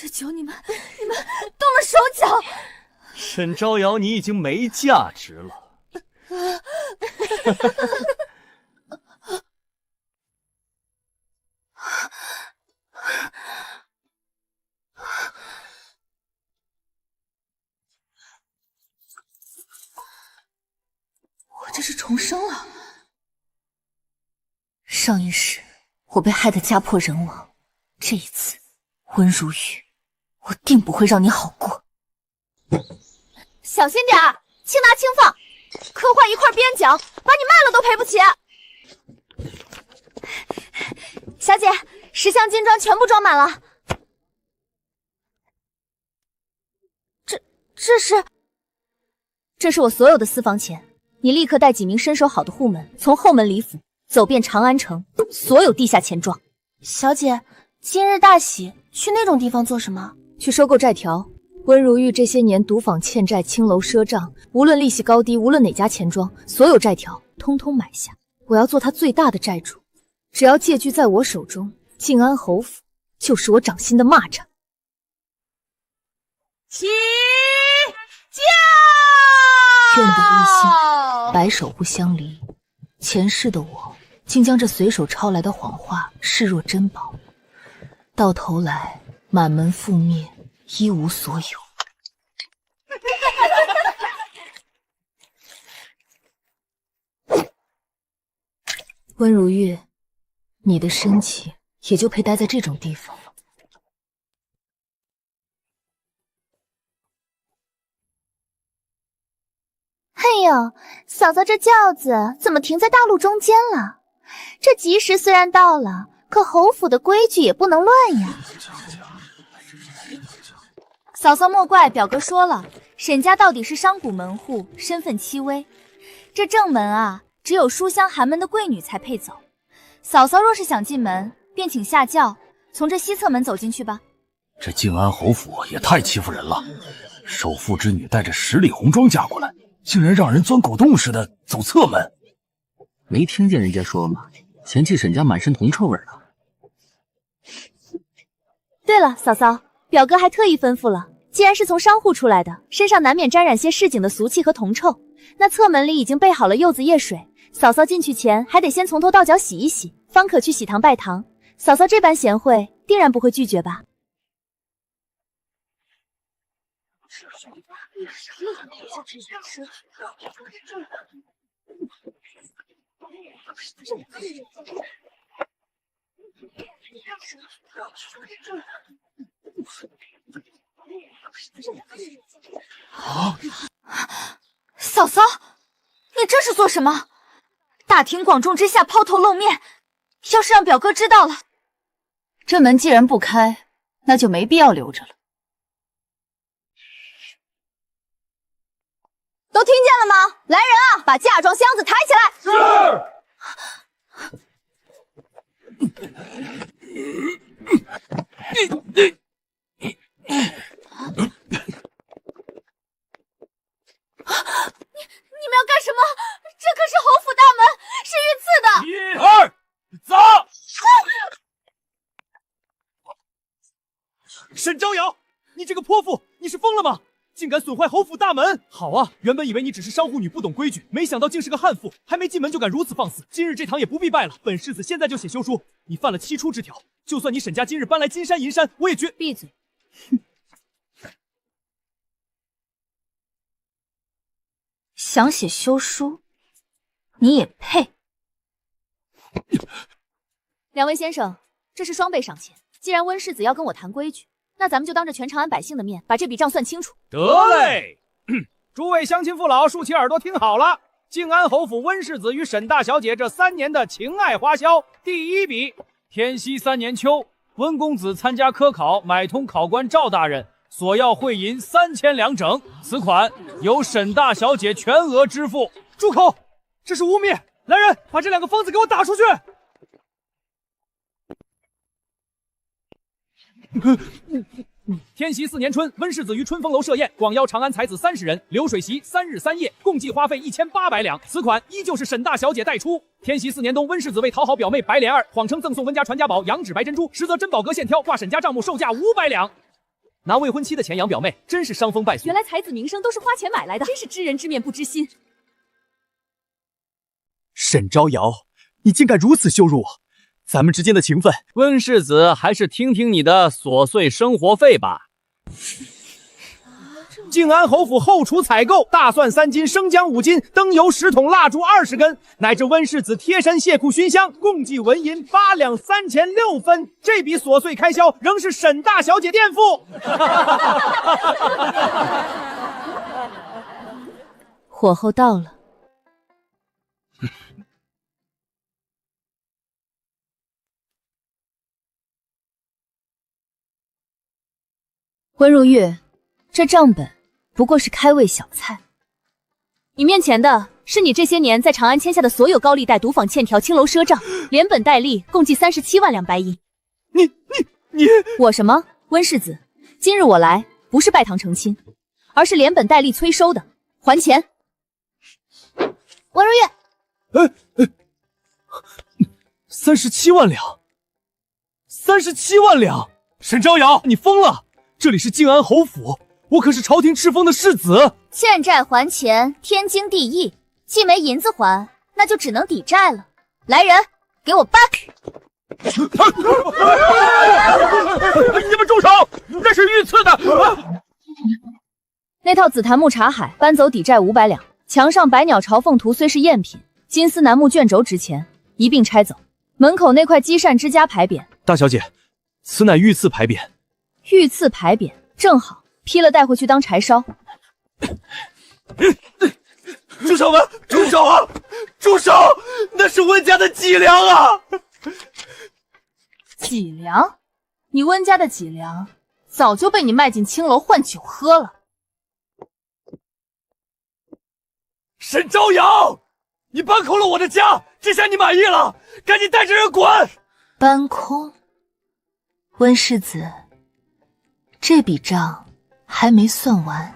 只求你们动了手脚。沈招摇，你已经没价值了。我这是重生了。上一世我被害得家破人亡，这一次温如玉，我定不会让你好过。小心点儿，轻拿轻放，磕坏一块边角，把你卖了都赔不起。小姐，10箱金砖全部装满了。这是我所有的私房钱，你立刻带几名身手好的护门，从后门李府走遍长安城所有地下钱庄。小姐，今日大喜，去那种地方做什么？去收购债条。温如玉这些年独访欠债，青楼赊账，无论利息高低，无论哪家钱庄，所有债条通通买下。我要做他最大的债主，只要借据在我手中，静安侯府就是我掌心的蚂蚱。起驾！愿得一心，白首不相离。前世的我竟将这随手抄来的谎话视若珍宝，到头来满门覆灭，一无所有。温如玉，你的深情也就配待在这种地方了。哎呦，嫂嫂这轿子怎么停在大路中间了？这吉时虽然到了，可侯府的规矩也不能乱呀。嫂嫂莫怪，表哥说了，沈家到底是商贾门户，身份戚微，这正门啊，只有书香寒门的贵女才配走。嫂嫂若是想进门，便请下轿，从这西侧门走进去吧。这静安侯府也太欺负人了，首富之女带着10里红妆嫁过来，竟然让人钻狗洞似的走侧门。没听见人家说吗？嫌弃沈家满身铜臭味呢。对了，嫂嫂，表哥还特意吩咐了，既然是从商户出来的，身上难免沾染些市井的俗气和铜臭。那侧门里已经备好了柚子叶水，嫂嫂进去前还得先从头到脚洗一洗，方可去喜堂拜堂。嫂嫂这般贤惠，定然不会拒绝吧？嫂嫂，你这是做什么？大庭广众之下抛头露面，要是让表哥知道了，这门既然不开，那就没必要留着了。都听见了吗？来人啊，把嫁妆箱子抬起来！是。你们要干什么？这可是侯府大门，是御赐的。1、2，走！沈招摇，你这个泼妇，你是疯了吗？竟敢损坏侯府大门！好啊，原本以为你只是商户女不懂规矩，没想到竟是个悍妇，还没进门就敢如此放肆。今日这堂也不必拜了，本世子现在就写休书。你犯了7出之条，就算你沈家今日搬来金山银山，我也绝……闭嘴！想写休书，你也配？两位先生，这是双倍赏钱。既然温世子要跟我谈规矩，那咱们就当着全长安百姓的面，把这笔账算清楚。得嘞！诸位乡亲父老，竖起耳朵听好了。静安侯府温世子与沈大小姐这3年的情爱花销，第1笔，天熙3年秋，温公子参加科考，买通考官赵大人，索要贿银3000两整，此款由沈大小姐全额支付。住口！这是污蔑！来人，把这2个疯子给我打出去！天禧4年春，温世子于春风楼设宴，广邀长安才子30人，流水席3日3夜，共计花费1800两。此款依旧是沈大小姐代出。天禧4年冬，温世子为讨好表妹白莲儿，谎称赠送温家传家宝羊脂白珍珠，实则珍宝阁线挑，挂沈家账目，售价500两。拿未婚妻的钱养表妹，真是伤风败俗。原来才子名声都是花钱买来的，真是知人知面不知心。沈招摇，你竟敢如此羞辱我！咱们之间的情分，温世子还是听听你的琐碎生活费吧。靖安侯府后厨采购大蒜3斤，生姜5斤，灯油10桶，蜡烛20根，乃至温世子贴身谢库熏香，共计纹银8两3钱6分。这笔琐碎开销仍是沈大小姐垫付。火候到了。温如玉，这账本不过是开胃小菜。你面前的是你这些年在长安签下的所有高利贷、赌坊欠条、青楼赊账，连本带利共计37万两白银。你，我什么？温世子，今日我来不是拜堂成亲，而是连本带利催收的，还钱。温如玉，37万两，37万两！沈招摇，你疯了！这里是靖安侯府，我可是朝廷敕封的世子。欠债还钱，天经地义。既没银子还，那就只能抵债了。来人，给我搬！你们住手！那是御赐的。那套紫檀木茶海搬走，抵债500两。墙上百鸟朝凤图虽是赝品，金丝楠木卷轴值钱，一并拆走。门口那块积善之家牌匾，大小姐，此乃御赐牌匾。御赐牌匾，正好劈了带回去当柴烧。住手吧！住手啊！住手！那是温家的脊梁啊！脊梁？你温家的脊梁早就被你卖进青楼换酒喝了。沈招摇，你搬空了我的家，这下你满意了？赶紧带着人滚！搬空？温世子，这笔账还没算完。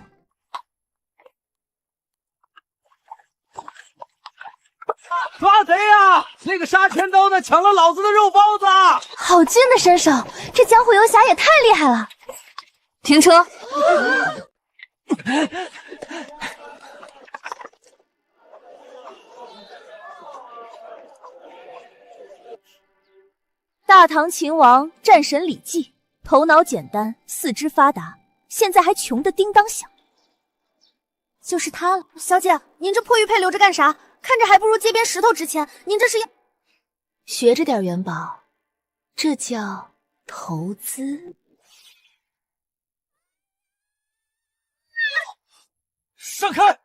抓贼呀！那个杀全刀的抢了老子的肉包子！好劲的身手，这江湖游侠也太厉害了！停车！大唐秦王战神李绩，头脑简单，四肢发达，现在还穷得叮当响。就是他了。小姐，您这破玉佩留着干啥？看着还不如街边石头值钱。您这是要学着点元宝，这叫投资。闪开！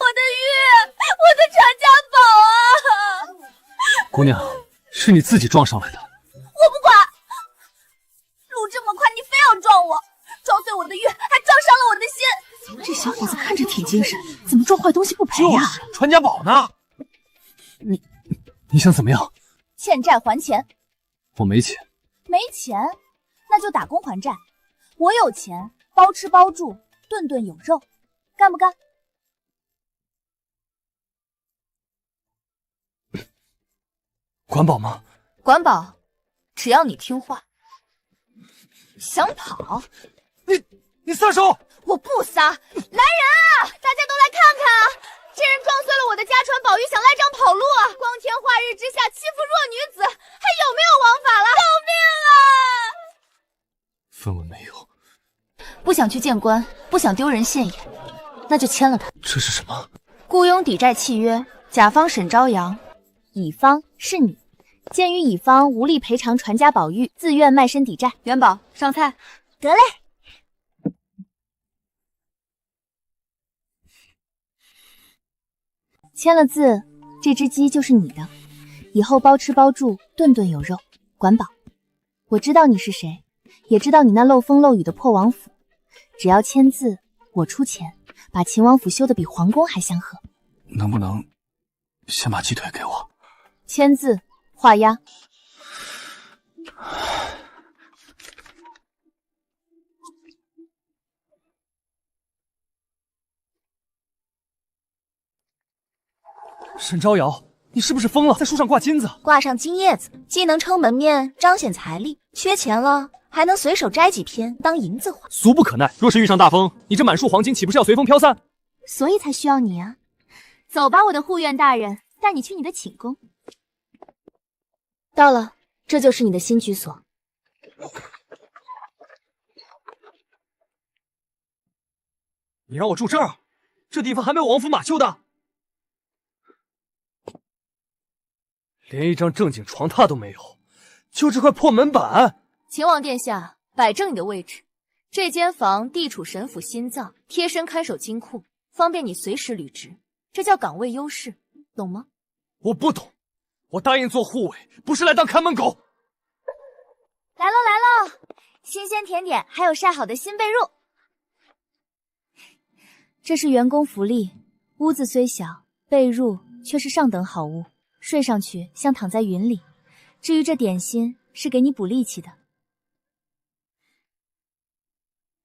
我的玉，我的传家宝啊！姑娘，是你自己撞上来的。我不管，路这么快，你非要撞我，撞碎我的玉，还撞伤了我的心。这小伙子看着挺精神，怎么撞坏东西不赔呀？就是传家宝呢。你想怎么样？欠债还钱。我没钱。没钱，那就打工还债。我有钱，包吃包住，顿顿有肉，干不干？管饱吗？管饱，只要你听话。想跑？你撒手！我不撒！来人啊！大家都来看看啊！这人撞碎了我的家传宝玉，想赖账跑路啊！光天化日之下欺负弱女子，还有没有王法了？救命啊！分文没有。不想去见官，不想丢人现眼，那就签了他。这是什么？雇佣抵债契约，甲方沈朝阳，乙方是你。鉴于乙方无力赔偿传家宝玉，自愿卖身抵债。元宝，上菜。得嘞。签了字，这只鸡就是你的，以后包吃包住，顿顿有肉，管饱。我知道你是谁，也知道你那漏风漏雨的破王府，只要签字，我出钱，把秦王府修得比皇宫还祥和。能不能先把鸡腿给我？签字画押。沈招摇，你是不是疯了？在树上挂金子？挂上金叶子，既能撑门面，彰显财力，缺钱了还能随手摘几片当银子花。俗不可耐，若是遇上大风，你这满树黄金岂不是要随风飘散？所以才需要你啊！走吧，我的护院大人，带你去你的寝宫。到了，这就是你的新居所。你让我住这儿？这地方还没有王府马厩的，连一张正经床榻都没有，就这块破门板。秦王殿下，摆正你的位置。这间房地处神府心脏，贴身看守金库，方便你随时履职，这叫岗位优势，懂吗？我不懂，我答应做护卫，不是来当看门狗。来喽来喽，新鲜甜点，还有晒好的新被褥。这是员工福利，屋子虽小，被褥却是上等好物，睡上去像躺在云里。至于这点心，是给你补力气的。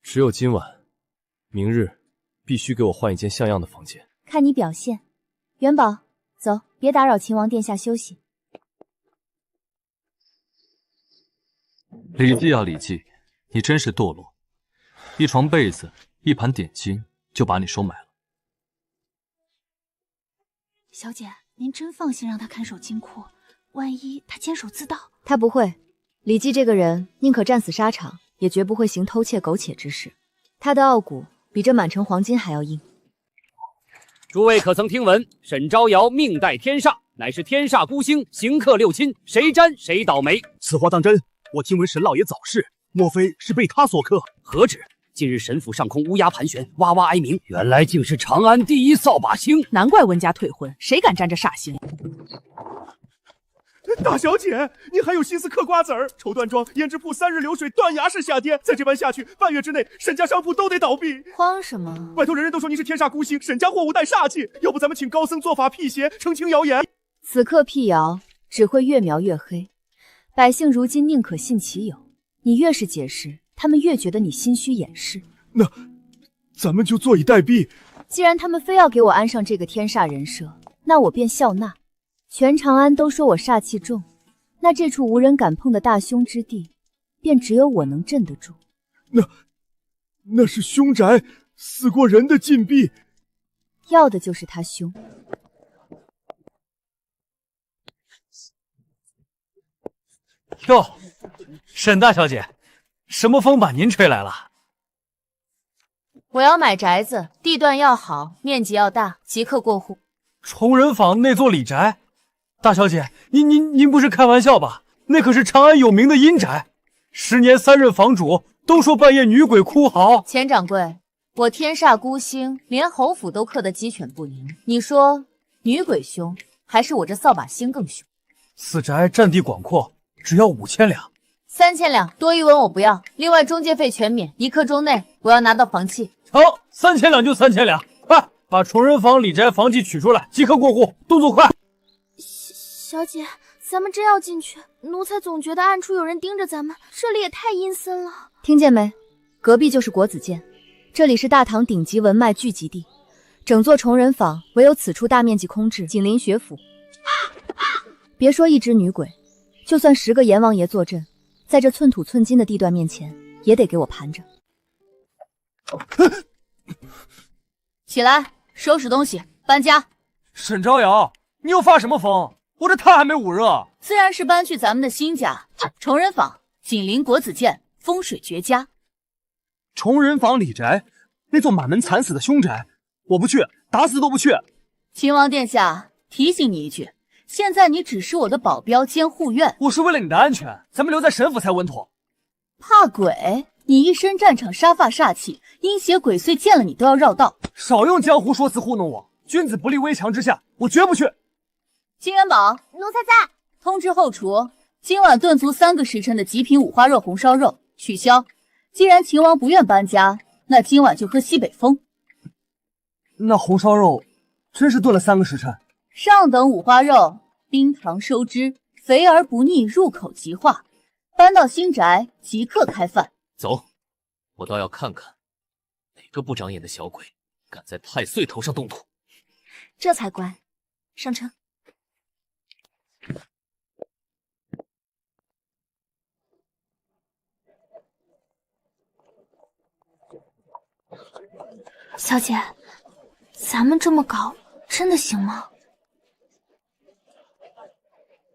只有今晚，明日必须给我换一间像样的房间。看你表现。元宝，走，别打扰秦王殿下休息。李记啊李记，你真是堕落，一床被子，一盘点心就把你收买了。小姐，您真放心让他看守金库？万一他监守自盗？他不会。李记这个人宁可战死沙场，也绝不会行偷窃苟且之事。他的傲骨比这满城黄金还要硬。诸位可曾听闻沈招摇命带天煞，乃是天煞孤星，刑克六亲，谁沾谁倒霉。此话当真？我听闻沈老爷早逝，莫非是被他所克？何止！近日神府上空乌鸦盘旋，哇哇哀鸣，原来竟是长安第一扫把星。难怪温家退婚，谁敢沾这煞星？大小姐，你还有心思嗑瓜子儿？绸缎庄胭脂铺3日流水，断崖式下跌，再这般下去，半月之内沈家商铺都得倒闭。慌什么？外头人人都说你是天煞孤星，沈家货物带煞气，要不咱们请高僧做法辟邪，澄清谣言。此刻辟谣只会越描越黑，百姓如今宁可信其有，你越是解释，他们越觉得你心虚掩饰。那咱们就坐以待毙。既然他们非要给我安上这个天煞人设，那我便笑纳。全长安都说我煞气重，那这处无人敢碰的大凶之地，便只有我能镇得住。那是凶宅，死过人的禁闭，要的就是他凶。哟，沈大小姐，什么风把您吹来了？我要买宅子，地段要好，面积要大，即刻过户。崇仁坊那座李宅，大小姐，您不是开玩笑吧？那可是长安有名的阴宅，10年3任房主都说半夜女鬼哭嚎。钱掌柜，我天煞孤星，连侯府都克得鸡犬不宁。你说女鬼凶，还是我这扫把星更凶？此宅占地广阔，只要5000两。3000两，多1文我不要。另外中介费全免，1刻钟内我要拿到房契。好，3000两就3000两，快把崇仁坊李宅房契取出来，即刻过户，动作快。小姐，咱们真要进去？奴才总觉得暗处有人盯着咱们，这里也太阴森了。听见没？隔壁就是国子监，这里是大唐顶级文脉聚集地，整座崇仁坊唯有此处大面积空置，紧邻学府。别说一只女鬼，就算10个阎王爷坐镇，在这寸土寸金的地段面前，也得给我盘着。起来，收拾东西，搬家。沈招摇，你又发什么疯？我这汤还没捂热。自然是搬去咱们的新家，崇仁坊，紧邻国子监，风水绝佳。崇仁坊李宅，那座满门惨死的凶宅，我不去，打死都不去。秦王殿下，提醒你一句，现在你只是我的保镖兼护院，我是为了你的安全，咱们留在沈府才稳妥。怕鬼？你一身战场杀伐煞气，阴邪鬼祟见了你都要绕道。少用江湖说辞糊弄我，君子不立危墙之下，我绝不去。金元宝，奴才在。通知后厨，今晚炖足3个时辰的极品五花肉红烧肉取消。既然秦王不愿搬家，那今晚就喝西北风。那红烧肉真是炖了3个时辰。上等五花肉，冰糖收汁，肥而不腻，入口即化。搬到新宅，即刻开饭。走，我倒要看看哪个不长眼的小鬼敢在太岁头上动土。这才乖。上车。小姐，咱们这么搞真的行吗？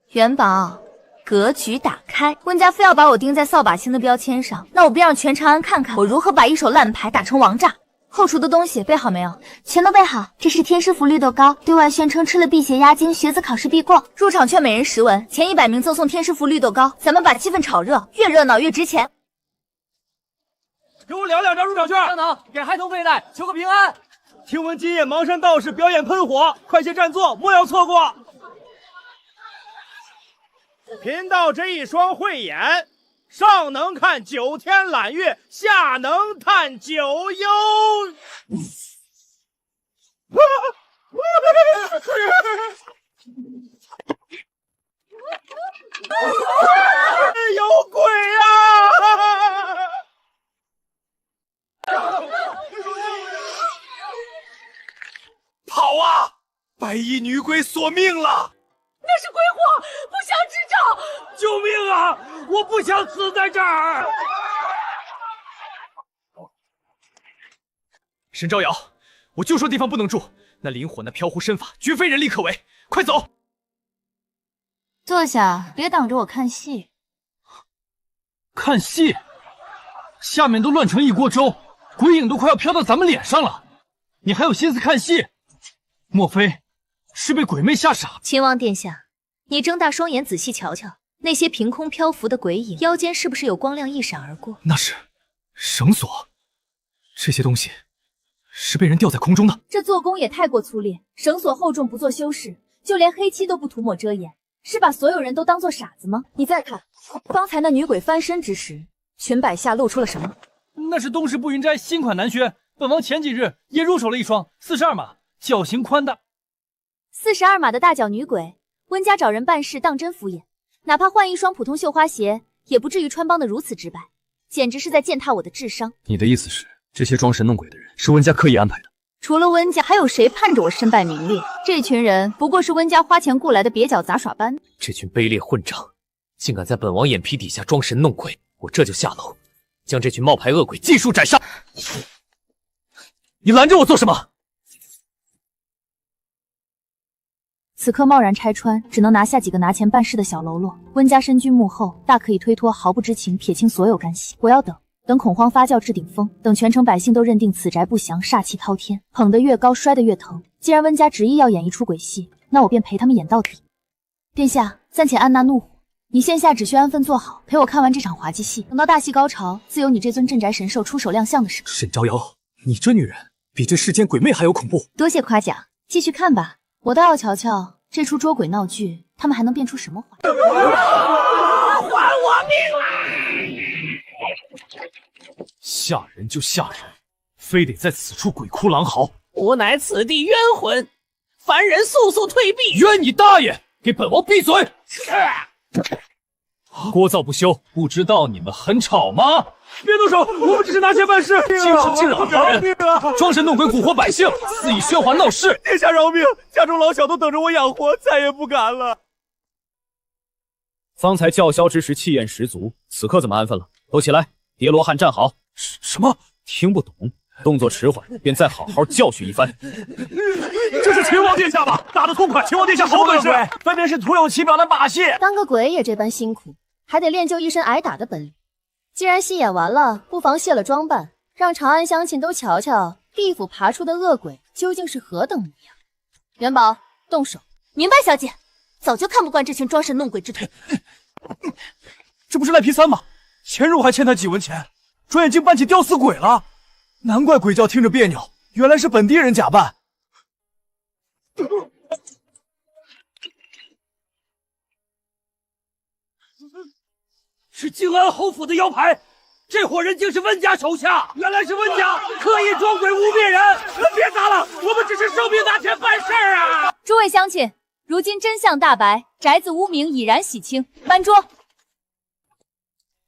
元宝，格局打开。温家非要把我钉在扫把星的标签上，那我便让全长安看看我如何把一手烂牌打成王炸。后厨的东西备好没有？全都备好。这是天师府绿豆糕，对外宣称吃了辟邪压惊，学子考试必过。入场券每人10文，前100名赠送天师府绿豆糕。咱们把气氛炒热，越热闹越值钱。给我2张入场券。上脑，给孩童佩戴，求个平安。听闻今夜邙山道士表演喷火，快些占座，莫要错过。贫道这一双慧眼，上能看9天揽月，下能探9幽。有鬼啊！跑啊！白衣女鬼索命了！那是鬼火，不祥之兆！救命啊！我不想死在这儿。沈招摇，我就说地方不能住，那灵火那飘忽身法，绝非人力可为。快走！坐下，别挡着我看戏。看戏？下面都乱成一锅粥，鬼影都快要飘到咱们脸上了，你还有心思看戏？莫非是被鬼魅吓傻？秦王殿下，你睁大双眼仔细瞧瞧，那些凭空漂浮的鬼影，腰间是不是有光亮一闪而过？那是绳索，这些东西是被人吊在空中的。这做工也太过粗劣，绳索厚重不做修饰，就连黑漆都不涂抹遮掩，是把所有人都当做傻子吗？你再看，刚才那女鬼翻身之时，裙摆下露出了什么？那是东市步云斋新款男靴，本王前几日也入手了一双，42码，脚型宽大。42码的大脚女鬼，温家找人办事当真敷衍，哪怕换一双普通绣花鞋，也不至于穿帮的如此直白，简直是在践踏我的智商。你的意思是，这些装神弄鬼的人是温家刻意安排的？除了温家，还有谁盼着我身败名裂？这群人不过是温家花钱雇来的蹩脚杂耍班。这群卑劣混账，竟敢在本王眼皮底下装神弄鬼！我这就下楼，将这群冒牌恶鬼尽数斩杀！你拦着我做什么？此刻贸然拆穿，只能拿下几个拿钱办事的小喽啰。温家身居幕后，大可以推脱，毫不知情，撇清所有干系。我要等恐慌发酵至顶峰，等全城百姓都认定此宅不祥，煞气滔天，捧得越高，摔得越疼。既然温家执意要演一出鬼戏，那我便陪他们演到底。殿下，暂且按捺怒火，你现下只需安分坐好，陪我看完这场滑稽戏。等到大戏高潮，自有你这尊镇宅神兽出手亮相的时刻。沈招摇，你这女人比这世间鬼魅还有恐怖。多谢夸奖，继续看吧。我倒要瞧瞧这出捉鬼闹剧，他们还能变出什么花？还我命啊！吓人就吓人，非得在此处鬼哭狼嚎。吾乃此地冤魂，凡人速速退避！冤你大爷！给本王闭嘴！聒噪不休，不知道你们很吵吗？别动手，我们只是拿钱办事。竟是惊扰他人，装神弄鬼蛊惑百姓，肆意喧哗闹事。殿下饶命！家中老小都等着我养活，再也不敢了。方才叫嚣之时气焰十足，此刻怎么安分了？都起来，叠罗汉站好。什么？听不懂？动作迟缓，便再好好教训一番。这是秦王殿下吧？打得痛快！秦王殿下好本事，分明是徒有其表的把戏。当个鬼也这般辛苦，还得练就一身挨打的本领。既然戏演完了，不妨卸了装扮，让长安乡亲都瞧瞧地府爬出的恶鬼究竟是何等模样。元宝，动手！明白，小姐。早就看不惯这群装神弄鬼之徒。这不是赖皮三吗？前日我还欠他几文钱，转眼竟扮起吊死鬼了。难怪鬼叫听着别扭，原来是本地人假扮。是靖安侯府的腰牌，这伙人竟是温家手下，原来是温家刻意装鬼污蔑人。别砸了，我们只是受命拿钱办事儿啊！诸位乡亲，如今真相大白，宅子污名已然洗清，搬桌。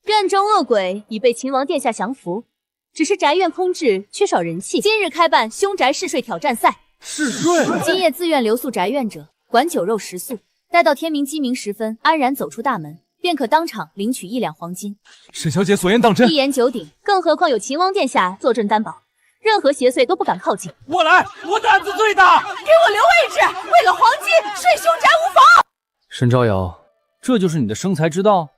院中恶鬼已被秦王殿下降服，只是宅院空置，缺少人气。今日开办凶宅嗜睡挑战赛，嗜睡？今夜自愿留宿宅院者，管酒肉食宿，待到天明鸡鸣时分，安然走出大门，便可当场领取1两黄金。沈小姐所言当真？一言九鼎，更何况有秦王殿下坐镇担保，任何邪祟都不敢靠近。我来，我胆子最大。给我留位置，为了黄金，睡凶宅无妨。沈招摇，这就是你的生财之道？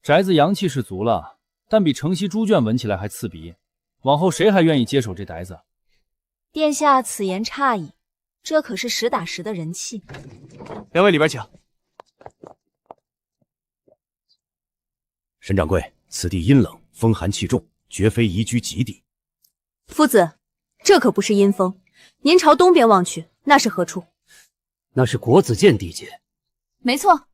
宅子阳气是足了，但比城西猪圈闻起来还刺鼻。往后谁还愿意接手这宅子？殿下此言差矣，这可是实打实的人气。两位里边请。沈掌柜，此地阴冷，风寒气重，绝非宜居吉地。夫子，这可不是阴风。您朝东边望去，那是何处？那是国子监地界。没错，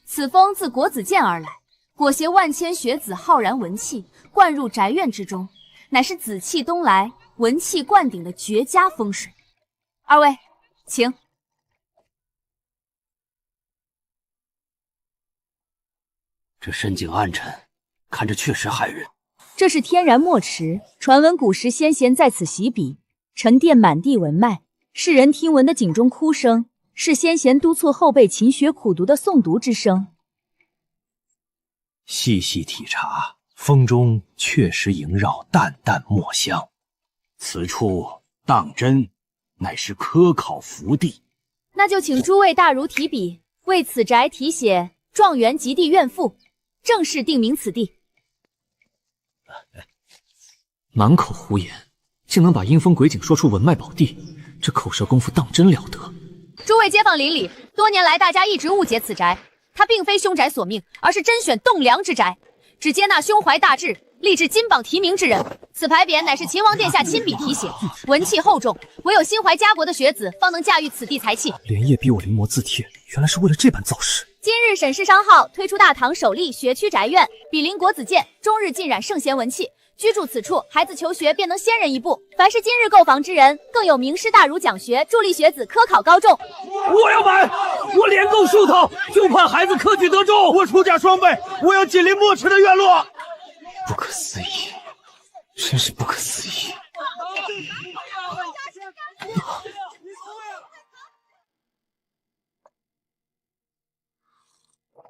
此风自国子监而来，裹挟万千学子浩然文气，灌入宅院之中，乃是紫气东来，文气灌顶的绝佳风水。二位，请。这深井暗沉，看着确实骇人。这是天然墨池，传闻古时先贤在此习笔，沉淀满地文脉，世人听闻的井中哭声，是先贤督促后辈勤学苦读的诵读之声。细细体察，风中确实萦绕淡淡墨香。此处当真乃是科考福地。那就请诸位大儒提笔，为此宅题写“状元及第院赋”，正式定名此地。满口胡言，竟能把阴风鬼井说出文脉宝地，这口舌功夫当真了得。诸位街坊邻里，多年来大家一直误解此宅，它并非凶宅所命，而是甄选栋梁之宅，只接纳胸怀大志、立志金榜题名之人。此牌匾乃是秦王殿下亲笔题写，文气厚重，唯有心怀家国的学子方能驾驭此地才气。连夜逼我临摹字帖，原来是为了这般造势。今日沈氏商号推出大唐首例学区宅院，比邻国子监，终日浸染圣贤文气。居住此处，孩子求学便能先人一步。凡是今日购房之人，更有名师大儒讲学，助力学子科考高中。我要买，我连购数套，就盼孩子科举得中。我出价双倍，我要紧邻墨池的院落。不可思议，真是不可思议。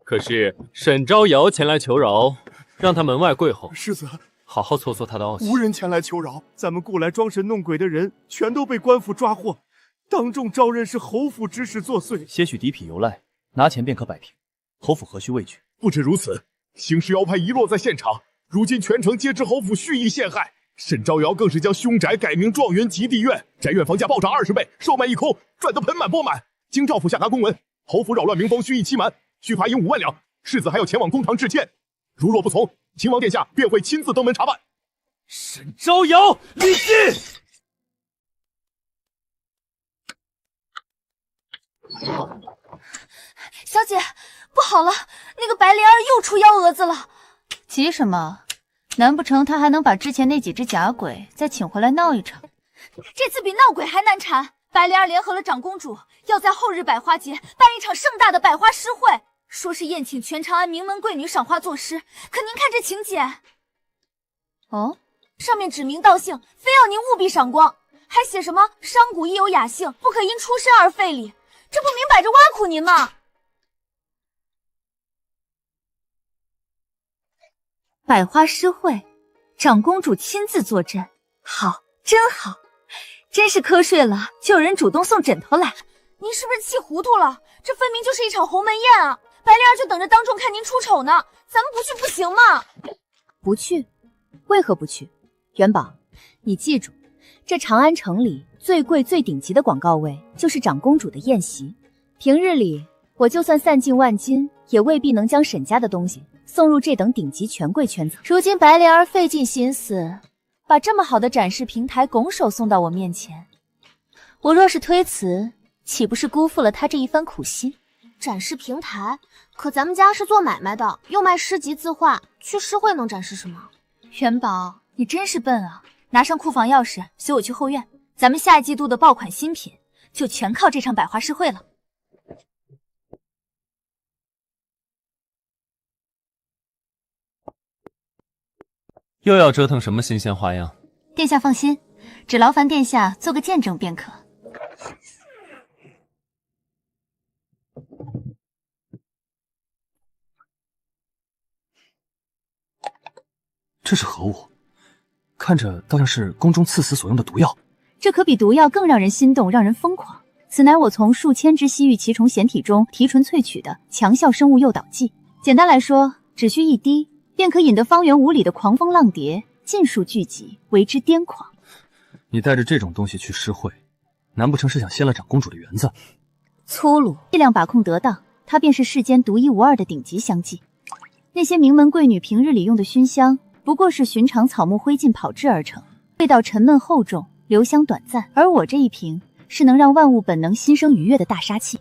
可是沈招摇前来求饶，让他门外跪候。世子，好好挫挫他的傲气。无人前来求饶，咱们雇来装神弄鬼的人，全都被官府抓获，当众招认是侯府指使作祟。些许底痞由来，拿钱便可摆平，侯府何须畏惧？不止如此，行尸妖派遗落在现场，如今全城皆知侯府蓄意陷害。沈招摇更是将凶宅改名状元及第院，宅院房价暴涨20倍，售卖一空，赚得盆满钵满。经赵府下达公文，侯府扰乱民风，蓄意欺瞒，需罚银5万两。世子还要前往公堂致歉，如若不从，秦王殿下便会亲自登门查办。沈招摇，李进！小姐，不好了，那个白莲儿又出幺蛾子了。急什么？难不成他还能把之前那几只假鬼再请回来闹一场？这次比闹鬼还难缠。白莲儿联合了长公主，要在后日百花节办一场盛大的百花诗会，说是宴请全长安名门贵女赏花作诗。可您看这请柬，哦，上面指名道姓，非要您务必赏光，还写什么商贾亦有雅兴，不可因出身而废礼，这不明摆着挖苦您吗？百花诗会，长公主亲自坐镇，好，真好，真是瞌睡了就有人主动送枕头来。您是不是气糊涂了？这分明就是一场鸿门宴啊！白莲儿就等着当众看您出丑呢，咱们不去不行吗？不去？为何不去？元宝，你记住，这长安城里最贵最顶级的广告位就是长公主的宴席。平日里我就算散尽万金，也未必能将沈家的东西送入这等顶级权贵圈子。如今白莲儿费尽心思，把这么好的展示平台拱手送到我面前，我若是推辞，岂不是辜负了她这一番苦心？展示平台？可咱们家是做买卖的，又卖诗集字画，去诗会能展示什么？元宝，你真是笨啊！拿上库房钥匙，随我去后院，咱们下一季度的爆款新品就全靠这场百花诗会了。又要折腾什么新鲜花样？殿下放心，只劳烦殿下做个见证便可。这是何物？看着倒像是宫中赐死所用的毒药。这可比毒药更让人心动，让人疯狂。此乃我从数千只西域奇虫咸体中提纯萃取的强效生物诱导剂。简单来说，只需一滴，便可引得方圆5里的狂风浪蝶尽数聚集，为之癫狂。你带着这种东西去诗会，难不成是想掀了长公主的园子？粗鲁，剂量把控得当，它便是世间独一无二的顶级香剂。那些名门贵女平日里用的熏香，不过是寻常草木灰烬炮制而成，味道沉闷厚重，留香短暂。而我这一瓶，是能让万物本能心生愉悦的大杀器。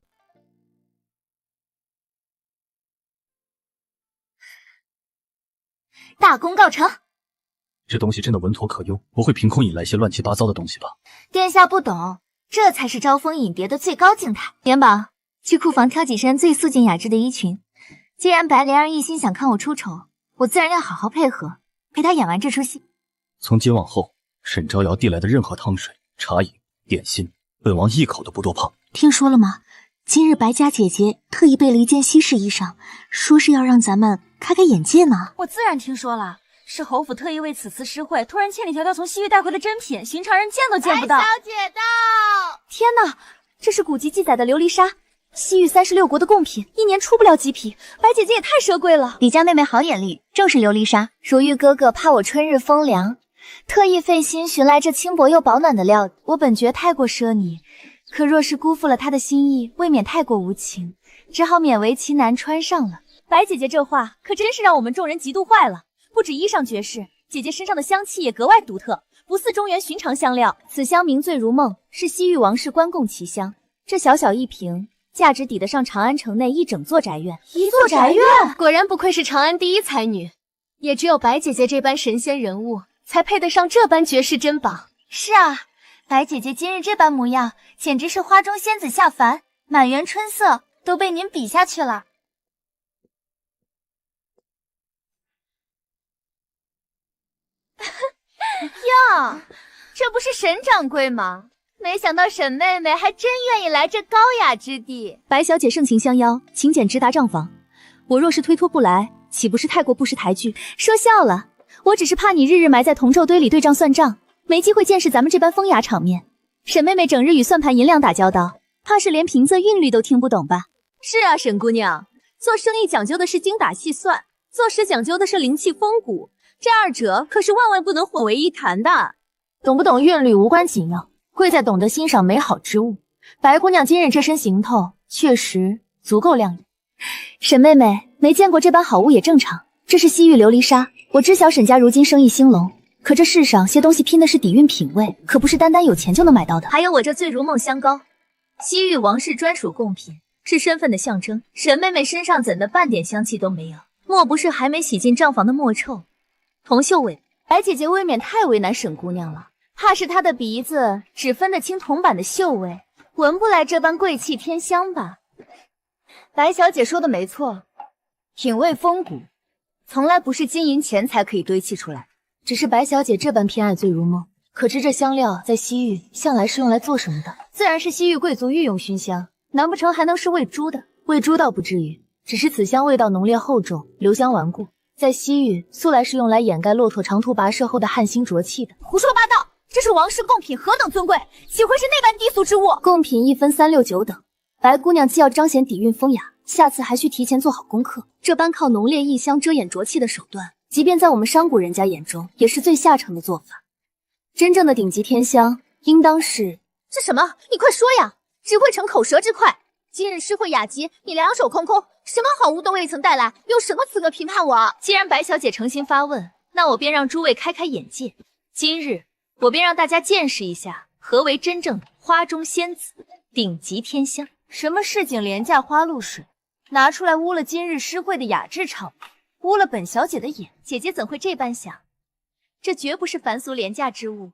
大功告成！这东西真的稳妥可用，不会凭空引来些乱七八糟的东西吧？殿下不懂，这才是招蜂引蝶的最高境态。元宝，去库房挑几身最素净雅致的衣裙。既然白莲儿一心想看我出丑，我自然要好好配合，陪她演完这出戏。从今往后，沈招摇递来的任何汤水、茶饮、点心，本王一口都不多碰。听说了吗？今日白家姐姐特意备了一件西式衣裳，说是要让咱们开开眼界呢。我自然听说了，是侯府特意为此次诗会突然千里迢迢从西域带回的珍品，寻常人见都见不到。白小姐到！天哪，这是古籍记载的琉璃纱，西域36国的贡品，一年出不了几匹。白姐姐也太奢贵了。李家妹妹好眼力，正是琉璃纱。如玉哥哥怕我春日风凉，特意费心寻来这轻薄又保暖的料，我本觉太过奢靡，可若是辜负了他的心意，未免太过无情，只好勉为其难穿上了。白姐姐这话可真是让我们众人嫉妒坏了。不止衣裳绝世，姐姐身上的香气也格外独特，不似中原寻常香料。此香名醉如梦，是西域王室官贡奇香。这小小一瓶，价值抵得上长安城内一整座宅院。一座宅院，果然不愧是长安第一才女，也只有白姐姐这般神仙人物，才配得上这般绝世珍宝。是啊，白姐姐今日这般模样，简直是花中仙子下凡，满园春色都被您比下去了。哟，这不是沈掌柜吗？没想到沈妹妹还真愿意来这高雅之地。白小姐盛情相邀，请柬直达账房，我若是推脱不来，岂不是太过不识抬举？说笑了，我只是怕你日日埋在铜臭堆里对账算账，没机会见识咱们这般风雅场面。沈妹妹整日与算盘银两打交道，怕是连平仄韵律都听不懂吧？是啊，沈姑娘，做生意讲究的是精打细算，做事讲究的是灵气风骨，这二者可是万万不能混为一谈的。懂不懂韵律无关紧要，贵在懂得欣赏美好之物。白姑娘今日这身行头确实足够靓丽。沈妹妹没见过这般好物也正常，这是西域琉璃纱。我知晓沈家如今生意兴隆，可这世上些东西拼的是底蕴品味，可不是单单有钱就能买到的。还有我这醉如梦香膏，西域王室专属贡品，是身份的象征。沈妹妹身上怎的半点香气都没有？莫不是还没洗进账房的墨臭？童秀伟，白姐姐未免太为难沈姑娘了，怕是她的鼻子只分得清铜板的嗅味，闻不来这般贵气天香吧？白小姐说的没错，品味风骨，从来不是金银钱财可以堆砌出来。只是白小姐这般偏爱醉如梦，可知这香料在西域向来是用来做什么的？自然是西域贵族御用熏香，难不成还能是喂猪的？喂猪倒不至于，只是此香味道浓烈厚重，留香顽固。在西域素来是用来掩盖骆驼长途跋涉后的汗腥浊气的。胡说八道！这是王室贡品，何等尊贵，岂会是那般低俗之物？贡品一分3、6、9等，白姑娘既要彰显底蕴风雅，下次还需提前做好功课。这般靠浓烈异香遮掩浊气的手段，即便在我们商贾人家眼中，也是最下乘的做法。真正的顶级天香，应当是……这什么？你快说呀！只会逞口舌之快。今日诗会雅集，你两手空空，什么好物都未曾带来，有什么资格评判我？既然白小姐诚心发问，那我便让诸位开开眼界。今日我便让大家见识一下何为真正的花中仙子，顶级天香。什么市井廉价花露水，拿出来污了今日诗会的雅致场面，污了本小姐的眼。姐姐怎会这般想？这绝不是凡俗廉价之物，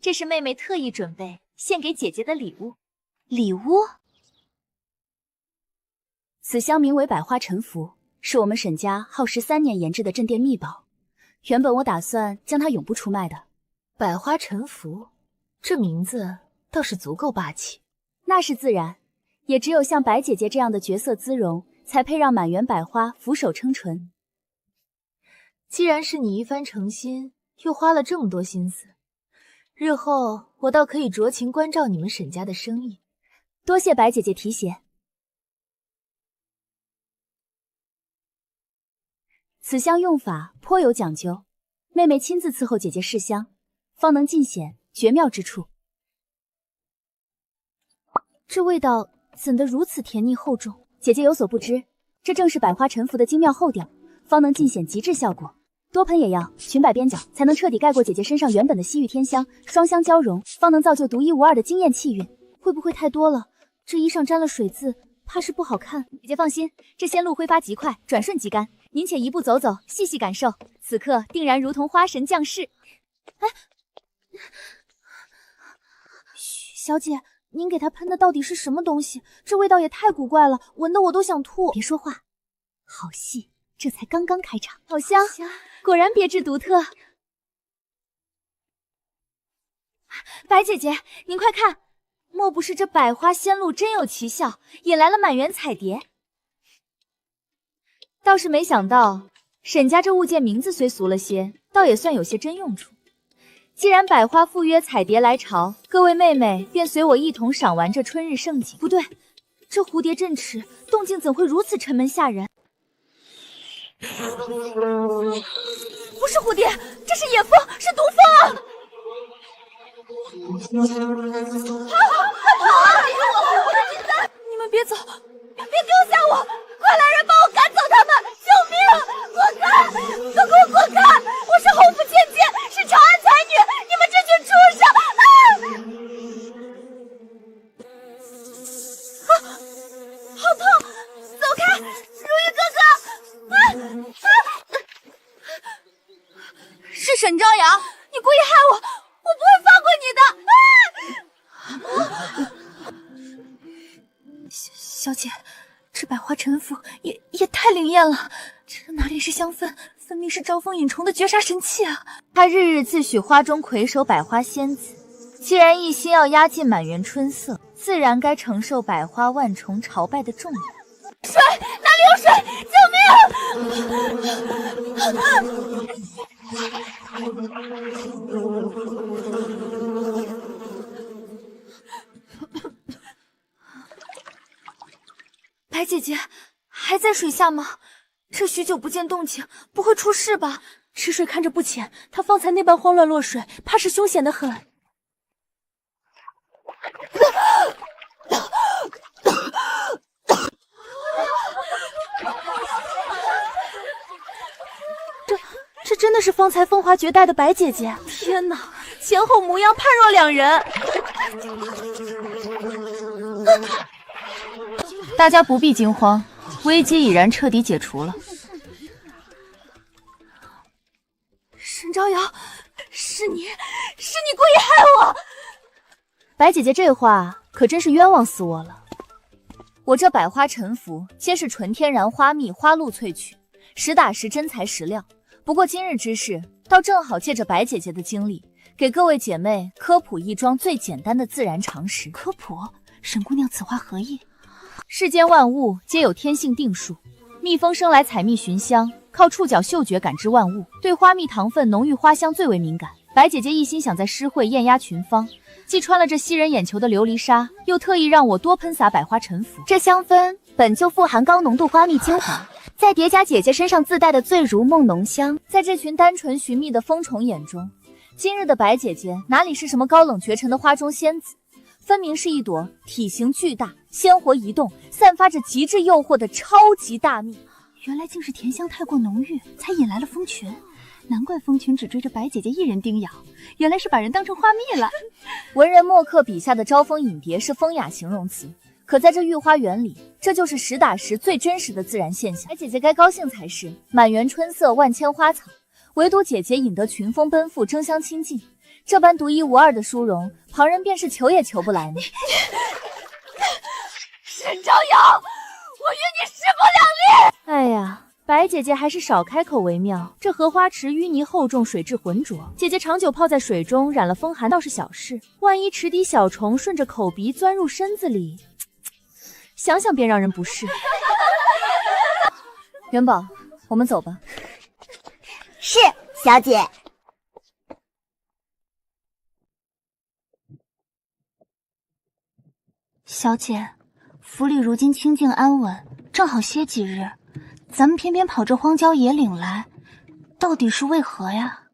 这是妹妹特意准备献给姐姐的礼物。礼物？此香名为百花沉浮，是我们沈家耗时3年研制的镇店秘宝。原本我打算将它永不出卖的。百花沉浮，这名字倒是足够霸气。那是自然，也只有像白姐姐这样的绝色姿容，才配让满园百花俯首称臣。既然是你一番诚心，又花了这么多心思，日后我倒可以酌情关照你们沈家的生意。多谢白姐姐提携。此香用法颇有讲究，妹妹亲自伺候姐姐试香，方能尽显绝妙之处。这味道怎得如此甜腻厚重？姐姐有所不知，这正是百花沉浮的精妙后调，方能尽显极致效果。多喷也要，裙摆边角才能彻底盖过姐姐身上原本的西域天香，双香交融，方能造就独一无二的惊艳气韵。会不会太多了？这衣裳沾了水渍，怕是不好看。姐姐放心，这仙露挥发极快，转瞬即干。您且移步走走，细细感受，此刻定然如同花神降世。哎，嘘，小姐，您给她喷的到底是什么东西？这味道也太古怪了，闻得我都想吐。别说话，好戏这才刚刚开场。好香，果然别致独特。白姐姐，您快看，莫不是这百花仙露真有奇效，引来了满园彩蝶？倒是没想到，沈家这物件名字虽俗了些，倒也算有些真用处。既然百花赴约，彩蝶来朝，各位妹妹便随我一同赏玩这春日盛景。不对，这蝴蝶振翅，动静怎会如此沉闷吓人？不是蝴蝶，这是野蜂，是毒蜂啊！你们别走，别丢下我！快来人，帮我赶走他们！救命！滚开！都给我滚开！我是侯府千金，是长安才女，你们这群畜生！好痛！走开！如玉哥哥！是沈朝阳，你故意害我，我不会放过你的！小姐，这百花沉浮也太灵验了，这哪里是香氛，分明是招蜂引虫的绝杀神器啊！他日日自诩花中魁首百花仙子，既然一心要压尽满园春色，自然该承受百花万虫朝拜的重任。水，哪里有水？救命！白姐姐还在水下吗？这许久不见动静，不会出事吧？池水看着不浅，她方才那般慌乱落水，怕是凶险的很。这真的是方才风华绝代的白姐姐！天哪，前后模样判若两人。大家不必惊慌，危机已然彻底解除了。沈朝阳，是你故意害我！白姐姐这话可真是冤枉死我了。我这百花沉浮，皆是纯天然花蜜、花露萃取，实打实真材实料。不过今日之事，倒正好借着白姐姐的经历，给各位姐妹科普一桩最简单的自然常识。科普？沈姑娘此话何意？世间万物皆有天性定数，蜜蜂生来采蜜寻香，靠触角嗅觉感知万物，对花蜜糖分浓郁花香最为敏感。白姐姐一心想在诗会艳压群芳，既穿了这吸人眼球的琉璃纱，又特意让我多喷洒百花沉浮。这香氛本就富含高浓度花蜜精华，再叠加姐姐身上自带的醉如梦浓香，在这群单纯寻觅的蜂虫眼中，今日的白姐姐哪里是什么高冷绝尘的花中仙子，分明是一朵体型巨大、鲜活移动、散发着极致诱惑的超级大蜜。原来竟是甜香太过浓郁，才引来了蜂群。难怪蜂群只追着白姐姐一人叮咬，原来是把人当成花蜜了。文人墨客笔下的招蜂引蝶是风雅形容词，可在这御花园里，这就是实打实最真实的自然现象。白姐姐该高兴才是，满园春色，万千花草，唯独姐姐引得群蜂奔赴，争相亲近。这般独一无二的殊荣，旁人便是求也求不来呢。沈朝阳，我与你势不两立！哎呀，白姐姐还是少开口为妙。这荷花池淤泥厚重，水质浑浊，姐姐长久泡在水中，染了风寒倒是小事，万一池底小虫顺着口鼻钻入身子里，想想便让人不适。元宝，我们走吧。是，小姐。小姐，府里如今清静安稳，正好歇几日，咱们偏偏跑这荒郊野岭来，到底是为何呀？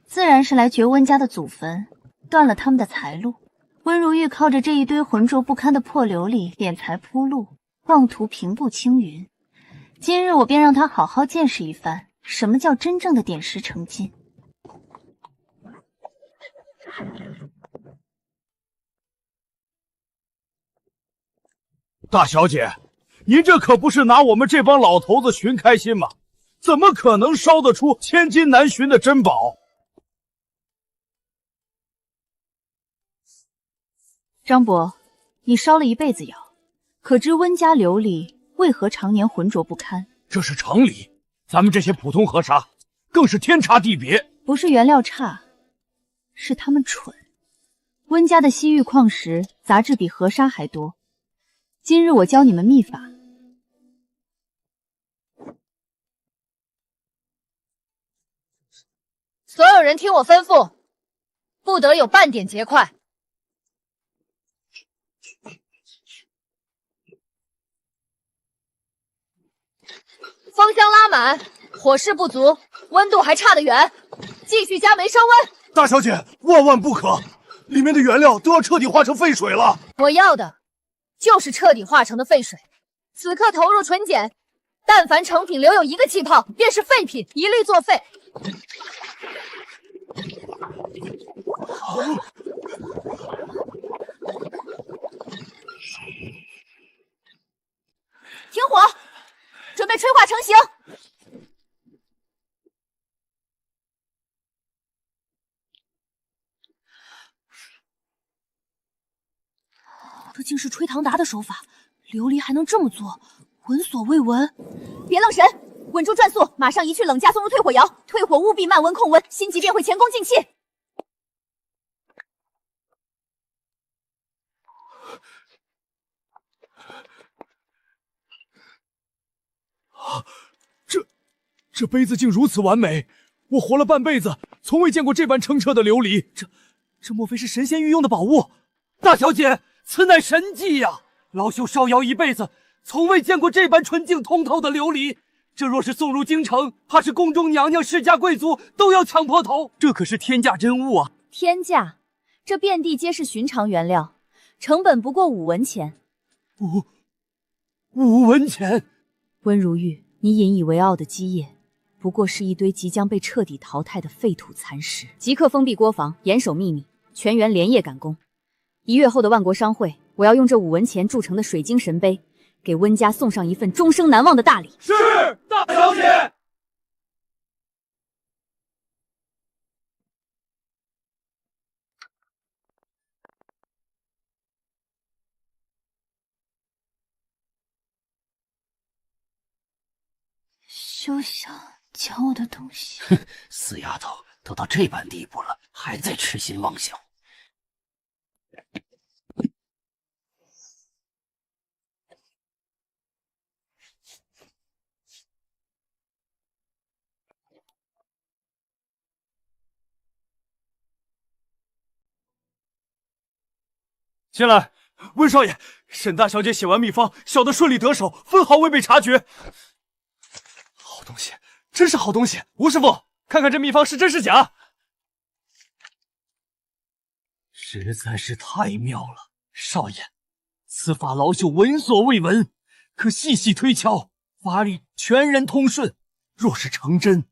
自然是来掘温家的祖坟，断了他们的财路。温如玉靠着这一堆浑浊不堪的破琉璃敛财铺路，妄图平步青云。今日我便让他好好见识一番，什么叫真正的点石成金。大小姐，您这可不是拿我们这帮老头子寻开心吗？怎么可能烧得出千金难寻的珍宝？张伯，你烧了一辈子窑，可知温家琉璃为何常年浑浊不堪？这是常理，咱们这些普通河沙更是天差地别。不是原料差，是他们蠢。温家的西域矿石杂质比河沙还多。今日我教你们秘法。所有人听我吩咐，不得有半点结块。风箱拉满，火势不足，温度还差得远，继续加煤升温。大小姐，万万不可，里面的原料都要彻底化成废水了。我要的就是彻底化成的废水。此刻投入纯碱，但凡成品留有一个气泡，便是废品，一律作废。停火，准备催化成型。这竟是吹唐达的手法，琉璃还能这么做，闻所未闻。别愣神，稳住转速，马上移去冷架送入退火窑，退火务必慢温控温，心急便会前功尽弃。这杯子竟如此完美，我活了半辈子，从未见过这般澄澈的琉璃。这莫非是神仙御用的宝物？大小姐，此乃神迹呀！老朽烧窑一辈子，从未见过这般纯净通透的琉璃。这若是送入京城，怕是宫中娘娘、世家贵族都要抢破头。这可是天价真物啊！天价？这遍地皆是寻常原料，成本不过5文钱。5文钱？温如玉，你引以为傲的基业，不过是一堆即将被彻底淘汰的废土残石。即刻封闭锅房，严守秘密，全员连夜赶工。1月后的万国商会，我要用这5文钱铸成的水晶神杯，给温家送上一份终生难忘的大礼。是，大小姐。休想抢我的东西！哼，死丫头，都到这般地步了，还在痴心妄想。进来，温少爷，沈大小姐写完秘方，小的顺利得手，分毫未被察觉。好东西，真是好东西！吴师傅，看看这秘方是真是假？实在是太妙了，少爷，此法老朽闻所未闻，可细细推敲，法理全然通顺。若是成真，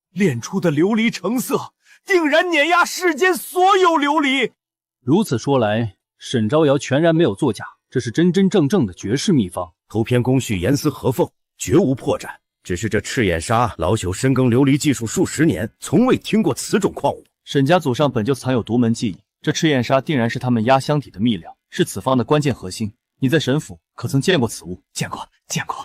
炼出的琉璃成色，定然碾压世间所有琉璃。如此说来，沈招摇全然没有作假，这是真真正正的绝世秘方。图篇工序严丝合缝，绝无破绽。只是这赤焰砂，老朽深耕琉璃技术数十年，从未听过此种矿物。沈家祖上本就藏有独门技艺，这赤焰砂定然是他们压箱底的秘料，是此方的关键核心。你在沈府可曾见过此物？见过。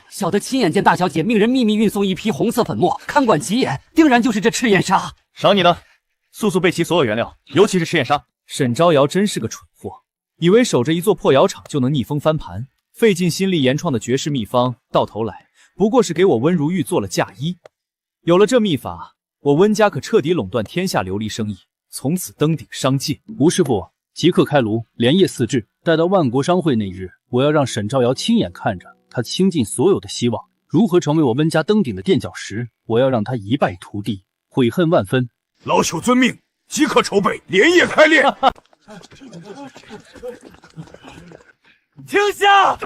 小的亲眼见大小姐命人秘密运送一批红色粉末，看管极严，定然就是这赤焰砂。赏你了，速备齐所有原料，尤其是赤焰砂。沈招摇真是个蠢货，以为守着一座破窑厂就能逆风翻盘，费尽心力研创的绝世秘方，到头来不过是给我温如玉做了嫁衣。有了这秘法，我温家可彻底垄断天下琉璃生意，从此登顶商界。吴师傅，即刻开炉，连夜饲制。待到万国商会那日，我要让沈兆瑶亲眼看着他倾尽所有的希望，如何成为我温家登顶的垫脚石。我要让他一败涂地，悔恨万分。老朽遵命，即刻筹备，连夜开练。停下！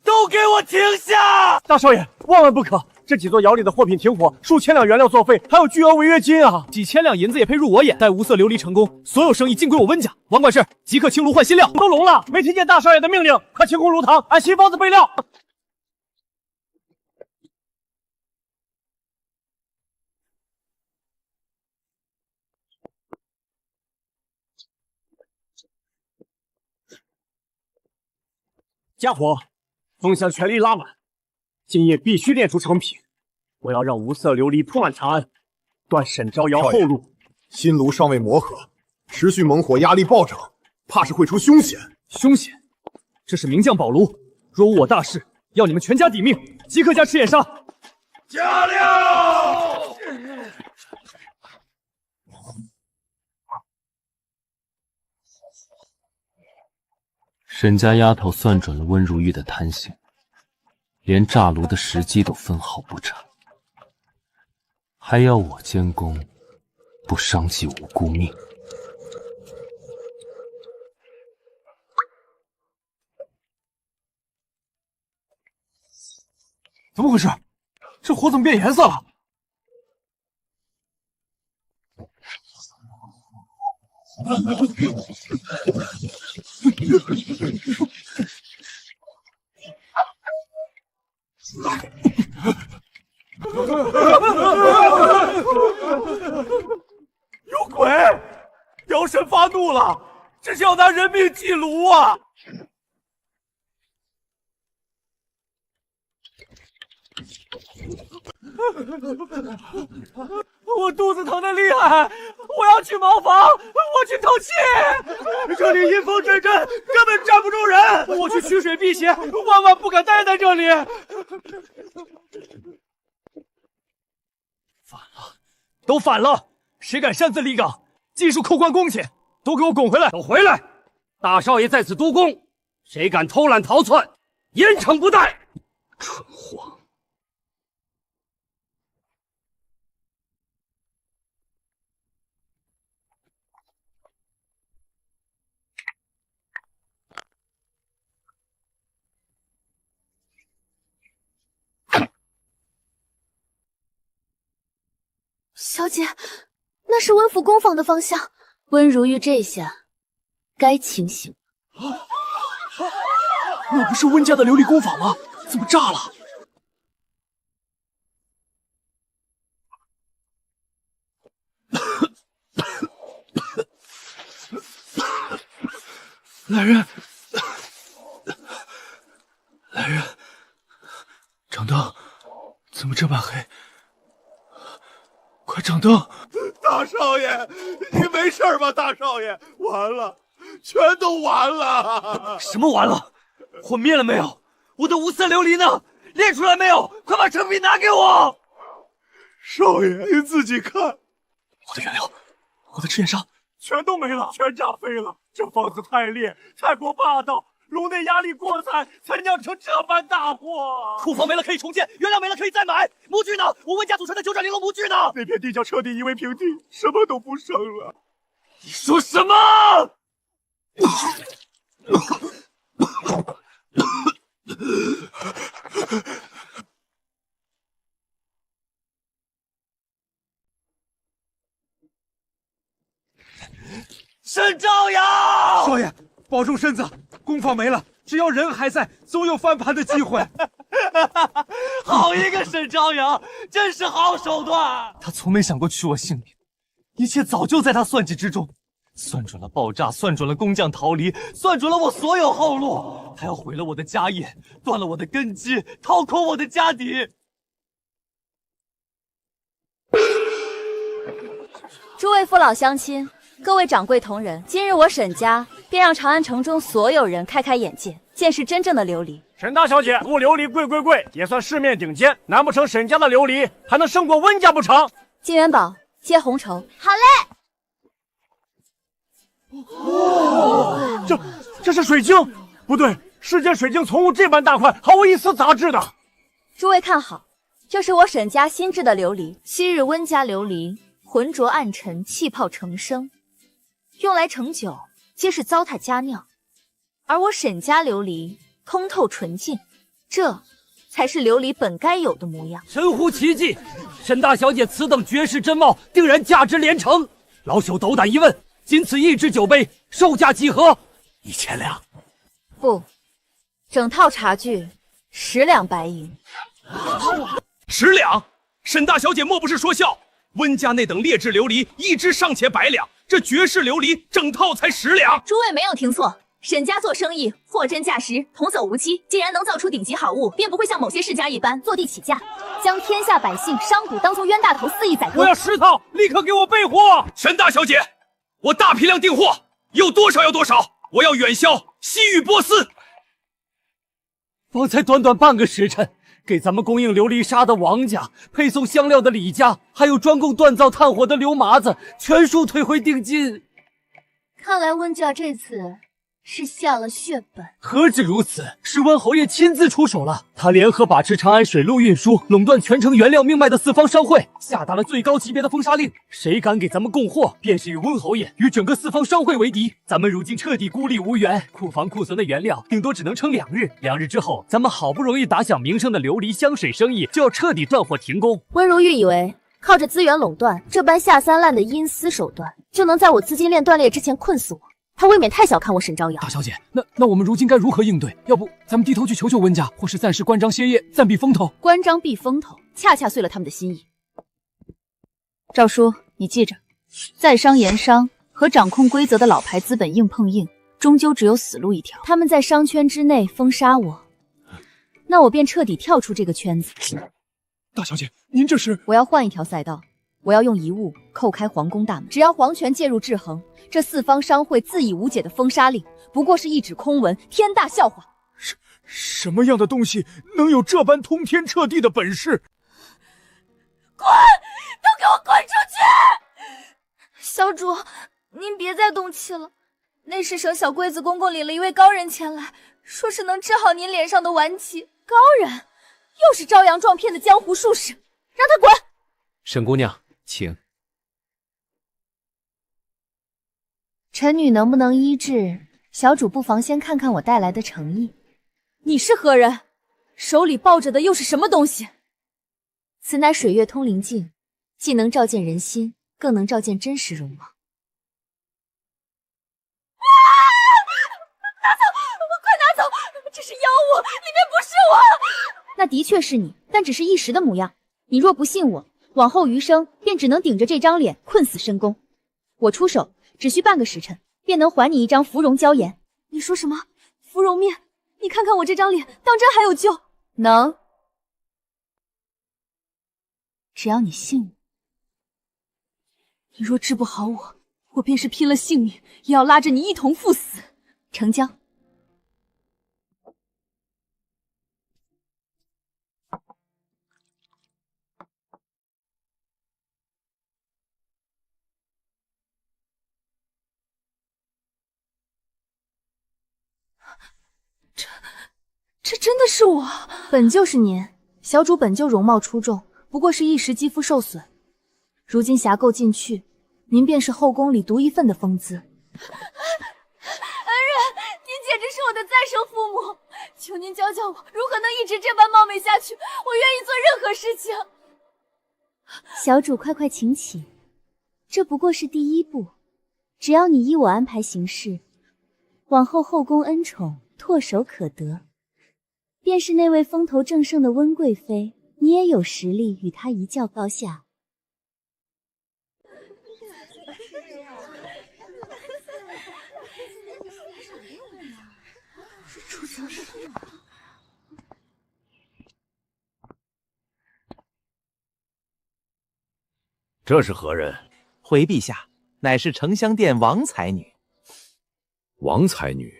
都给我停下！大少爷，万万不可！这几座窑里的货品停火，数千两原料作废，还有巨额违约金啊！几千两银子也配入我眼？待无色琉璃成功，所有生意尽归我温家。王管事，即刻清炉换新料。都聋了，没听见大少爷的命令？快清空炉膛，按新方子备料。家伙，风向全力拉满，今夜必须炼出成品。我要让无色琉璃铺满长安，断沈招摇后路。新炉尚未磨合，持续猛火压力暴涨，怕是会出凶险。凶险？这是名将宝炉，若无我大事，要你们全家抵命！即刻加赤焰砂！加料！沈家丫头算准了温如玉的贪性，连炸炉的时机都分毫不差，还要我监工，不伤及无辜命。怎么回事？这火怎么变颜色了？有鬼！妖神发怒了，这是要拿人命祭炉啊！我肚子疼得厉害，我要去茅房，我去透气。这里阴风阵阵，根本站不住人。我去取水辟邪，万万不敢待在这里。反了，都反了！谁敢擅自离岗，尽数扣关工钱，都给我滚回来！都回来！大少爷在此督工，谁敢偷懒逃窜，严惩不贷！蠢货！小姐，那是温府工坊的方向。温如玉这下该清醒了。那不是温家的琉璃工坊吗？怎么炸了？来人！来人！掌灯，怎么这般黑？快掌灯！大少爷，你没事吧？大少爷，完了，全都完了！什么完了？火灭了没有？我的无色琉璃呢？炼出来没有？快把成品拿给我！少爷，您自己看。我的原料，我的赤焰砂，全都没了，全炸飞了。这方子太烈，太过霸道，炉内压力过惨，才酿成这般大祸。库房没了可以重建，原料没了可以再买。模具呢？我温家祖传的9.0楼模具呢？那片地窖彻底夷为平地，什么都不剩了。你说什么？沈朝阳，少爷，保重身子。工坊没了，只要人还在，总有翻盘的机会。好一个沈朝阳，真是好手段。他从没想过取我性命，一切早就在他算计之中。算准了爆炸，算准了工匠逃离，算准了我所有后路。他要毁了我的家业，断了我的根基，掏空我的家底。诸位父老乡亲，各位掌柜同仁，今日我沈家便让长安城中所有人开开眼界，见识真正的琉璃。沈大小姐，物琉璃贵，也算市面顶尖，难不成沈家的琉璃还能胜过温家不成？金元宝，接红绸。好嘞。这是水晶？不对，世间水晶从无这般大块，毫无一丝杂质的。诸位看好，这是我沈家新制的琉璃，昔日温家琉璃浑浊暗沉，气泡成生，用来盛酒皆是糟蹋佳酿，而我沈家琉璃通透纯净，这才是琉璃本该有的模样。神乎其技，沈大小姐此等绝世珍貌，定然价值连城。老朽斗胆一问，仅此一只酒杯，售价几何？1000两。不，整套茶具10两白银。10两？沈大小姐莫不是说笑？温家那等劣质琉璃，一只尚且100两，这绝世琉璃整套才10两。诸位没有听错，沈家做生意货真价实，童叟无欺。既然能造出顶级好物，便不会像某些世家一般坐地起价，将天下百姓商贾当作冤大头肆意宰割。我要10套，立刻给我备货。沈大小姐，我大批量订货，有多少要多少，我要远销西域波斯。方才短短半个时辰，给咱们供应琉璃砂的王家，配送香料的李家，还有专供锻造炭火的刘麻子，全数退回定金。看来温家这次是下了血本。何止如此，是温侯爷亲自出手了。他联合把持长安水路运输、垄断全城原料命脉的四方商会，下达了最高级别的封杀令。谁敢给咱们供货，便是与温侯爷与整个四方商会为敌。咱们如今彻底孤立无援，库房库存的原料顶多只能撑2日。2日之后，咱们好不容易打响名声的琉璃香水生意就要彻底断货停工。温如玉以为靠着资源垄断这般下三滥的阴私手段，就能在我资金链断裂之前困死我。他未免太小看我沈招摇。大小姐，那我们如今该如何应对？要不咱们低头去求求温家，或是暂时关张歇业，暂避风头。关张避风头，恰恰遂了他们的心意。赵叔，你记着，在商言商和掌控规则的老牌资本硬碰硬，终究只有死路一条。他们在商圈之内封杀我，那我便彻底跳出这个圈子。大小姐，您这是？我要换一条赛道，我要用遗物叩开皇宫大门。只要皇权介入制衡，这四方商会自已无解的封杀令，不过是一纸空文，天大笑话。什么样的东西能有这般通天彻地的本事？滚！都给我滚出去！小主，您别再动气了。内侍省小龟子公公领了一位高人前来，说是能治好您脸上的顽疾。高人？又是招摇撞骗的江湖术士，让他滚！沈姑娘，请。臣女能不能医治？小主不妨先看看我带来的诚意。你是何人？手里抱着的又是什么东西？此乃水月通灵镜，既能照见人心，更能照见真实容貌。拿走！快拿走！这是妖物，里面不是我。那的确是你，但只是一时的模样。你若不信我，往后余生便只能顶着这张脸困死深宫。我出手只需半个时辰，便能还你一张芙蓉娇颜。你说什么？芙蓉面？你看看我这张脸，当真还有救？能。只要你信我。你若治不好我，我便是拼了性命也要拉着你一同赴死。成交。这真的是我？本就是您，小主本就容貌出众，不过是一时肌肤受损。如今霞垢尽去，您便是后宫里独一份的风姿。恩人，您简直是我的再生父母，求您教教我如何能一直这般貌美下去，我愿意做任何事情。小主快快请起，这不过是第一步，只要你依我安排行事，往后后宫恩宠唾手可得。便是那位风头正盛的温贵妃，你也有实力与她一较高下。这是何人？回陛下，乃是承香殿王才女。王才女，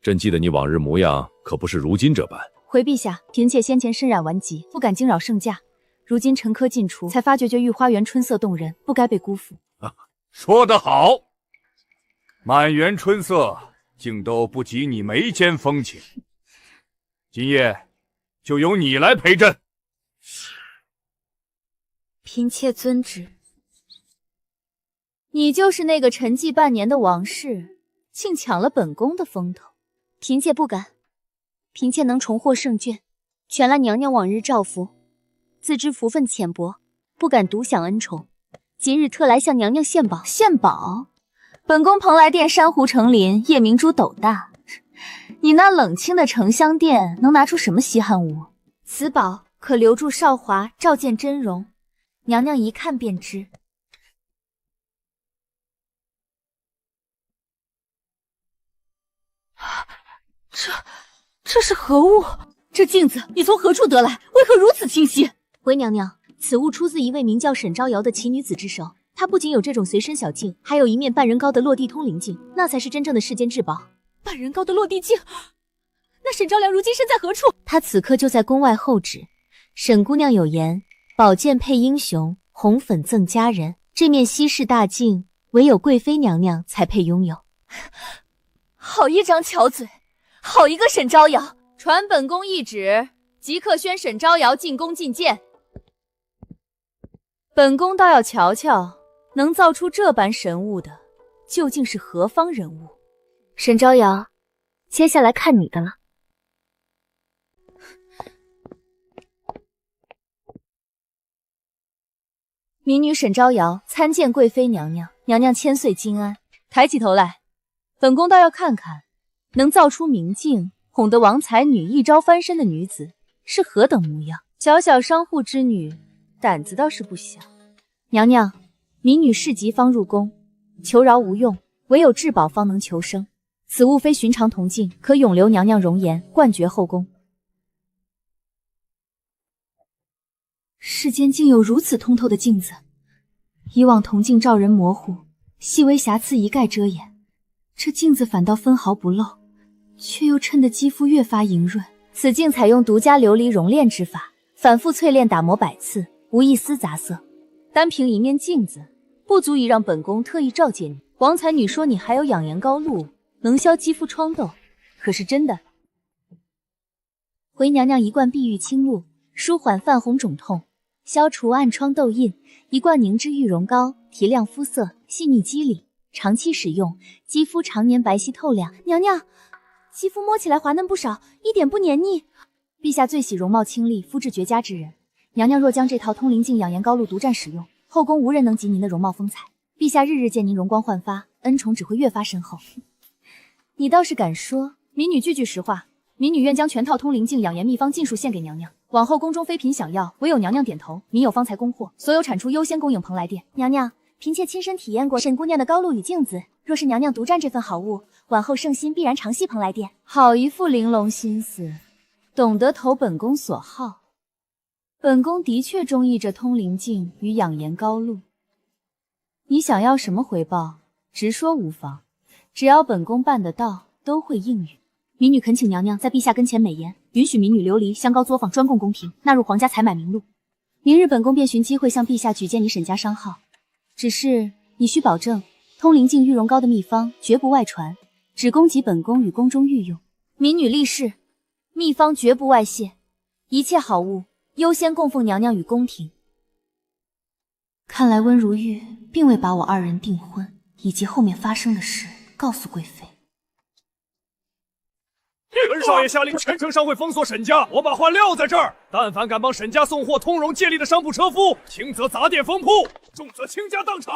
朕记得你往日模样，可不是如今这般。回陛下，嫔妾先前身染顽疾，不敢惊扰圣驾。如今沉疴尽除，才发觉玉花园春色动人，不该被辜负。说得好，满园春色竟都不及你眉间风情。今夜就由你来陪朕。嫔妾遵旨。你就是那个沉寂半年的王氏，竟抢了本宫的风头。嫔妾不敢，嫔妾能重获圣眷，全赖娘娘往日照拂。自知福分浅薄，不敢独享恩宠，今日特来向娘娘献宝。献宝？本宫蓬莱殿珊瑚成林，夜明珠斗大，你那冷清的沉香殿能拿出什么稀罕物？此宝可留住少华，照见真容，娘娘一看便知。这是何物？这镜子你从何处得来？为何如此清晰？回娘娘，此物出自一位名叫沈昭瑶的奇女子之手。她不仅有这种随身小镜，还有一面半人高的落地通灵镜，那才是真正的世间至宝。半人高的落地镜，那沈昭瑶如今身在何处？她此刻就在宫外候旨。沈姑娘有言，宝剑配英雄，红粉赠佳人。这面稀世大镜，唯有贵妃娘娘才配拥有。好一张巧嘴，好一个沈昭瑶！传本宫懿旨，即刻宣沈昭瑶进宫觐见。本宫倒要瞧瞧，能造出这般神物的，究竟是何方人物？沈昭瑶，接下来看你的了。民女沈昭瑶参见贵妃娘娘，娘娘千岁金安。抬起头来，本宫倒要看看，能造出明镜，哄得王才女一朝翻身的女子是何等模样。小小商户之女，胆子倒是不小。娘娘，民女事急方入宫，求饶无用，唯有至宝方能求生。此物非寻常铜镜，可永留娘娘容颜，冠绝后宫。世间竟有如此通透的镜子，以往铜镜照人模糊，细微瑕疵一概遮掩，这镜子反倒分毫不漏，却又衬得肌肤越发莹润。此镜采用独家琉璃熔炼之法，反复淬炼打磨100次，无一丝杂色。单凭一面镜子，不足以让本宫特意召见你。王才女说你还有养颜膏露，能消肌肤疮痘，可是真的？回娘娘一罐碧玉清露，舒缓泛红肿痛，消除暗疮痘印；一罐凝脂玉容膏，提亮肤色，细腻肌理。长期使用，肌肤常年白皙透亮。娘娘，肌肤摸起来滑嫩不少，一点不黏腻。陛下最喜容貌清丽、肤质绝佳之人。娘娘若将这套通灵镜养颜膏露独占使用，后宫无人能及您的容貌风采。陛下日日见您容光焕发，恩宠只会越发深厚。你倒是敢说！民女句句实话。民女愿将全套通灵镜养颜秘方尽数献给娘娘，往后宫中妃嫔想要，唯有娘娘点头，民有方才供货，所有产出优先供应蓬莱殿。娘娘，嫔妾亲身体验过沈姑娘的膏露与镜子，若是娘娘独占这份好物，往后圣心必然常系蓬莱殿。好一副玲珑心思，懂得投本宫所好。本宫的确中意这通灵镜与养颜膏露，你想要什么回报，直说无妨，只要本宫办得到，都会应允。民女恳请娘娘在陛下跟前美言，允许民女琉璃香膏作坊专供宫廷，纳入皇家采买名录。明日本宫便寻机会向陛下举荐你沈家商号，只是你需保证通灵镜玉容膏的秘方绝不外传，只供给本宫与宫中御用。民女立誓，秘方绝不外泄，一切好物优先供奉娘娘与宫廷。看来温如玉并未把我二人订婚以及后面发生的事告诉贵妃。本少爷下令全城商会封锁沈家，我把话撂在这儿，但凡敢帮沈家送货通融借力的商铺车夫，轻则砸店封铺，重则倾家荡产。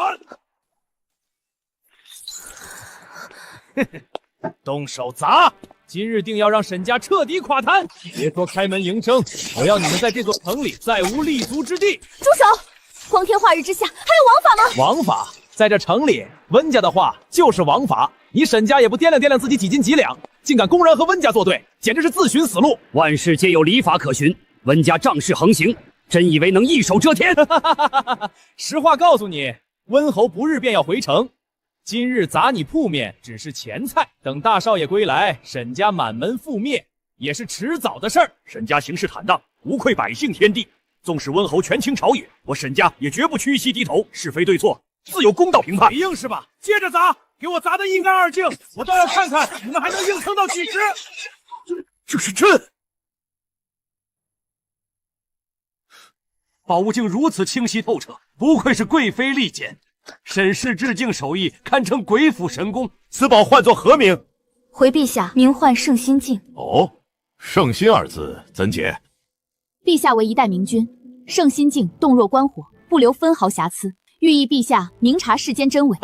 动手砸！今日定要让沈家彻底垮台！别说开门迎生，我要你们在这座城里再无立足之地！住手！光天化日之下，还有王法吗？王法在这城里，温家的话就是王法。你沈家也不掂量掂量自己几斤几两，竟敢公然和温家作对，简直是自寻死路！万事皆有礼法可循，温家仗势横行，真以为能一手遮天？实话告诉你，温侯不日便要回城，今日砸你铺面只是前菜，等大少爷归来，沈家满门覆灭也是迟早的事儿。沈家行事坦荡，无愧百姓天地。纵使温侯权倾朝野，我沈家也绝不屈膝低头，是非对错自有公道评判。你硬是吧？接着砸，给我砸得一干二净，我倒要看看你们还能硬撑到几时。这是朕。宝物竟如此清晰透彻，不愧是贵妃力荐。沈氏致敬手艺堪称鬼斧神工。此宝唤作何名？回陛下，名唤圣心镜。哦，圣心二字怎解？陛下为一代明君，圣心镜洞若观火，不留分毫瑕疵，寓意陛下明察世间真伪。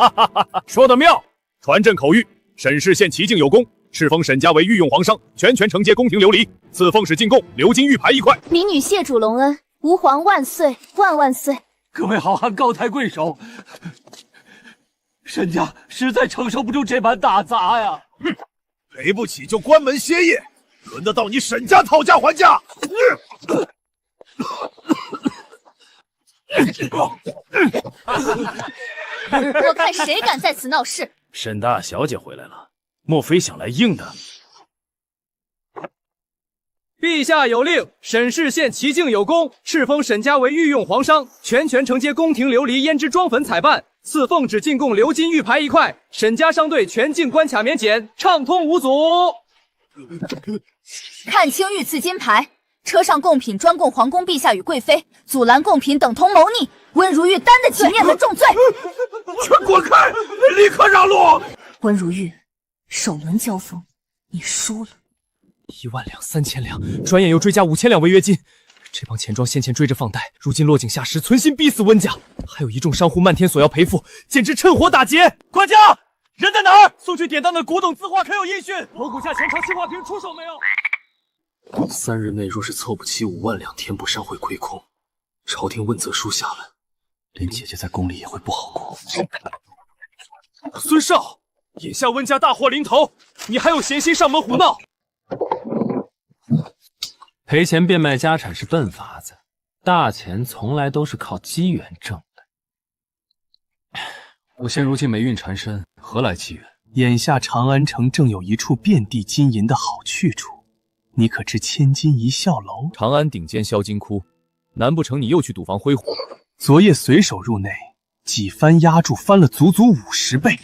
说得妙！传朕口谕，沈氏现奇境有功，敕封沈家为御用皇商，全权承接宫廷琉璃，赐奉使进贡鎏金玉牌1块。民女谢主隆恩，吾皇万岁万万岁！各位好汉高抬贵手，沈家实在承受不住这般大砸呀！哼，赔不起就关门歇业，轮得到你沈家讨价还价？我看谁敢在此闹事！沈大小姐回来了，莫非想来硬的？陛下有令，沈氏现奇境有功，敕封沈家为御用皇商，全权承接宫廷琉璃胭脂装粉彩办，赐奉旨进贡鎏金玉牌1块。沈家商队全境关卡免检，畅通无阻。看清御赐金牌，车上贡品专供皇宫陛下与贵妃，阻拦贡品等同谋逆，温如玉担得起面门重罪。全滚开！立刻让路！温如玉，首轮交锋你输了。1万两、3000两，转眼又追加5000两违约金。这帮钱庄先前追着放贷，如今落井下石，存心逼死温家。还有一众商户漫天索要赔付，简直趁火打劫。管家，人在哪儿？送去典当的古董字画可有音讯？锣鼓下前朝新画瓶出手没有？3日内若是凑不齐5万两，天不商会亏空，朝廷问责书下了，连姐姐在宫里也会不好过。孙少，眼下温家大祸临头，你还有闲心上门胡闹？赔钱变卖家产是笨法子，大钱从来都是靠机缘挣的。我现如今霉运缠身，何来机缘？眼下长安城正有一处遍地金银的好去处，你可知千金一笑楼？长安顶尖销金窟，难不成你又去赌房挥霍？昨夜随手入内，几番押注翻了足足50倍。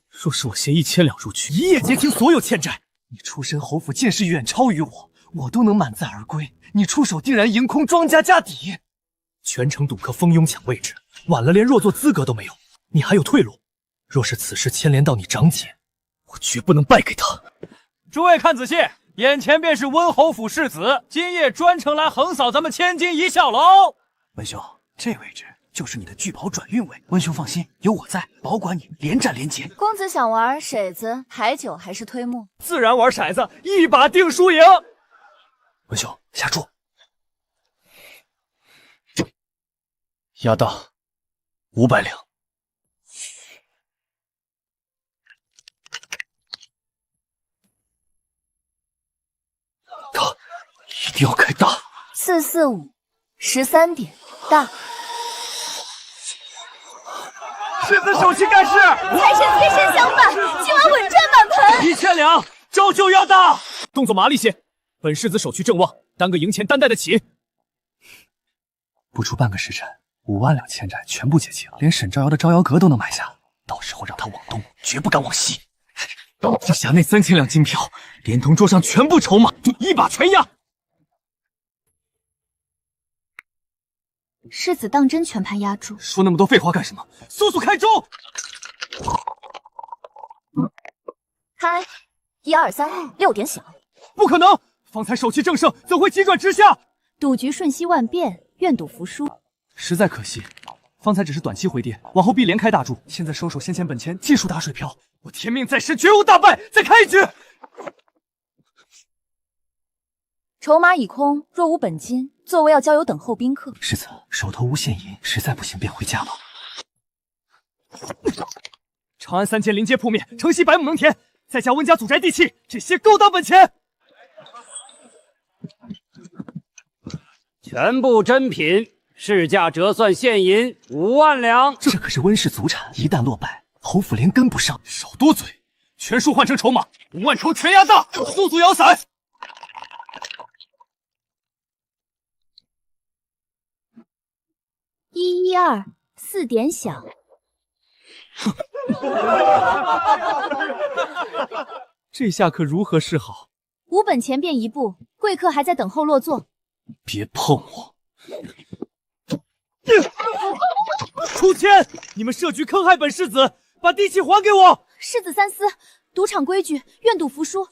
若是我携1000两入去，一夜结清所有欠债。你出身侯府，见识远超于我都能满载而归，你出手定然盈空，庄家家底。全城赌客蜂拥抢位置，晚了连入座资格都没有，你还有退路？若是此事牵连到你长姐，我绝不能败给他。诸位看仔细，眼前便是温侯府世子，今夜专程来横扫咱们千金一笑楼。温兄，这位置就是你的聚宝转运位。温兄放心，有我在，保管你连战连捷。公子想玩骰子、牌九还是推木？自然玩骰子，一把定输赢。温兄下注，押到500两。大，一定要开大。445 13点大。世子手气盖世，财神贴身相伴，今晚稳赚满盆。1000两，照旧要大。动作麻利些，本世子手气正旺，单个赢钱担待得起。不出半个时辰，5万两欠债全部结清，连沈招摇的招摇阁都能买下。到时候让他往东，绝不敢往西。这匣内3000两金票，连同桌上全部筹码，一把全压。世子当真全盘押注？说那么多废话干什么？速速开中！开，1、2、3，6点响。不可能！方才手气正盛，怎会急转直下？赌局瞬息万变，愿赌服输。实在可惜，方才只是短期回跌，往后必连开大注。现在收手先前本钱，尽数打水漂。我天命在身，绝无大败！再开一局。筹码已空，若无本金，座位要交由等候宾客。世子手头无现银，实在不行便回家吧。长安3间临街铺面，城西100亩农田，再加温家祖宅地契，这些够当本钱。全部真品，市价折算现银5万两。这可是温氏祖产，一旦落败，侯府连跟不上，少多嘴，全数换成筹码，5万筹全押大，速速摇散。112，4点响。这下可如何是好？无本前便一步，贵客还在等候落座。别碰我！出千！你们设局坑害本世子，把地契还给我！世子三思，赌场规矩，愿赌服输。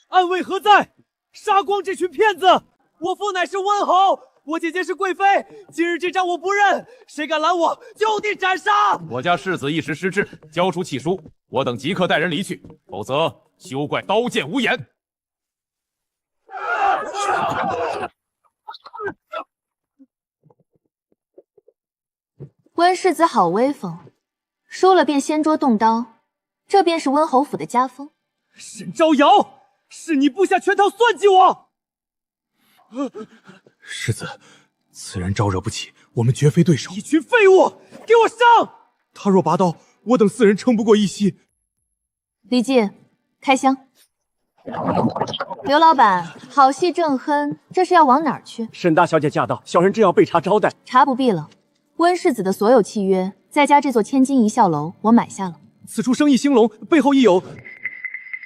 暗卫何在？杀光这群骗子！我父乃是温侯，我姐姐是贵妃，今日这仗我不认，谁敢拦我，就地斩杀！我家世子一时失智，交出契书，我等即刻带人离去，否则休怪刀剑无眼。温世子好威风，输了便掀桌动刀，这便是温侯府的家风。沈招摇，是你布下圈套算计我！世子，此人招惹不起，我们绝非对手。一群废物，给我上！他若拔刀，我等4人撑不过一夕。李记，开箱。刘老板，好戏正酣，这是要往哪儿去？沈大小姐驾到，小人正要备茶招待。茶不必了，温世子的所有契约，再加这座千金一笑楼，我买下了。此处生意兴隆，背后亦有。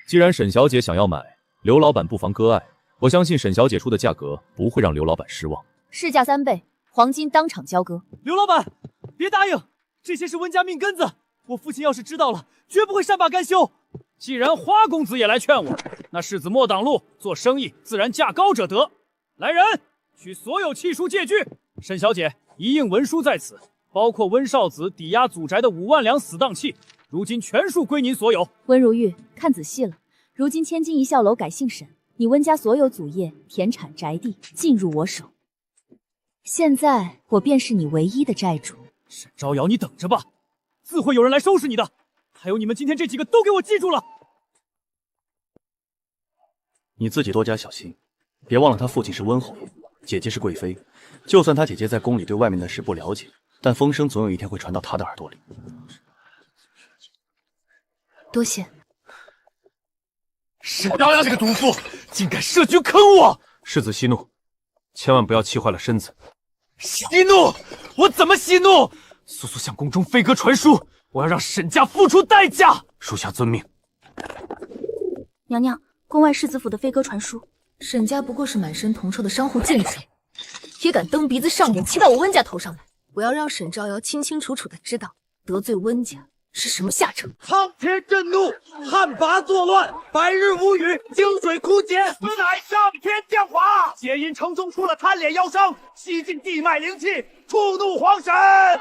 既然沈小姐想要买，刘老板不妨割爱。我相信沈小姐出的价格不会让刘老板失望。市价3倍，黄金当场交割。刘老板，别答应，这些是温家命根子，我父亲要是知道了，绝不会善罢甘休。既然花公子也来劝我，那世子莫挡路，做生意自然价高者得。来人，取所有契书借据。沈小姐，一应文书在此，包括温少子抵押祖宅的5万两死当契，如今全数归您所有。温如玉，看仔细了，如今千金一笑楼改姓沈，你温家所有祖业、田产、宅地尽入我手，现在我便是你唯一的债主。沈招摇，你等着吧，自会有人来收拾你的。还有你们今天这几个都给我记住了。你自己多加小心，别忘了他父亲是温侯爷，姐姐是贵妃。就算他姐姐在宫里对外面的事不了解，但风声总有一天会传到他的耳朵里。多谢。沈招摇这个毒妇，竟敢设局坑我！世子息怒，千万不要气坏了身子。息怒？我怎么息怒？速速向宫中飞鸽传书，我要让沈家付出代价。属下遵命。娘娘，宫外世子府的飞鸽传书，沈家不过是满身铜臭的商户贱贼，也敢蹬鼻子上脸，骑到我温家头上来。我要让沈招摇清清楚楚的知道，得罪温家是什么下场。苍天震怒，旱魃作乱，百日无雨，井水枯竭，此乃上天降罚。皆因城中出了贪脸妖商，吸尽地脉灵气，触怒皇神。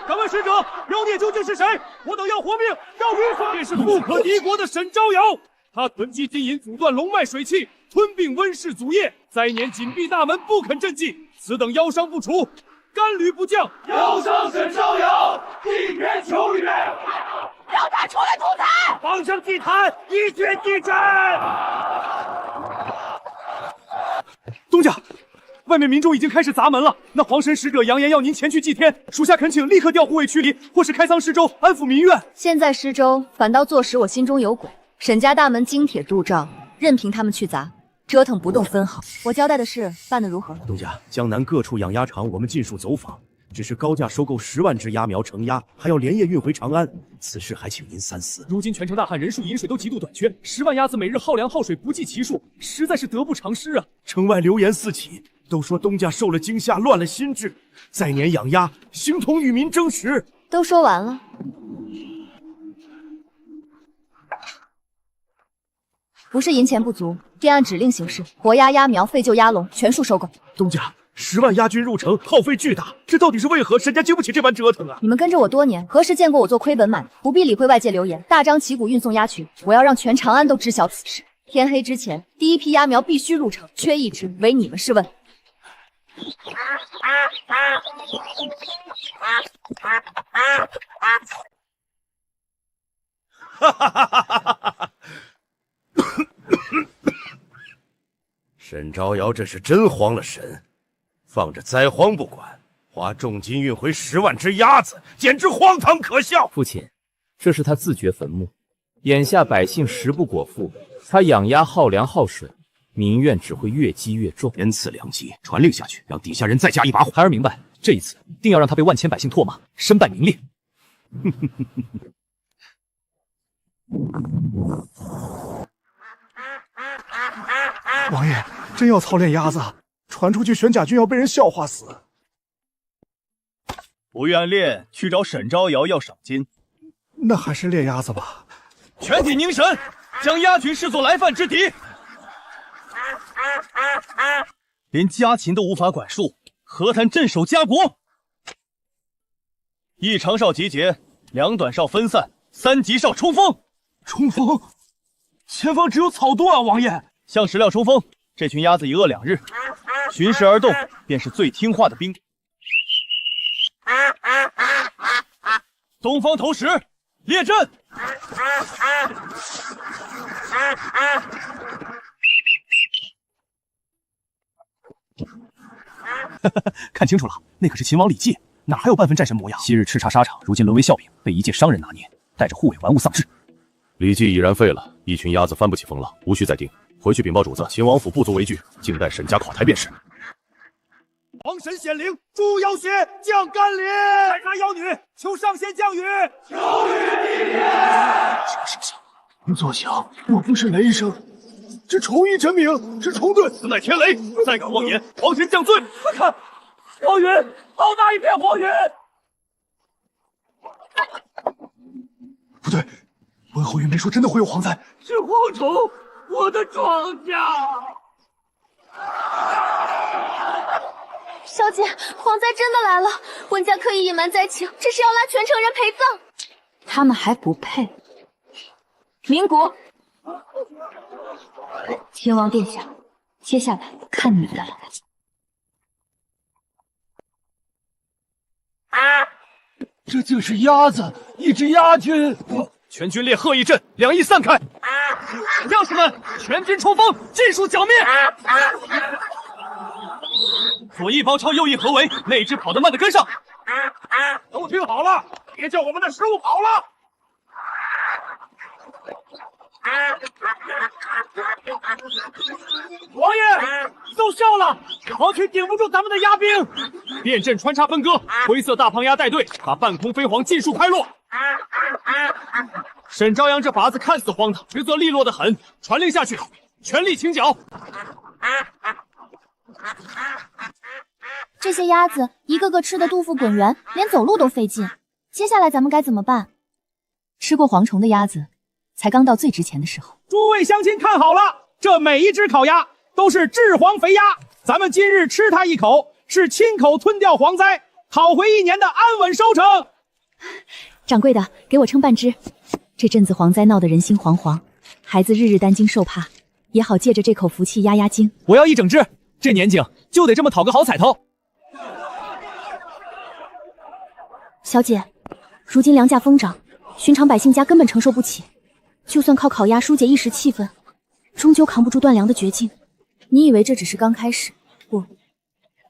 敢问使者，妖孽究竟是谁？我等要活命，要鱼死！便是富可敌国的沈招摇，他囤积金银，阻断龙脉水气，吞并温氏祖业，灾年紧闭大门，不肯赈济。此等妖商不除，甘吕不降。妖商沈招摇，地边求雨。让他出来吐痰！皇上祭坛，一决地震。东家，外面民众已经开始砸门了。那皇神使者扬言要您前去祭天，属下恳请立刻调护卫驱离，或是开仓施粥，安抚民怨。现在施粥反倒坐实我心中有鬼。沈家大门金铁铸造，任凭他们去砸，折腾不动分毫。我交代的事办得如何？东家，江南各处养鸭场我们尽数走访，只是高价收购10万只鸭苗成鸭，还要连夜运回长安，此事还请您三思。如今全城大旱，人数饮水都极度短缺，10万鸭子每日耗粮耗水不计其数，实在是得不偿失啊！城外流言四起，都说东家受了惊吓，乱了心智，再年养鸭，形同与民争食。都说完了。不是银钱不足，便按指令行事，活鸭、鸭苗、废旧鸭笼全数收购。东家，10万鸭军入城，耗费巨大，这到底是为何？沈家经不起这般折腾啊！你们跟着我多年，何时见过我做亏本买卖？不必理会外界流言，大张旗鼓运送鸭群，我要让全长安都知晓此事。天黑之前，第一批鸭苗必须入城，缺一只，唯你们是问。哈哈哈哈哈哈！沈招摇这是真慌了神，放着灾荒不管，花重金运回10万只鸭子，简直荒唐可笑。父亲，这是他自掘坟墓，眼下百姓食不果腹，他养鸭耗粮耗水，民怨只会越积越重。天赐良机，传令下去，让底下人再加一把火。孩儿明白，这一次定要让他被万千百姓唾骂，身败名裂。王爷真要操练鸭子，传出去玄甲军要被人笑话死。不愿练，去找沈招摇要赏金。那还是练鸭子吧。全体凝神，将鸭群视作来犯之敌。连家禽都无法管束，何谈镇守家国？一长哨集结，2短哨分散，3急哨冲锋。冲锋？前方只有草垛啊，王爷。向石料冲锋，这群鸭子一饿2日，循势而动，便是最听话的兵。东方投石，列阵。看清楚了，那可是秦王李绩，哪还有半分战神模样？昔日叱咤沙场，如今沦为笑柄，被一介商人拿捏，带着护卫玩物丧志。李绩已然废了，一群鸭子翻不起风浪，无需再盯。回去禀报主子，秦王府不足为惧，静待沈家垮台便是。王神显灵，诛妖邪，降甘霖，宰杀妖女，求上仙降雨。求雨地天。什么声响？作响，莫不是雷声？这虫一真名，是虫遁，此乃天雷，再敢妄言，王神降罪！快看，火云，好大一片火云！不对，温侯云没说真的会有蝗灾。是蝗虫，我的庄稼。小姐，蝗灾真的来了，温家刻意隐瞒灾情，这是要拉全城人陪葬。他们还不配。鸣鼓，秦王殿下，接下来看你的了。这就是鸭子，一只鸭群。全军列鹤翼阵，2翼散开。将士们，全军冲锋，尽数剿灭。左翼包抄，右翼合围，那只跑得慢的跟上。都听好了，别叫我们的食物跑了。王爷，奏效了，黄群顶不住咱们的鸭兵。变阵穿插分割，灰色大胖鸭带队，把半空飞蝗尽数拍落。沈朝阳这法子看似荒唐，实则利落得很。传令下去，全力清剿。这些鸭子一个个吃得肚腹滚圆，连走路都费劲。接下来咱们该怎么办？吃过蝗虫的鸭子，才刚到最值钱的时候。诸位乡亲看好了，这每一只烤鸭都是至皇肥鸭，咱们今日吃它一口，是亲口吞掉蝗灾，讨回1年的安稳收成。掌柜的，给我称半只。这阵子蝗灾闹得人心惶惶，孩子日日担惊受怕，也好借着这口福气压压惊。我要1整只，这年景就得这么讨个好彩头。小姐，如今粮价疯涨，寻常百姓家根本承受不起，就算靠烤鸭疏解一时气氛，终究扛不住断粮的绝境。你以为这只是刚开始？不，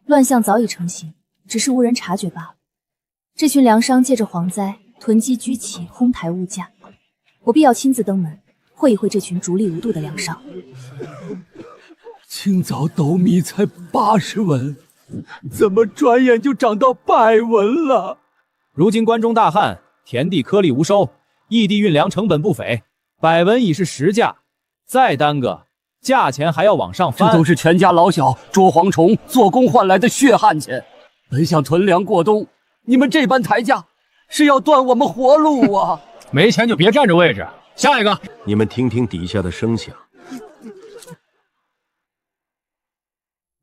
乱象早已成型，只是无人察觉罢了。这群粮商借着蝗灾囤积居奇，哄抬物价，我必要亲自登门会一会这群逐利无度的粮商。清早斗米才80文，怎么转眼就涨到100文了？如今关中大旱，田地颗粒无收，异地运粮成本不菲，100文已是实价，再耽搁，价钱还要往上翻。这都是全家老小捉蝗虫、做工换来的血汗钱。本想囤粮过冬，你们这般抬价，是要断我们活路啊！没钱就别占着位置，下一个。你们听听底下的声响，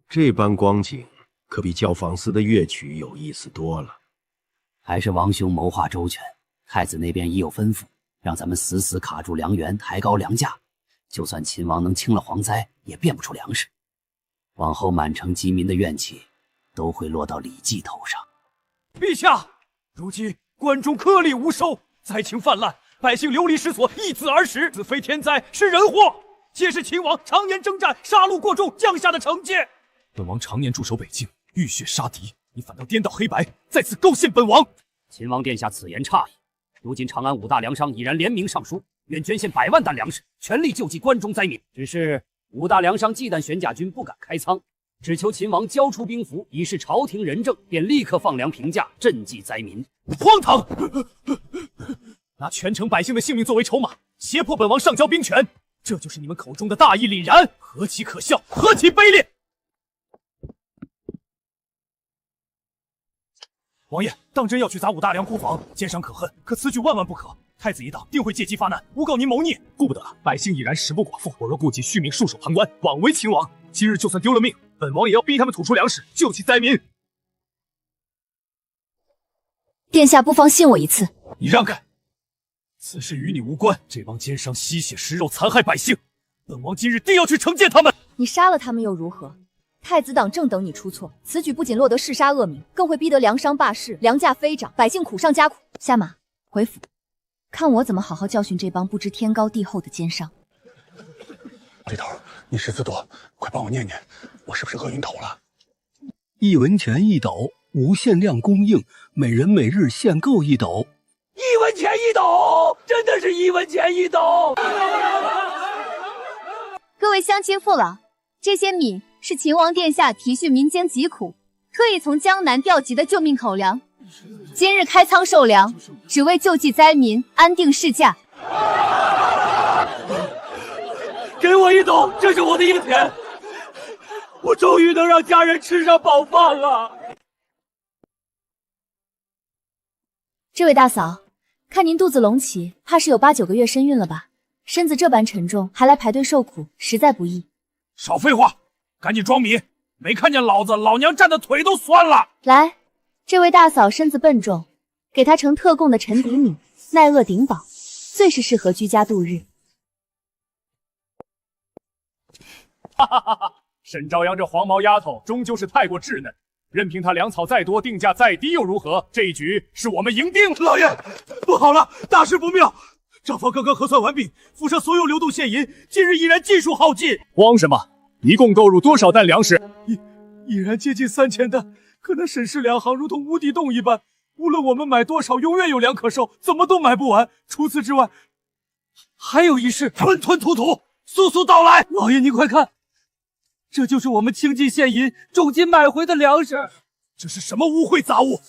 这般光景可比教坊司的乐曲有意思多了。还是王兄谋划周全，太子那边已有吩咐，让咱们死死卡住粮源，抬高粮价。就算秦王能清了蝗灾，也变不出粮食。往后满城饥民的怨气，都会落到李绩头上。陛下，如今关中颗粒无收，灾情泛滥，百姓流离失所，易子而食，此非天灾，是人祸，皆是秦王常年征战，杀戮过重降下的惩戒。本王常年驻守北境，浴血杀敌，你反倒颠倒黑白，再次构陷本王。秦王殿下此言差矣。如今长安五大粮商已然联名上书，愿捐献100万担粮食，全力救济关中灾民。只是五大粮商忌惮玄甲军不敢开仓，只求秦王交出兵符，以示朝廷仁政，便立刻放粮平价，赈济灾民。荒唐！拿全城百姓的性命作为筹码，胁迫本王上交兵权，这就是你们口中的大义凛然，何其可笑，何其卑劣！王爷，当真要去砸五大梁库房，奸商可恨，可此举万万不可。太子一党定会借机发难，诬告您谋逆。顾不得了，百姓已然食不果腹，我若顾及续命，束手旁观，枉为秦王。今日就算丢了命，本王也要逼他们吐出粮食，救济灾民。殿下不妨信我一次。你让开！此事与你无关。这帮奸商吸血食肉，残害百姓，本王今日定要去惩戒他们。你杀了他们又如何？太子党正等你出错，此举不仅落得弑杀恶名，更会逼得粮商罢市，粮价飞涨，百姓苦上加苦。下马回府，看我怎么好好教训这帮不知天高地厚的奸商。李头，你识字多，快帮我念念，我是不是饿晕头了？1文钱1斗，无限量供应，每人每日限购1斗。1文钱1斗，真的是1文钱1斗。各位乡亲父老，这些米是秦王殿下体恤民间疾苦，特意从江南调集的救命口粮。今日开仓售粮，只为救济灾民，安定市价。给我1斗，这是我的银钱，我终于能让家人吃上饱饭了。这位大嫂，看您肚子隆起，怕是有8、9个月身孕了吧？身子这般沉重，还来排队受苦，实在不易。少废话，赶紧装米！没看见老子，老娘站的腿都酸了。来，这位大嫂身子笨重，给她盛特供的沉底米，耐饿顶饱，最是适合居家度日。哈哈哈哈！沈朝阳这黄毛丫头终究是太过稚嫩，任凭她粮草再多，定价再低又如何？这一局是我们赢定。老爷，不好了，大事不妙！账房刚刚核算完毕，府上所有流动现银今日已然尽数耗尽。慌什么？一共购入多少担粮食？已然接近3000担，可那沈氏粮行如同无底洞一般，无论我们买多少，永远有粮可收，怎么都买不完。除此之外，还有一事，吞吞吐吐，速速道来。老爷您快看，这就是我们倾尽现银重金买回的粮食。这是什么污秽杂物？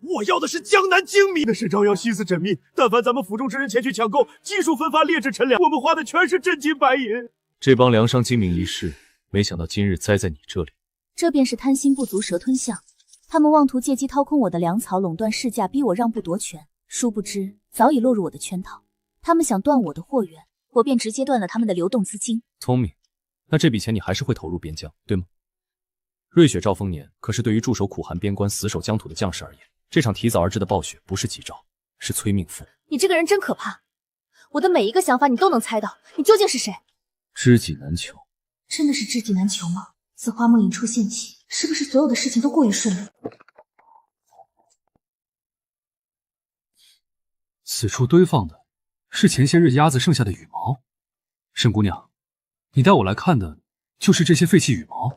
我要的是江南精米。那沈朝阳心思缜密，但凡咱们府中之人前去抢购，尽数分发劣质陈粮，我们花的全是真金白银。这帮粮商精明一世，没想到今日栽在你这里。这便是贪心不足蛇吞象，他们妄图借机掏空我的粮草，垄断市价，逼我让步夺权。殊不知早已落入我的圈套。他们想断我的货源，我便直接断了他们的流动资金。聪明，那这笔钱你还是会投入边疆，对吗？瑞雪兆丰年可是对于驻守苦寒边关、死守疆土的将士而言，这场提早而至的暴雪不是吉兆，是催命符。你这个人真可怕，我的每一个想法你都能猜到，你究竟是谁？知己难求。真的是知己难求吗？自花梦影出现起，是不是所有的事情都过于顺利？此处堆放的是前些日鸭子剩下的羽毛。沈姑娘，你带我来看的就是这些废弃羽毛。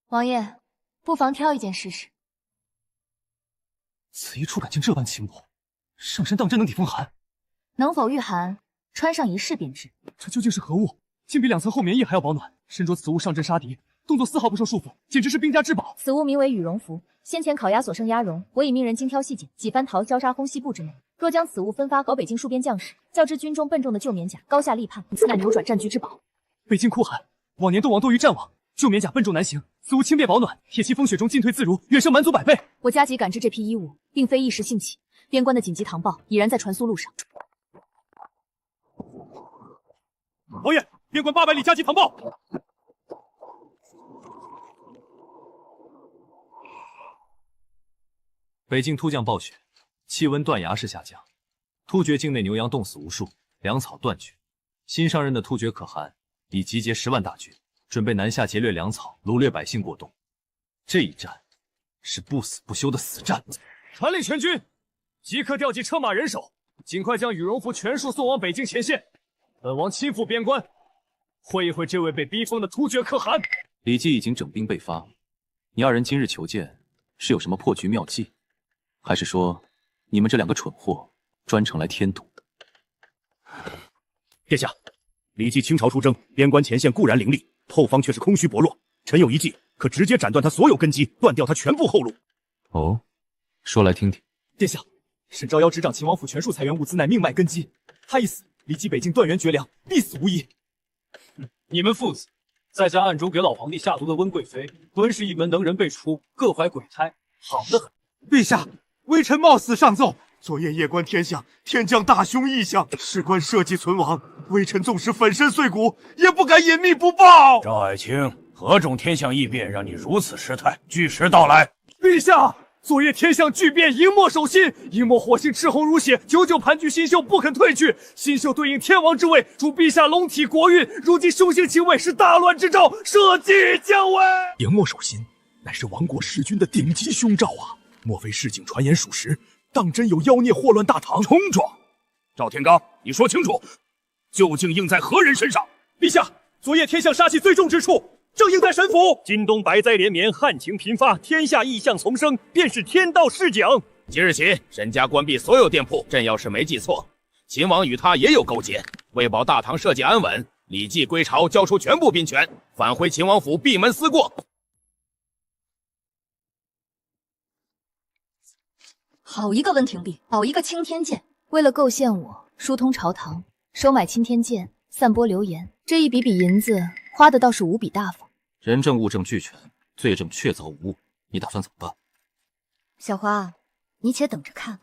王爷，不妨挑一件试试。此一触感竟这般轻薄，上身当真能抵风寒？能否御寒，穿上一试便知。这究竟是何物？竟比2层厚棉衣还要保暖。身着此物上阵杀敌，动作丝毫不受束缚，简直是兵家至宝。此物名为羽绒服，先前烤鸭所剩鸭绒，我已命人精挑细剪，几番桃胶纱烘西部之内。若将此物分发搞北京戍边将士，较之军中笨重的旧棉甲，高下立判，那扭转战局之宝。北京酷寒，往年斗王多于战王，旧棉甲笨重难行，此物轻便保暖，铁骑风雪中进退自如，远胜满祖百倍。我加急赶制这批衣物，并非一时兴起，边关的紧急唐报已然在传苏路上。王爷，边关800里加急唐报。北境突降暴雪，气温断崖式下降，突厥境内牛羊冻死无数，粮草断绝。新上任的突厥可汗已集结10万大军，准备南下劫掠粮草，掳掠百姓过冬。这一战是不死不休的死战。传令全军，即刻调集车马人手，尽快将羽绒服全数送往北京前线。本王亲赴边关，会一会这位被逼疯的突厥可汗。李绩已经整兵备发，你二人今日求见，是有什么破局妙计，还是说你们这两个蠢货专程来添堵的？殿下，李绩倾巢出征，边关前线固然凌厉，后方却是空虚薄弱。臣有一计，可直接斩断他所有根基，断掉他全部后路。哦，说来听听。殿下，沈昭繇执掌秦王府全数采源物资，乃命脉根基。他一死，李绩北境断源绝粮，必死无疑。你们父子再加暗中给老皇帝下毒的温贵妃，温氏一门能人辈出，各怀鬼胎，好得很。陛下，微臣冒死上奏。昨夜夜观天象，天降大凶异象，事关社稷存亡，微臣纵使粉身碎骨，也不敢隐秘不报。赵爱卿，何种天象异变让你如此失态？据实道来。陛下，昨夜天象巨变，荧墨守心，荧墨火星赤红如血，久久盘踞新秀，不肯退去。新秀对应天王之位，祝陛下龙体国运。如今凶星侵位，是大乱之兆，社稷将危。荧墨守心，乃是亡国弑君的顶级凶兆啊！莫非市井传言属实？当真有妖孽祸乱大唐？冲撞！赵天罡，你说清楚，究竟应在何人身上？陛下，昨夜天象杀气最重之处，正应在神府。今冬百灾连绵，旱情频发，天下异象丛生，便是天道示奖。即日起，沈家关闭所有店铺。朕要是没记错，秦王与他也有勾结。为保大唐社稷安稳，李绩归朝，交出全部兵权，返回秦王府闭门思过。好一个温庭筚，好一个青天剑！为了构陷我，疏通朝堂，收买青天剑，散播流言，这一笔笔银子花的倒是无比大方。人证物证俱全，罪证确凿无误，你打算怎么办？小花，你且等着看。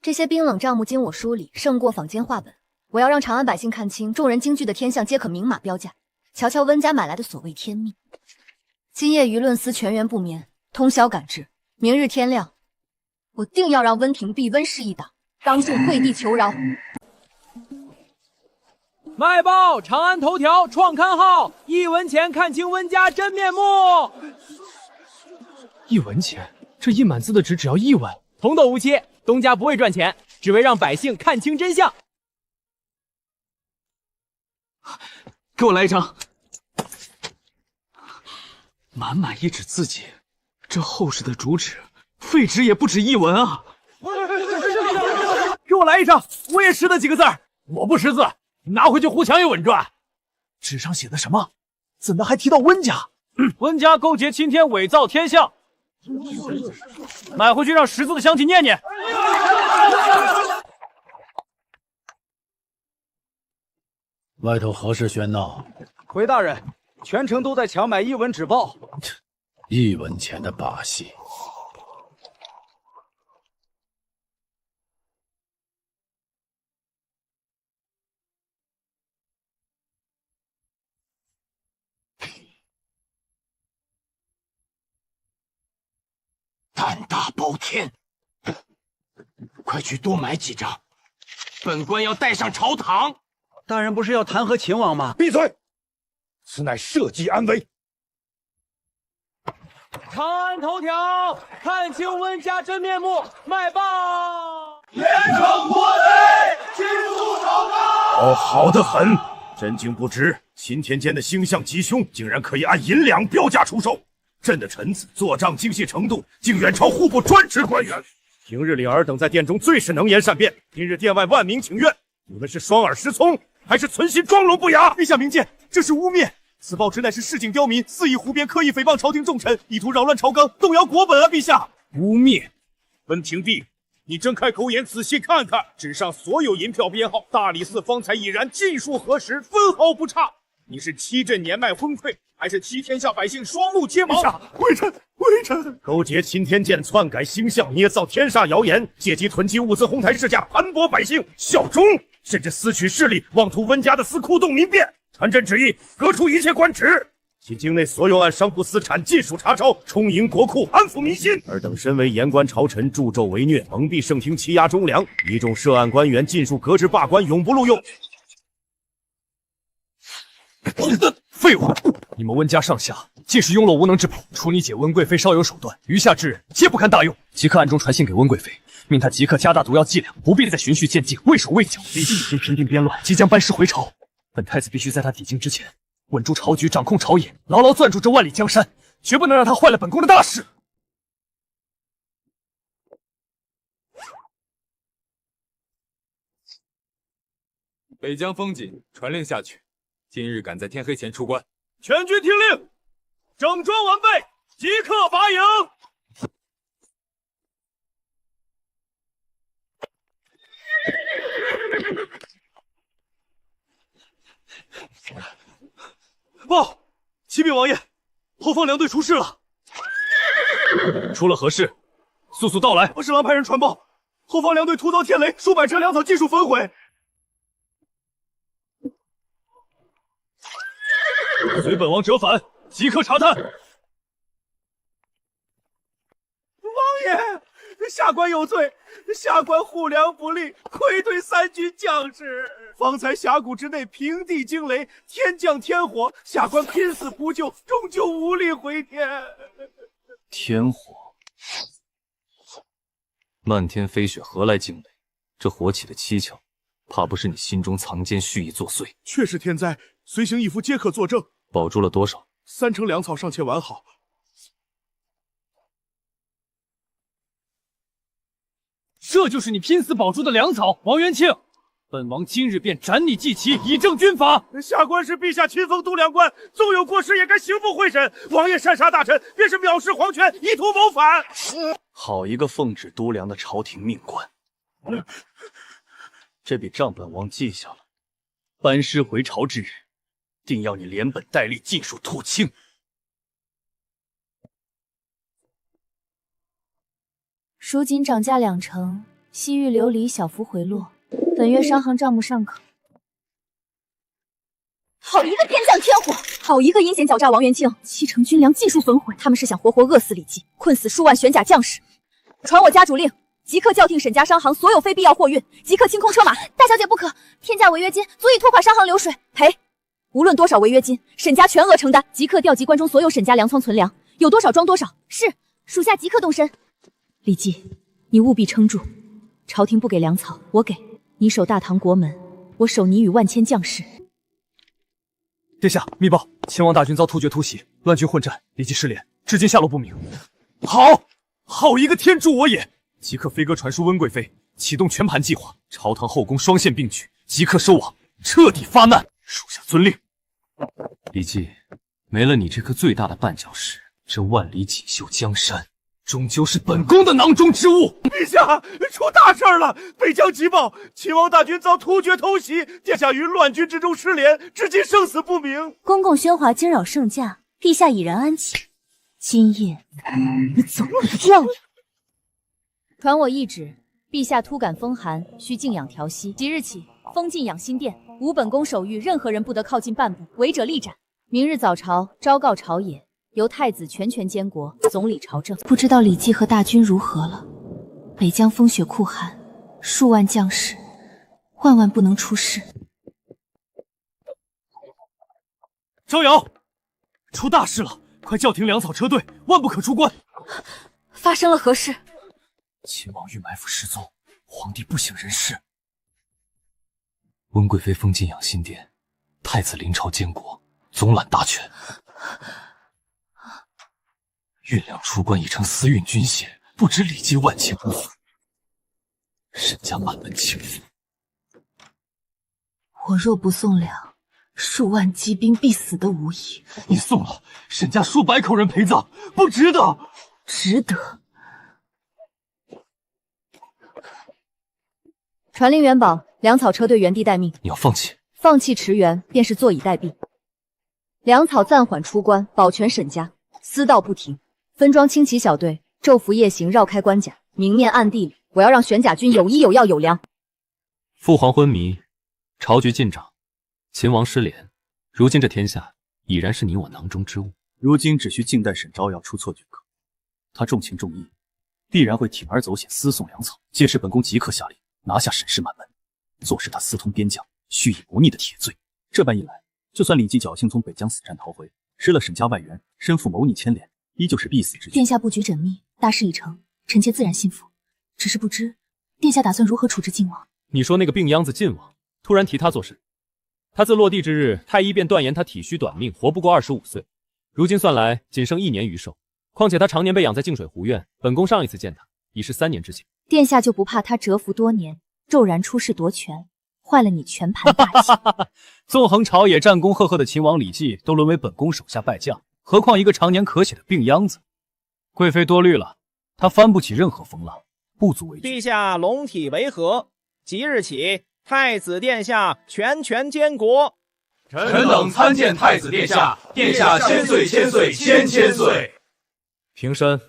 这些冰冷账目经我梳理，胜过坊间话本。我要让长安百姓看清，众人惊惧的天象皆可明码标价。瞧瞧温家买来的所谓天命。今夜舆论司全员不眠，通宵赶制。明日天亮，我定要让温庭筚温氏一党当众跪地求饶。卖报长安头条创刊号，一文钱看清温家真面目。1文钱，这印满字的纸只要1文。同斗无期，东家不为赚钱，只为让百姓看清真相。给我来一张。满满一纸字迹，这厚实的竹纸，废纸也不止1文啊！给我来一张，我也识得几个字儿。我不识字，拿回去胡强也稳赚。纸上写的什么？怎的还提到温家？温家勾结钦天，伪造天象。买回去让识字的乡亲念念。外头何事喧闹？回大人，全城都在强买1文纸报。1文钱的把戏。胆大包天，快去多买几张，本官要带上朝堂。大人不是要弹劾秦王吗？闭嘴！此乃社稷安危。长安头条看清温家真面目，卖报！严惩国贼，尽速朝纲。好得很！朕竟不知秦天监的星象吉凶，竟然可以按银两标价出售。朕的臣子做账精细程度，竟远超户部专职官员。平日里尔等在殿中最是能言善辩，今日殿外万民请愿，你们是双耳失聪，还是存心装聋不哑？陛下明鉴，这是污蔑！此报纸乃是市井刁民肆意胡编，刻意诽谤朝廷重臣，意图扰乱朝纲，动摇国本啊！陛下，污蔑！温庭筚，你睁开口眼，仔细看看，纸上所有银票编号，大理寺方才已然尽数核实，分毫不差。你是欺朕年迈昏聩，还是替天下百姓双目揭毛？微臣勾结钦天监，篡改星象，捏造天煞谣言，借机囤积物资，哄抬市价，盘剥百姓，效忠，甚至私取势力，妄图温家的司库洞民变。传朕旨意，革除一切官职，其境内所有按商铺私产尽数查抄，充盈国库，安抚民心。尔等身为言官朝臣，助纣为虐，蒙蔽圣听，欺压忠良，一众涉案官员尽数革职罢官，永不录用。废话！你们温家上下尽是庸陋无能之辈，除你姐温贵妃稍有手段，余下之人皆不堪大用。即刻暗中传信给温贵妃，命她即刻加大毒药剂量，不必再循序渐进，畏手畏脚。李靖已经平定边乱，即将班师回朝，本太子必须在他抵京之前，稳住朝局，掌控朝野，牢牢攥住这万里江山，绝不能让他坏了本宫的大事。北疆风锦传令下去，今日赶在天黑前出关。全军听令，整装完备，即刻拔营。报，启禀王爷，后方两队出事了。出了何事？速速道来！我侍郎派人传报，后方两队突遭天雷，数百车粮草尽数焚毁。随本王折返，即刻查探。王爷，下官有罪，下官护粮不力，愧对三军将士。方才峡谷之内平地惊雷，天降天火，下官拼死扑救，终究无力回天。天火，漫天飞雪，何来惊雷？这火起的蹊跷，怕不是你心中藏奸，蓄意作祟？确是天灾，随行一夫皆可作证。保住了多少？3成粮草尚且完好。这就是你拼死保住的粮草，王元庆！本王今日便斩你祭旗，以正军法。下官是陛下亲封督粮官，纵有过失也该刑部会审。王爷擅杀大臣，便是藐视皇权，意图谋反。好一个奉旨督粮的朝廷命官！这笔账本王记下了，班师回朝之日，定要你连本带利尽数吐清。蜀锦涨价2成，西域琉璃小幅回落，本月商行账目尚可。好一个天降天火，好一个阴险狡诈王元庆，7成军粮尽数焚毁，他们是想活活饿死李绩，困死数万玄甲将士。传我家主令，即刻叫停沈家商行所有非必要货运，即刻清空车马。大小姐不可，天价违约金足以拖垮商行流水，赔。无论多少违约金，沈家全额承担。即刻调集关中所有沈家粮仓存粮，有多少装多少。是，属下即刻动身。李绩，你务必撑住，朝廷不给粮草，我给。你守大唐国门，我守你与万千将士。殿下，密报：秦王大军遭突厥突袭，乱军混战，李绩失联，至今下落不明。好一个天助我也！即刻飞鸽传书温贵妃，启动全盘计划，朝堂后宫双线并举，即刻收网，彻底发难。属下遵令。李绩，没了你这颗最大的绊脚石，这万里锦绣江山终究是本宫的囊中之物。陛下，出大事了！北疆急报，秦王大军遭突厥偷袭，殿下于乱军之中失联，至今生死不明。公共喧哗惊扰圣驾，陛下已然安寝。今夜你总有一票。传我懿旨，陛下突感风寒，需静养调息。即日起，封禁养心殿，无本宫手谕，任何人不得靠近半步，违者立斩。明日早朝昭告朝野，由太子全权监国，总理朝政。不知道李绩和大军如何了？北疆风雪酷寒，数万将士，万万不能出事。招摇，出大事了！快叫停粮草车队，万不可出关！发生了何事？秦王欲埋伏失踪，皇帝不省人事。温贵妃封禁养心殿，太子临朝监国，总揽大权。运粮出关已成私运军械，不知李绩万千不服，沈家满门倾覆。我若不送粮，数万骑兵必死的无疑。你送了，沈家数百口人陪葬，不值得。值得。传令元宝，粮草车队原地待命。你要放弃？放弃驰援，便是坐以待毙。粮草暂缓出关，保全沈家，私道不停。分装轻骑小队，昼伏夜行，绕开关卡，明面暗地里，我要让玄甲军有医有药有粮。父皇昏迷，朝局进长，秦王失联，如今这天下已然是你我囊中之物。如今只需静待沈招摇出错即可。他重情重义，必然会铤而走险私送粮草。届时本宫即刻下令拿下沈氏满门，坐实他私通边将、蓄意谋逆的铁罪。这般一来，就算李绩侥幸从北疆死战逃回，失了沈家外援，身负谋逆牵连，依旧是必死之举。殿下布局缜密，大事已成，臣妾自然信服。只是不知殿下打算如何处置靖王？你说那个病秧子晋王，突然提他做事。他自落地之日，太医便断言他体虚短命，活不过25岁。如今算来，仅剩1年余寿。况且他常年被养在净水湖院，本宫上一次见他已是3年之前。殿下就不怕他蛰伏多年，骤然出世夺权，坏了你全盘大计？纵横朝野、战功赫赫的秦王李绩都沦为本宫手下败将，何况一个常年咳血的病秧子？贵妃多虑了，他翻不起任何风浪，不足为惧。陛下龙体为和，即日起，太子殿下全权监国。臣等参见太子殿下，殿下千岁千岁千千岁。平身。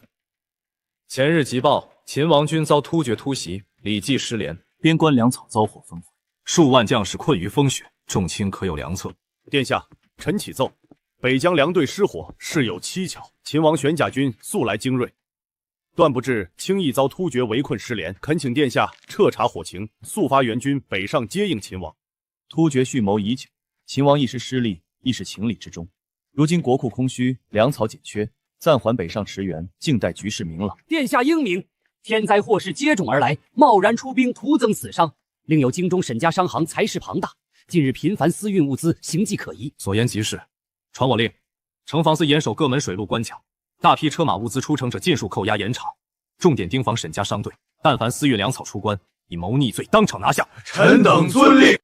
前日急报，秦王军遭突厥突袭，李绩失联，边关粮草遭火焚毁，数万将士困于风雪，众卿可有良策？殿下，臣启奏，北疆粮队失火，事有蹊跷。秦王玄甲军素来精锐，断不至轻易遭突厥围困失联，恳请殿下彻查火情，速发援军北上接应秦王。突厥蓄谋已久，秦王一时失利，亦是情理之中。如今国库空虚，粮草紧缺，暂缓北上驰援，静待局势明朗。殿下英明，天灾祸事接踵而来，贸然出兵，徒增死伤。另有京中沈家商行财势庞大，近日频繁私运物资，形迹可疑。所言极是，传我令，城防司严守各门水陆关卡，大批车马物资出城者尽数扣押严查，重点盯防沈家商队，但凡私运粮草出关，以谋逆罪当场拿下。臣等遵令。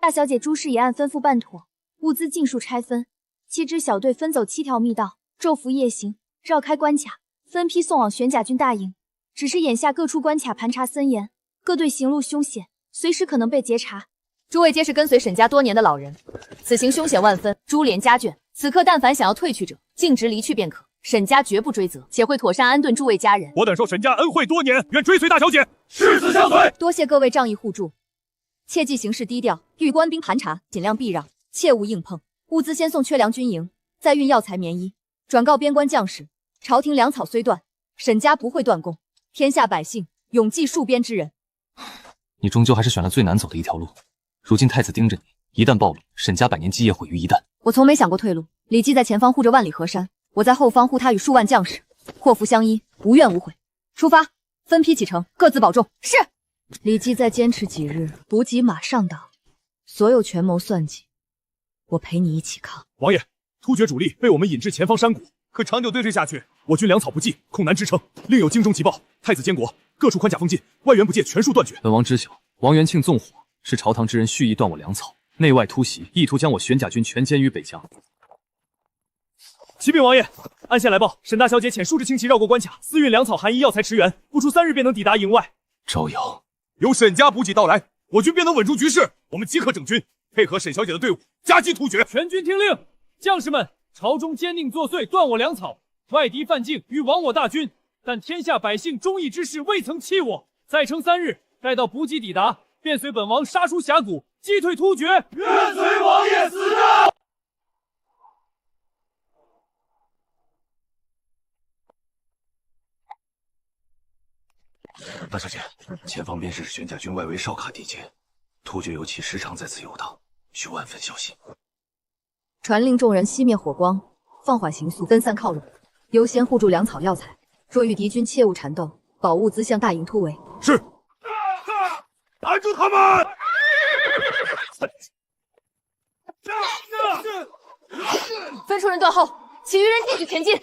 大小姐诸事也按吩咐办妥，物资尽数拆分，7支小队分走7条密道，昼伏夜行，绕开关卡，分批送往玄甲军大营。只是眼下各处关卡盘查森严，各队行路凶险，随时可能被劫查。诸位皆是跟随沈家多年的老人，此行凶险万分，株连家眷。此刻但凡想要退去者，径直离去便可，沈家绝不追责，且会妥善安顿诸位家人。我等受沈家恩惠多年，愿追随大小姐，誓死相随。多谢各位仗义互助，切记行事低调，遇官兵盘查尽量避让，切勿硬碰。物资先送缺粮军营，再运药材棉衣，转告边关将士，朝廷粮草虽断，沈家不会断供，天下百姓永记戍边之人。你终究还是选了最难走的一条路。如今太子盯着你，一旦暴露，沈家100年基业毁于一旦。我从没想过退路。李绩在前方护着万里河山，我在后方护他与数万将士，祸福相依，无怨无悔。出发，分批启程，各自保重。是。李绩再坚持几日，补给马上到。所有权谋算计，我陪你一起扛。王爷，突厥主力被我们引至前方山谷，可长久对峙下去，我军粮草不济，恐难支撑。另有京中急报，太子监国，各处宽甲封禁，外援不见，全数断绝。本王知晓，王元庆纵火，是朝堂之人蓄意断我粮草，内外突袭，意图将我玄甲军全歼于北疆。启禀王爷，按线来报，沈大小姐遣数支轻骑绕过关卡，私运粮草、寒衣、药材驰援，不出3日便能抵达营外。招摇，有沈家补给到来，我军便能稳住局势。我们即刻整军，配合沈小姐的队伍，夹击突厥。全军听令，将士们，朝中奸佞作祟，断我粮草，外敌犯境，欲亡我大军。但天下百姓忠义之士未曾弃我，再撑3日，待到补给抵达，便随本王杀出峡谷，击退突厥。愿随王爷死战。大小姐，前方便是玄甲军外围哨卡地界，突厥游骑时常在此游荡，需万分小心。传令众人熄灭火光，放缓行速，分散靠拢，优先护住粮草药材。若遇敌军，切勿缠斗，保物资向大营突围。是。拦住他们！分出人断后，其余人继续前进。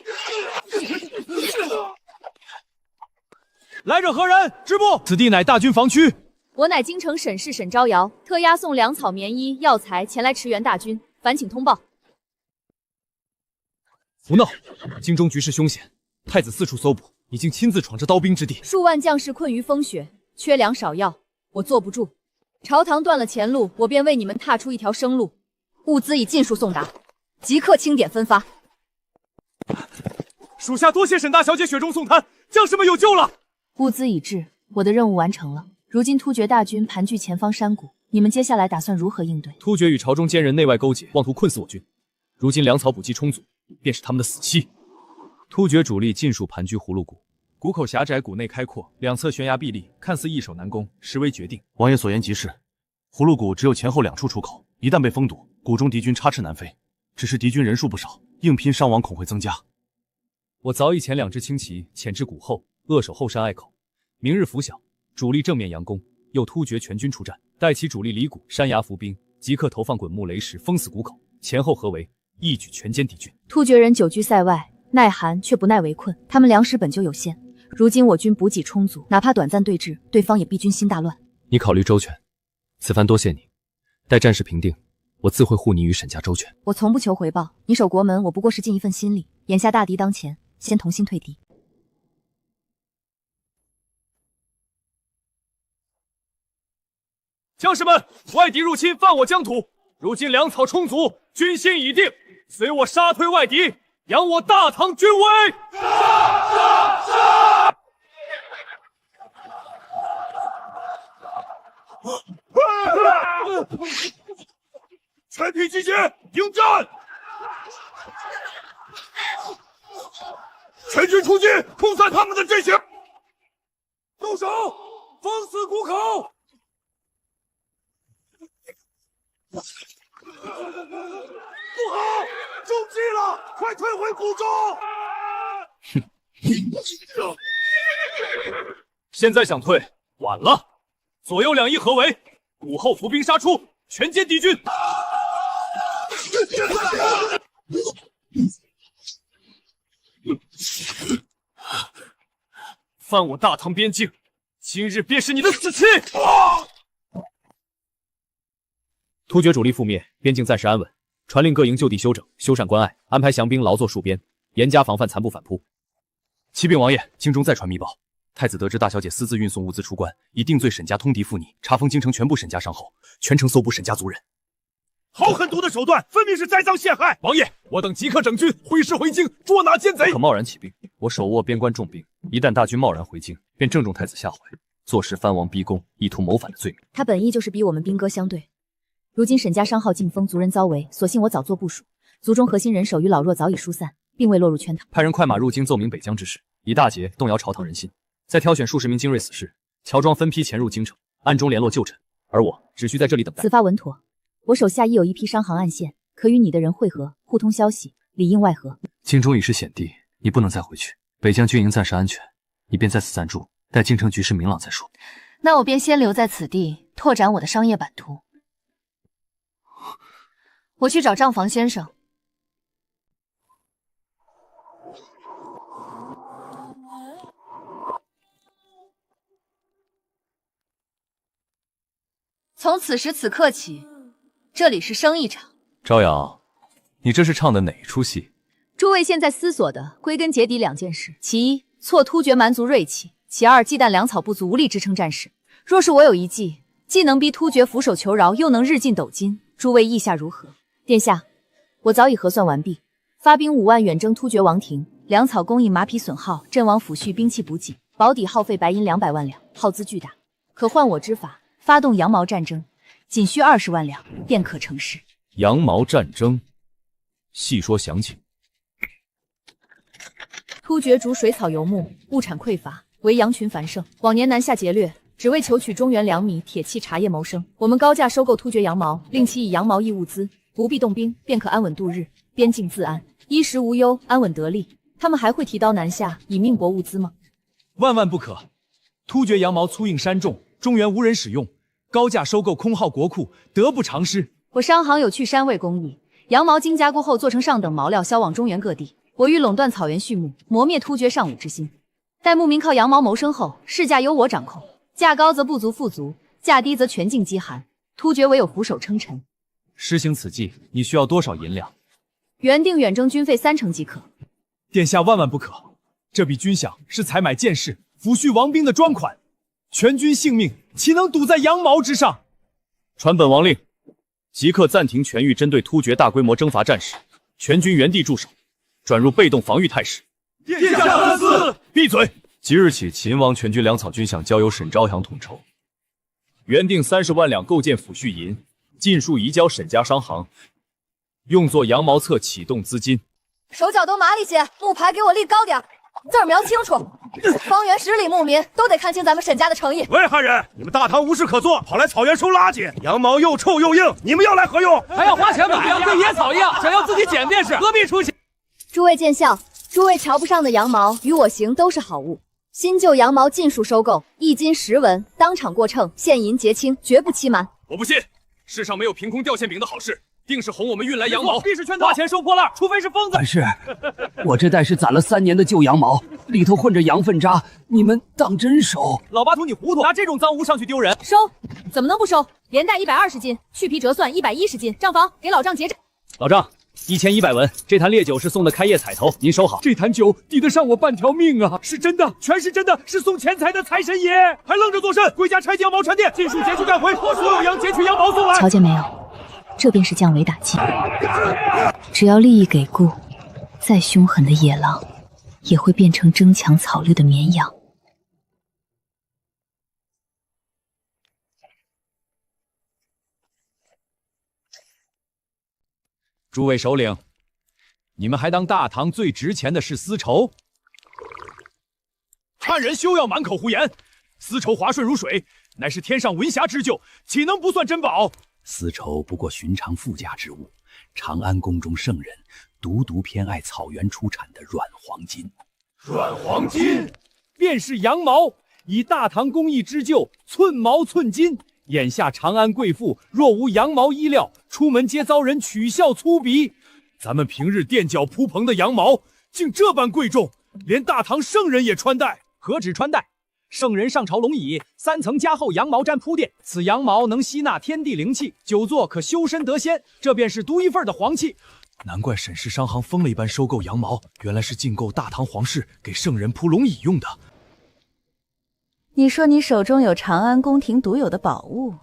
来者何人？支部，此地乃大军防区。我乃京城沈氏沈招摇，特押送粮草、棉衣、药材前来驰援大军，烦请通报。胡闹！京中局势凶险，太子四处搜捕，已经亲自闯至刀兵之地。数万将士困于风雪，缺粮少药，我坐不住。朝堂断了前路，我便为你们踏出一条生路。物资已尽数送达，即刻清点分发。属下多谢沈大小姐雪中送炭，将士们有救了。物资已至，我的任务完成了。如今突厥大军盘踞前方山谷，你们接下来打算如何应对？突厥与朝中奸人内外勾结，妄图困死我军。如今粮草补给充足，便是他们的死期。突厥主力尽数盘踞葫芦谷，谷口狭窄，谷内开阔，两侧悬崖壁立，看似易守难攻，实为绝定。王爷所言极是，葫芦谷只有前后2处出口，一旦被封堵，谷中敌军插翅难飞，只是敌军人数不少，硬拼伤亡恐会增加。我早已遣2支轻骑潜至谷后，扼守后山隘口。明日拂晓，主力正面佯攻，又突厥全军出战，待其主力离谷山崖伏兵，即刻投放滚木雷石，封死谷口，前后合围，一举全歼敌军。突厥人久居塞外，耐寒却不耐围困，他们粮食本就有限，如今我军补给充足，哪怕短暂对峙，对方也必军心大乱。你考虑周全，此番多谢你。待战事平定，我自会护你与沈家周全。我从不求回报，你守国门，我不过是尽一份心力。眼下大敌当前，先同心退敌。将士们，外敌入侵，犯我疆土，如今粮草充足，军心已定，随我杀退外敌，扬我大唐军威！杀！全体集结，迎战！全军出击，冲散他们的阵型！动手，封死谷口！不好，中计了！快退回谷中！现在想退，晚了。左右两翼合围，谷后伏兵杀出，全歼敌军。犯我大唐边境，今日便是你的死期！突厥主力覆灭，边境暂时安稳，传令各营就地休整，修缮关隘，安排降兵劳作戍边，严加防范残部反扑。启禀王爷，京中再传密报，太子得知大小姐私自运送物资出关，已定罪沈家通敌附逆，查封京城全部沈家商后，全城搜捕沈家族人。好狠毒的手段，分明是栽赃陷害！王爷，我等即刻整军挥师回京，捉拿奸贼。不可贸然起兵，我手握边关重兵，一旦大军贸然回京，便正中太子下怀，坐实藩王逼宫、意图谋反的罪名。他本意就是逼我们兵戈相对。如今沈家商号进封，族人遭围，所幸我早做部署，族中核心人手与老弱早已疏散，并未落入圈套。派人快马入京奏明北疆之事，以大捷动摇朝堂人心，再挑选数十名精锐死士，乔装分批潜入京城，暗中联络旧臣，而我只需在这里等待。此发稳妥。我手下已有一批商行暗线，可与你的人会合，互通消息，里应外合。京中已是险地，你不能再回去。北疆军营暂时安全，你便在此暂住，待京城局势明朗再说。那我便先留在此地，拓展我的商业版图。我去找账房先生。从此时此刻起，这里是生意场。招摇，你这是唱的哪一出戏？诸位现在思索的，归根结底2件事：其一，挫突厥蛮族锐气；其二，忌惮粮草不足，无力支撑战事。若是我有一计，既能逼突厥俯首求饶，又能日进斗金，诸位意下如何？殿下，我早已核算完毕，发兵5万远征突厥王庭，粮草供应马匹损耗，阵亡抚恤兵器补给，保底耗费白银200万两，耗资巨大。可换我之法，发动羊毛战争，仅需20万两便可成事。羊毛战争，细说详情。突厥族水草游牧，物产匮乏，唯羊群繁盛，往年南下劫掠，只为求取中原粮米、铁器、茶叶谋生。我们高价收购突厥羊毛，令其以羊毛易物资，不必动兵，便可安稳度日，边境自安，衣食无忧，安稳得利。他们还会提刀南下，以命搏物资吗？万万不可！突厥羊毛粗硬山重，中原无人使用，高价收购空耗国库，得不偿失。我商行有去山味工艺，羊毛经加工后做成上等毛料，销往中原各地。我欲垄断草原畜牧，磨灭突厥尚武之心。待牧民靠羊毛谋生后，市价由我掌控，价高则部族富足，价低则全境饥寒。突厥唯有俯首称臣。施行此计，你需要多少银两？原定远征军费30%即可。殿下万万不可！这笔军饷是采买剑士、抚恤王兵的专款，全军性命岂能赌在羊毛之上？传本王令，即刻暂停全域针对突厥大规模征伐战事，全军原地驻守，转入被动防御态势。殿下万岁！闭嘴！即日起，秦王全军粮草军饷交由沈昭阳统筹。原定30万两构建抚恤银，尽数移交沈家商行，用作羊毛册启动资金。手脚都麻利些，木牌给我立高点。字儿描清楚，方圆10里牧民都得看清咱们沈家的诚意。喂，汉人，你们大唐无事可做，跑来草原收垃圾，羊毛又臭又硬，你们要来何用？还要花钱买，跟野草一样，想要自己捡便是，何必出钱？诸位见笑，诸位瞧不上的羊毛，与我行都是好物。新旧羊毛尽数收购，1斤10文，当场过秤，现银结清，绝不欺瞒。我不信，世上没有凭空掉馅饼的好事。 定是哄我们运来羊毛，必是圈套，花钱收破烂，除非是疯子。可是，我这袋是攒了3年的旧羊毛，里头混着羊粪渣，你们当真收？老巴图，你糊涂，拿这种赃物上去丢人，收？怎么能不收？连带120斤，去皮折算110斤，账房给老丈结账。老丈，1100文，这坛烈酒是送的开业彩头，您收好。这坛酒抵得上我半条命啊！是真的，全是真的，是送钱财的财神爷，还愣着做甚？归家拆羊毛船店，尽数截去干回，所有羊截取羊毛送来。瞧见没有？ 这便是降维打击。只要利益给顾，再凶狠的野狼，也会变成争抢草绿的绵羊。诸位首领，你们还当大唐最值钱的是丝绸？汉人休要满口胡言，丝绸滑顺如水，乃是天上文霞之鹫，岂能不算珍宝？ 丝绸不过寻常附加之物，长安宫中圣人独偏爱草原出产的软黄金。软黄金便是羊毛，以大唐工艺织就，寸毛寸金。眼下长安贵妇若无羊毛衣料，出门皆遭人取笑粗鄙。咱们平日垫脚铺棚的羊毛，竟这般贵重，连大唐圣人也穿戴。何止穿戴？ 圣人上朝龙椅，3层加厚羊毛毡铺垫，此羊毛能吸纳天地灵气，久坐可修身得仙，这便是独一份的皇气。难怪沈氏商行疯了一般收购羊毛，原来是进购大唐皇室给圣人铺龙椅用的。你说你手中有长安宫廷独有的宝物，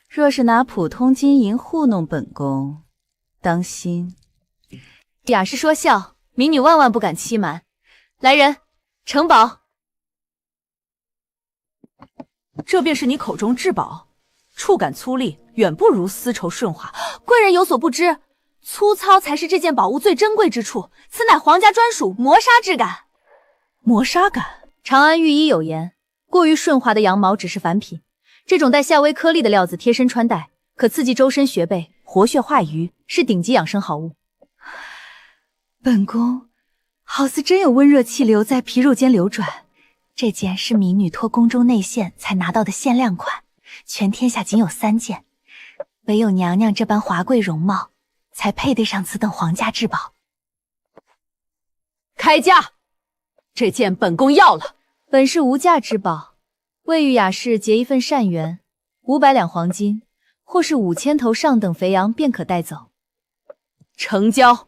若是拿普通金银糊弄本宫，当心。雅士说笑，民女万万不敢欺瞒。来人，呈宝。 这便是你口中至宝，触感粗粝，远不如丝绸顺滑。贵人有所不知，粗糙才是这件宝物最珍贵之处。此乃皇家专属磨砂质感。磨砂感，长安御医有言，过于顺滑的羊毛只是凡品，这种带夏威颗粒的料子贴身穿戴，可刺激周身穴背，活血化瘀，是顶级养生好物。本宫好似真有温热气流在皮肉间流转。 这件是民女托宫中内线才拿到的限量款，全天下仅有3件，唯有娘娘这般华贵容貌，才配得上此等皇家至宝。开价，这件本宫要了。本是无价之宝，未遇雅士结一份善缘，500两黄金，或是5000头上等肥羊便可带走。成交。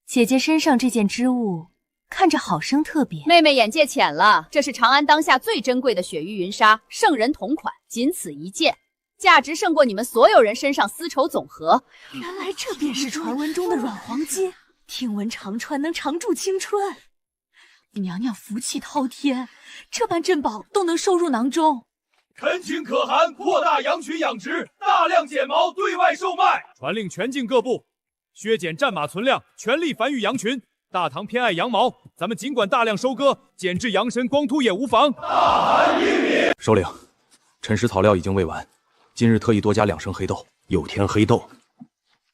姐姐身上这件织物。 看着好生特别，妹妹眼界浅了。这是长安当下最珍贵的雪域云纱，圣人同款，仅此一件，价值胜过你们所有人身上丝绸总和。原来这便是传闻中的软黄金，听闻常穿能常驻青春。娘娘福气滔天，这般珍宝都能收入囊中。恳请可汗扩大羊群养殖，大量剪毛对外售卖。传令全境各部削减战马存量，全力繁育羊群。 大唐偏爱羊毛，咱们尽管大量收割，减至羊身光秃也无妨。大汗英明。首领，辰时草料已经喂完，今日特意多加2升黑豆。又添黑豆，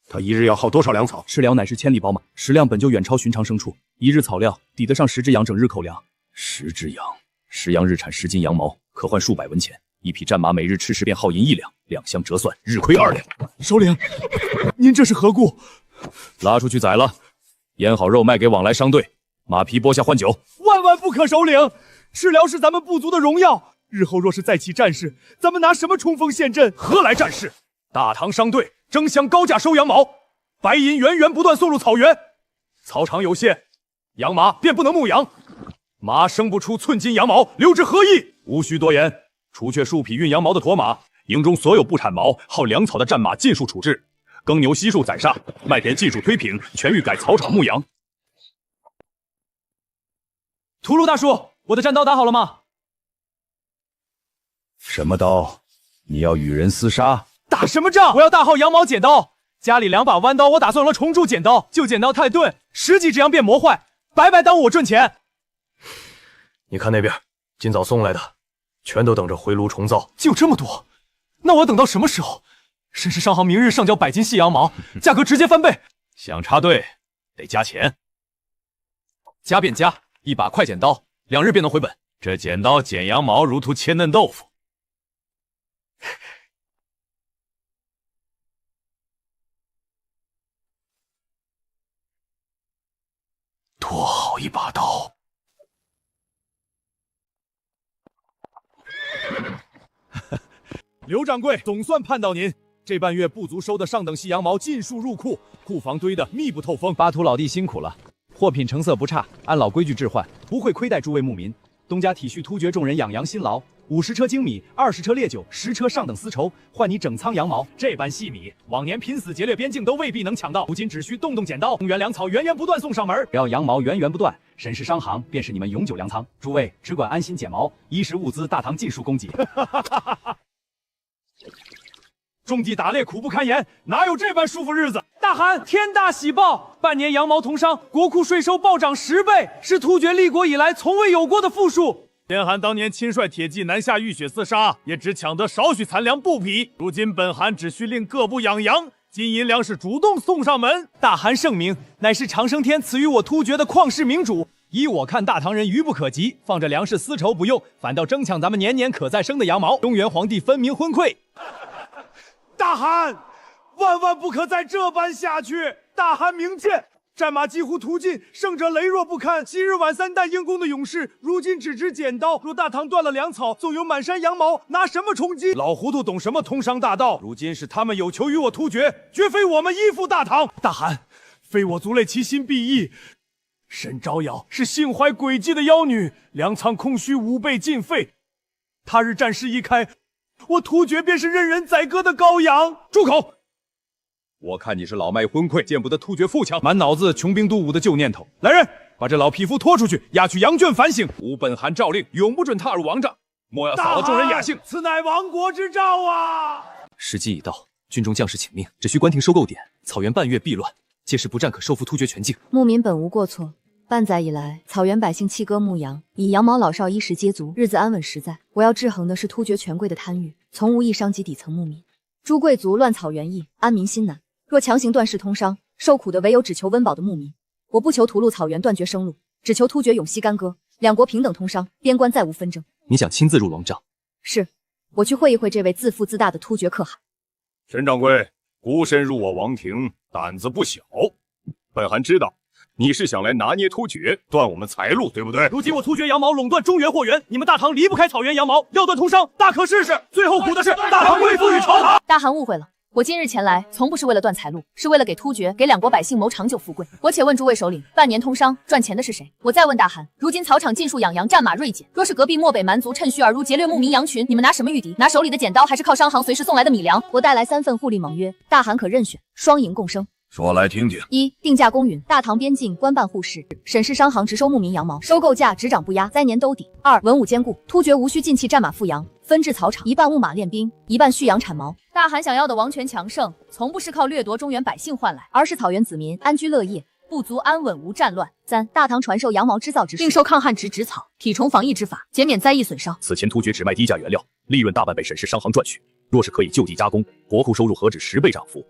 他一日要耗多少粮草？吃粮乃是千里宝马，食量本就远超寻常牲畜，一日草料抵得上10只羊整日口粮。10只羊，10羊日产10斤羊毛，可换数百文钱。一匹战马每日吃食便耗银1两，2相折算，日亏2两。首领，您这是何故？拉出去宰了。 腌好肉卖给往来商队，马皮剥下换酒。万万不可，首领！治疗是咱们部族的荣耀，日后若是再起战事，咱们拿什么冲锋陷阵？何来战事？大唐商队争相高价收羊毛，白银源源不断送入草原，草场有限，养马便不能牧羊，马生不出寸金羊毛，留之何益？无需多言，除却数匹运羊毛的驼马，营中所有不产毛、耗粮草的战马尽数处置。 耕牛悉数宰杀，麦田尽数推平，全欲改草场牧羊。屠戮大叔，我的战刀打好了吗？什么刀？你要与人厮杀？打什么仗？我要大号羊毛剪刀。家里2把弯刀，我打算用了重铸剪刀，旧剪刀太钝，10几只羊便磨坏。白白耽误我赚钱。你看那边，今早送来的，全都等着回炉重造。就这么多？那我要等到什么时候？申氏商行明日上交100斤细羊毛，价格直接翻倍。想插队，得加钱。加便加，1把快剪刀，2日便能回本。这剪刀剪羊毛如同切嫩豆腐。多好一把刀！刘掌柜，总算盼到您。这半月不足收的上等细羊毛尽数入库，库房堆得密不透风。巴图老弟辛苦了，货品成色不差，按老规矩置换，不会亏待诸位牧民。东家体恤突厥众人养羊辛劳，50车精米，20车烈酒，10车上等丝绸，换你整仓羊毛。这般细米，往年拼死劫掠边境都未必能抢到，如今只需动动剪刀，原粮草源源不断送上门。只要羊毛源源不断，沈氏商行便是你们永久粮仓。诸位只管安心剪毛，衣食物资大唐尽数供给。种地打猎苦不堪言，哪有这般舒服日子？大汗，天大喜报！半年羊毛同商，国库税收暴涨10倍，是突厥立国以来从未有过的富庶。天汗当年亲率铁骑南下浴血厮杀，也只抢得少许残粮布匹。如今本汗只需令各部养羊，金银粮食主动送上门。大汗圣明，乃是长生天赐予我突厥的旷世明主。依我看，大唐人愚不可及，放着粮食丝绸不用，反倒争抢咱们年年可再生的羊毛。中原皇帝分明昏聩。大汗，万万不可再这般下去！大汗明鉴，战马几乎屠尽，胜者羸弱不堪。昔日挽3弹硬弓的勇士，如今只知剪刀。若大唐断了粮草，纵有满山羊毛，拿什么充饥？老糊涂懂什么通商大道？如今是他们有求于我突厥，绝非我们依附大唐。大汗，非我族类，其心必异。沈招摇是心怀诡计的妖女，粮仓空虚，5倍尽废。他日战事一开，我突厥便是任人宰割的羔羊。住口！我看你是老迈昏聩，见不得突厥富强，满脑子穷兵黩武的旧念头。来人，把这老匹夫拖出去，押去羊圈反省。吾本汗诏令，永不准踏入王帐，莫要扫了众人雅兴。此乃亡国之兆啊！时机已到，军中将士请命，只需关停收购点，草原半月必乱，届时不战可收复突厥全境。牧民本无过错。半载以来，草原百姓弃割牧羊，以羊毛老少衣食皆足，日子安稳实在。我要制衡的是突厥权贵的贪欲，从无意伤及底层牧民。诸贵族乱草原役，安民心难。若强行断世通商，受苦的唯有只求温饱的牧民。我不求屠戮草原断绝生路，只求突厥永息干戈，两国平等通商，边关再无纷争。你想亲自入王帐？是，我去会一会这位自负自大的突厥可汗。沈掌柜，孤身入我王庭，胆子不小。本汗知道你是想来拿捏突厥，断我们财路，对不对？如今我突厥羊毛垄断中原货源，你们大唐离不开草原羊毛，要断通商，大可试试。最后苦的是大唐归附于朝堂。大汗误会了，我今日前来，从不是为了断财路，是为了给突厥、给两国百姓谋长久富贵。我且问诸位首领，半年通商赚钱的是谁？我再问大汗，如今草场尽数养羊，战马锐减，若是隔壁漠北蛮族趁虚而入，劫掠牧民羊群，你们拿什么御敌？拿手里的剪刀，还是靠商行随时送来的米粮？我带来3份互利盟约，大汗可任选，双赢共生。说来听听。1. 定价公允，大唐边境官办互市，沈氏商行直收牧民羊毛，收购价只涨不压，灾年兜底。2. 文武兼顾，突厥无需尽弃战马复羊，分治草场，一半务马练兵，一半蓄养产毛。大汗想要的王权强盛，从不是靠掠夺中原百姓换来，而是草原子民安居乐业，部族安稳无战乱。3. 大唐传授羊毛织造之术，另授抗旱植植草、体虫防疫之法，减免灾疫损伤。此前突厥只卖低价原料，利润大半被沈氏商行赚取，若是可以就地加工，国库收入何止10倍涨幅？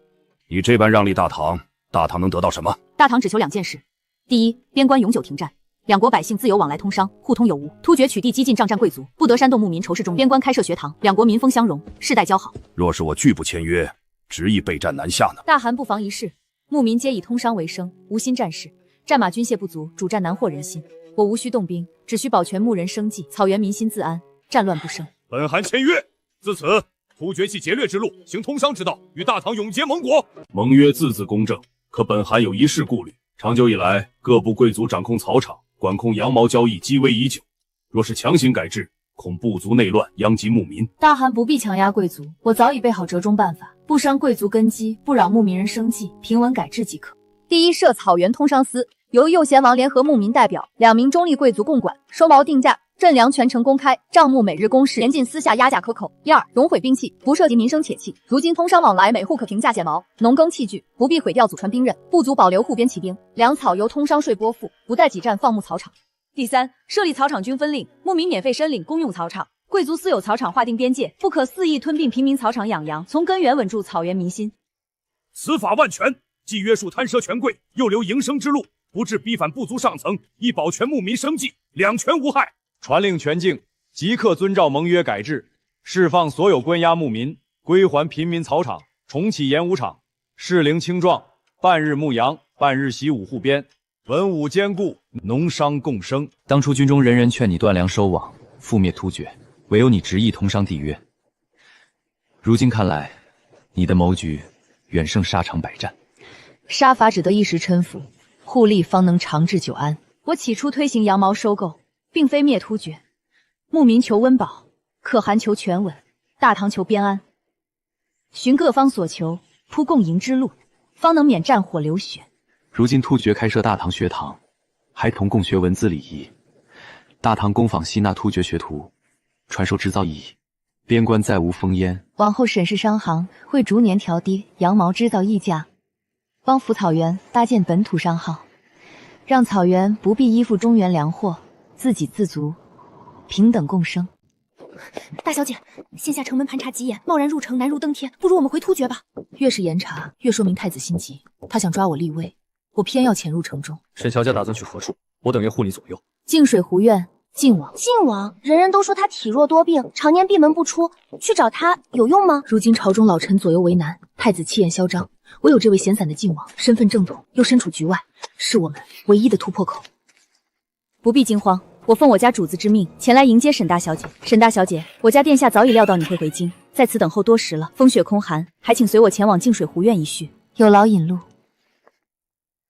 你这般让利大唐，大唐能得到什么？大唐只求2件事：第一，边关永久停战，两国百姓自由往来通商，互通有无。突厥取缔激进仗战贵族，不得煽动牧民仇视中原。边关开设学堂，两国民风相融，世代交好。若是我拒不签约，执意备战南下呢？大汗不妨一试。牧民皆以通商为生，无心战事，战马军械不足，主战难获人心。我无需动兵，只需保全牧人生计，草原民心自安，战乱不生。本汗签约。自此，突厥弃劫掠之路，行通商之道，与大唐永结盟国。盟约字字公正，可本汗有一事顾虑。长久以来，各部贵族掌控草场，管控羊毛交易积微已久。若是强行改制，恐部族内乱，殃及牧民。大汗不必强压贵族，我早已备好折中办法，不伤贵族根基，不扰牧民人生计，平稳改制即可。第一，设草原通商司，由右贤王联合牧民代表2名中立贵族共管，收毛定价，镇粮全城公开，账目每日公示，严禁私下压价克扣。1、熔毁兵器，不涉及民生铁器。如今通商往来，每户可平价减毛。农耕器具不必毁掉祖传兵刃，不足保留护边骑兵。粮草由通商税拨付，不待几站放牧草场。第3，设立草场均分令，牧民免费申领公用草场。贵族私有草场划定边界，不可肆意吞并平民草场养羊，从根源稳住草原民心。此法万全，既约束贪奢权贵，又留营生之路，不致逼反部族上层，以保全牧民生计，两全无害。传令全境，即刻遵照盟约改制，释放所有关押牧民，归还平民草场，重启演武场，适龄青壮，半日牧羊，半日习武护边，文武兼顾，农商共生。当初军中人人劝你断粮收网，覆灭突厥，唯有你执意通商缔约。如今看来，你的谋局远胜沙场百战。杀伐只得一时嗔服，互利方能长治久安。我起初推行羊毛收购，并非灭突厥，牧民求温饱，可汗求权稳，大唐求边安，循各方所求，铺共赢之路，方能免战火流血。如今突厥开设大唐学堂，还同共学文字礼仪，大唐工坊吸纳突厥学徒，传授织造艺艺，边关再无烽烟。往后沈氏商行会逐年调低羊毛织造溢价，帮扶草原搭建本土商号，让草原不必依附中原粮货，自给自足，平等共生。大小姐，现下城门盘查急严，贸然入城难如登天，不如我们回突厥吧。越是严查，越说明太子心急，他想抓我立威，我偏要潜入城中。沈小姐打算去何处？我等愿护你左右。净水湖苑，晋王。晋王，人人都说他体弱多病，常年闭门不出，去找他有用吗？如今朝中老臣左右为难，太子气焰嚣张，唯有这位闲散的晋王，身份正统，又身处局外，是我们唯一的突破口。不必惊慌，我奉我家主子之命前来迎接沈大小姐。沈大小姐，我家殿下早已料到你会回京，在此等候多时了。风雪空寒，还请随我前往净水湖苑一叙，有劳引路。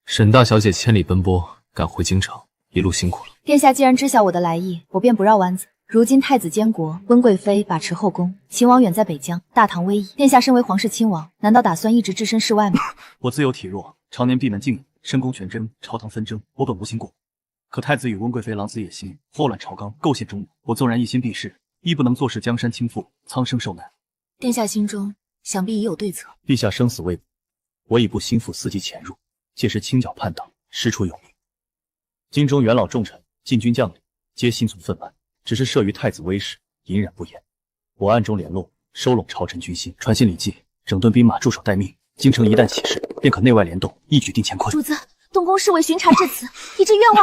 沈大小姐千里奔波赶回京城，一路辛苦了。殿下既然知晓我的来意，我便不绕弯子。如今太子监国，温贵妃把持后宫，秦王远在北疆，大唐危矣。殿下身为皇室亲王，难道打算一直置身事外吗？我自幼体弱，常年闭门静饮，深宫权争，朝堂纷争，我本无心过。可太子与温贵妃狼子野心，祸乱朝纲，构陷中原。我纵然一心避世，亦不能坐视江山倾覆，苍生受难。殿下心中想必已有对策。陛下生死未卜，我已不心腹伺机潜入，届时清剿叛党，师出有名。京中元老重臣、禁军将领皆心存愤懑，只是慑于太子威势，隐忍不言。我暗中联络，收拢朝臣军心，传信礼记，整顿兵马，驻守待命。京城一旦起事，便可内外联动，一举定乾坤。主子，东宫侍卫巡查至此，已至院外。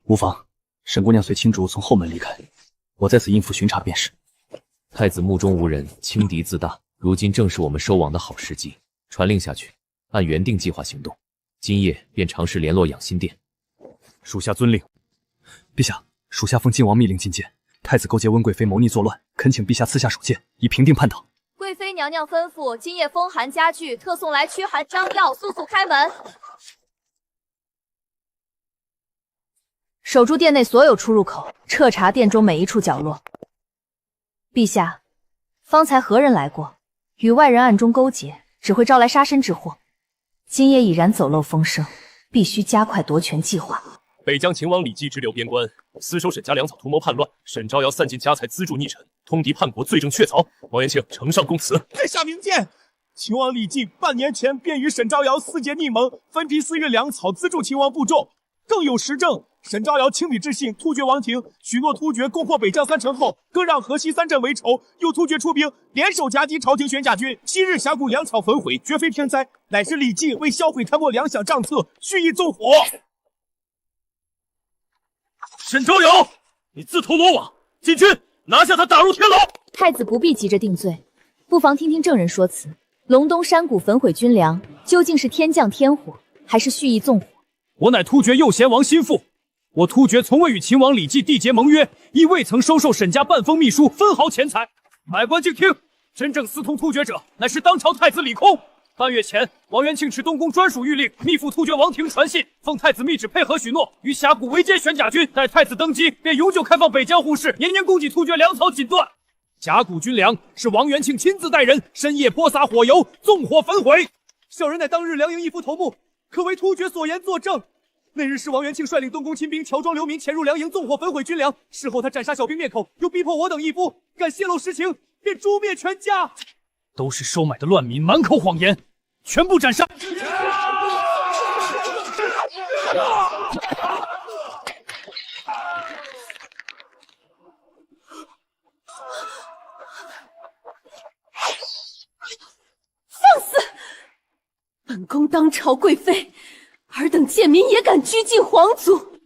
无妨，沈姑娘随青竹从后门离开，我在此应付巡查便是。太子目中无人，轻敌自大，如今正是我们收网的好时机。传令下去，按原定计划行动，今夜便尝试联络养心殿。属下遵令。陛下，属下奉晋王密令觐见。太子勾结温贵妃谋逆作乱，恳请陛下赐下手剑，以平定叛党。贵妃娘娘吩咐，今夜风寒加剧，特送来驱寒张药，速速开门。守住殿内所有出入口，彻查殿中每一处角落。陛下，方才何人来过？与外人暗中勾结，只会招来杀身之祸。今夜已然走漏风声，必须加快夺权计划。北疆秦王李继直留边关，私收沈家粮草，图谋叛乱。沈招摇散尽家财，资助逆臣，通敌叛国，罪证确凿。王延庆呈上供词。在下明鉴。秦王李继半年前便与沈招摇私结逆盟，分批私运粮草，资助秦王部众，更有实证。沈招摇亲笔致信突厥王庭，许诺突厥攻破北疆3城后，割让河西3镇为仇，诱突厥出兵，联手夹击朝廷玄甲军。昔日峡谷粮草焚毁，绝非天灾，乃是李继为销毁贪墨粮饷账册，蓄意纵火。沈招摇，你自投罗网，禁军拿下他，打入天牢。太子不必急着定罪，不妨听听证人说辞。隆冬山谷焚毁军粮，究竟是天降天火，还是蓄意纵火？我乃突厥右贤王心腹，我突厥从未与秦王李继缔结盟约，亦未曾收受沈家半封秘书，分毫钱财。百官静听，真正私通突厥者，乃是当朝太子李空。半月前，王元庆持东宫专属谕令，密赴突厥王庭传信，奉太子密旨配合许诺，于峡谷围歼玄甲军。待太子登基，便永久开放北疆户市，年年供给突厥粮草锦缎。峡谷军粮是王元庆亲自带人，深夜泼洒火油，纵火焚毁。小人乃当日粮营一夫头目，可为突厥所言作证。那日是王元庆率领东宫亲兵乔装流民潜入梁营，纵火焚毁军粮。事后他斩杀小兵灭口，又逼迫我等义夫，敢泄露实情，便诛灭全家。都是收买的乱民，满口谎言，全部斩杀！放肆！本宫当朝贵妃，尔等贱民也敢拘禁皇族！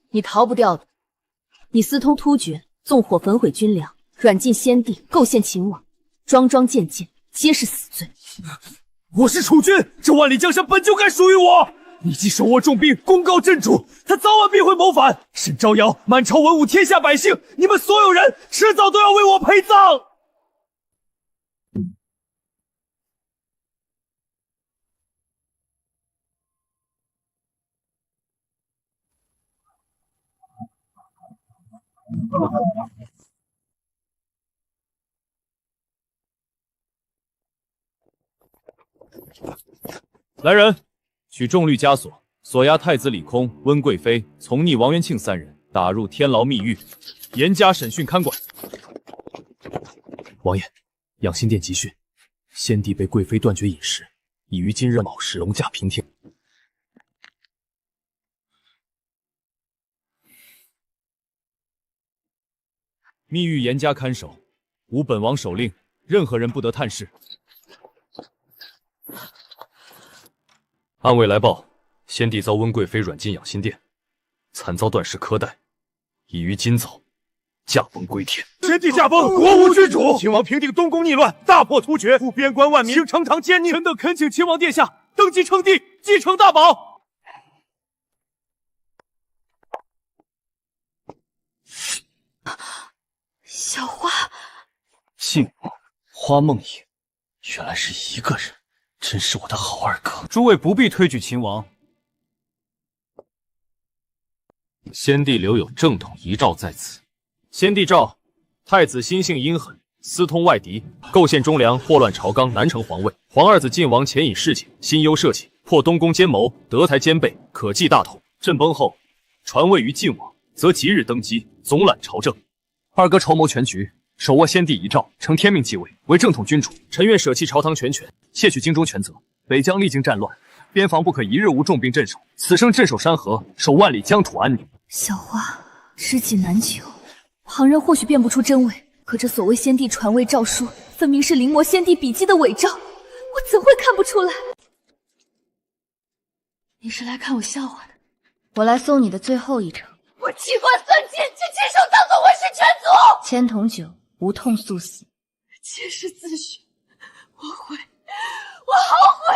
你逃不掉的。你私通突厥，纵火焚毁军粮，软禁先帝，构陷秦王，桩桩件件皆是死罪。我是储君，这万里江山本就该属于我。你既手握重兵，功高震主，他早晚必会谋反。沈招摇，满朝文武，天下百姓，你们所有人，迟早都要为我陪葬。来人，取重律枷锁，锁押太子李空、温贵妃、从逆王元庆3人，打入天牢密狱，严加审讯看管。王爷，养心殿急讯，先帝被贵妃断绝饮食，已于今日卯时龙驾平天。密狱严加看守，无本王手令，任何人不得探视。暗卫来报，先帝遭温贵妃软禁养心殿，惨遭段氏苛待，已于今早驾崩归天。先帝驾崩，国无君主。秦王平定东宫逆乱，大破突厥，复边关万民，呈堂奸佞。臣等恳请秦王殿下登基称帝，继承大宝。小花，靖王花梦野，原来是一个人，真是我的好二哥。诸位不必推举秦王，先帝留有正统遗诏在此。先帝诏：太子心性阴狠，私通外敌，构陷忠良，祸乱朝纲，难成皇位。皇二子晋王潜以事情，心忧社稷，破东宫奸谋，德才兼备，可继大统。朕崩后，传位于晋王，则即日登基，总揽朝政。二哥筹谋全局，手握先帝遗诏，承天命继位，为正统君主。臣愿舍弃朝堂全权，窃取京中权责。北疆历经战乱，边防不可一日无重兵镇守，此生镇守山河，守万里疆土安宁。小花，知己难求，旁人或许辨不出真伪，可这所谓先帝传位诏书，分明是临摹先帝笔迹的伪诏，我怎会看不出来？你是来看我笑话的？我来搜你的最后一程。我气贯三千，却亲手当做文氏全族。千桶酒，无痛速死。妾室自诩，我悔，我后悔。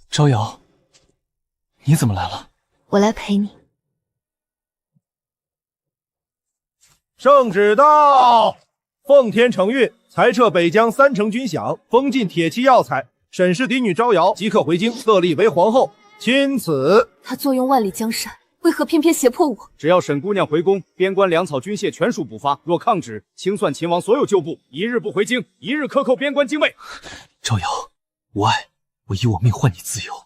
招摇，你怎么来了？我来陪你。圣旨到，奉天承运，裁撤北疆3城军饷，封禁铁器药材。沈氏嫡女招摇即刻回京，册立为皇后。钦此。他坐拥万里江山，为何偏偏胁迫我？只要沈姑娘回宫，边关粮草军械全数补发。若抗旨，清算秦王所有旧部，一日不回京，一日克扣边关精卫。招摇，无碍，我以我命换你自由。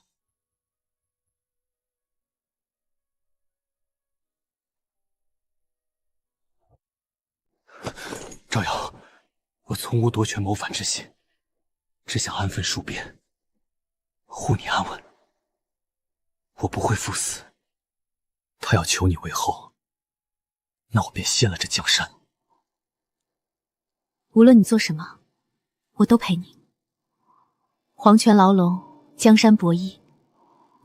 招摇，我从无夺权谋反之心，只想安分戍边，护你安稳。我不会赴死。他要求你为后，那我便献了这江山。无论你做什么，我都陪你。黄泉牢笼，江山博弈，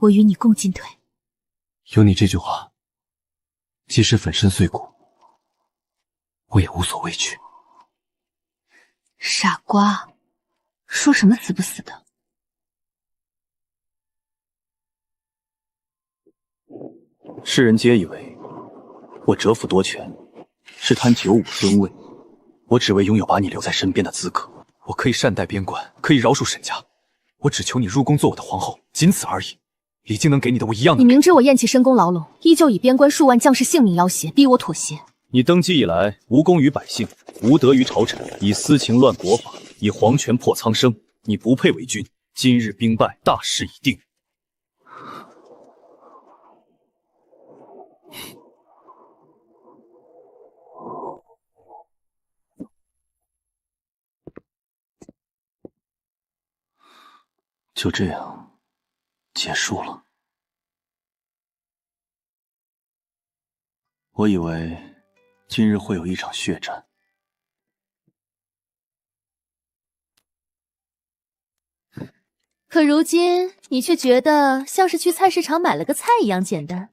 我与你共进退。有你这句话，即使粉身碎骨，我也无所畏惧。傻瓜，说什么死不死的？世人皆以为我折服夺权是贪95尊位，我只为拥有把你留在身边的资格。我可以善待边关，可以饶恕沈家，我只求你入宫做我的皇后，仅此而已。李靖能给你的我一样的。你明知我厌弃深宫牢笼，依旧以边关数万将士性命要挟，逼我妥协。你登基以来，无功于百姓，无德于朝臣，以私情乱国法，以皇权破苍生，你不配为君。今日兵败，大势已定。就这样结束了。我以为今日会有一场血战，可如今你却觉得像是去菜市场买了个菜一样简单。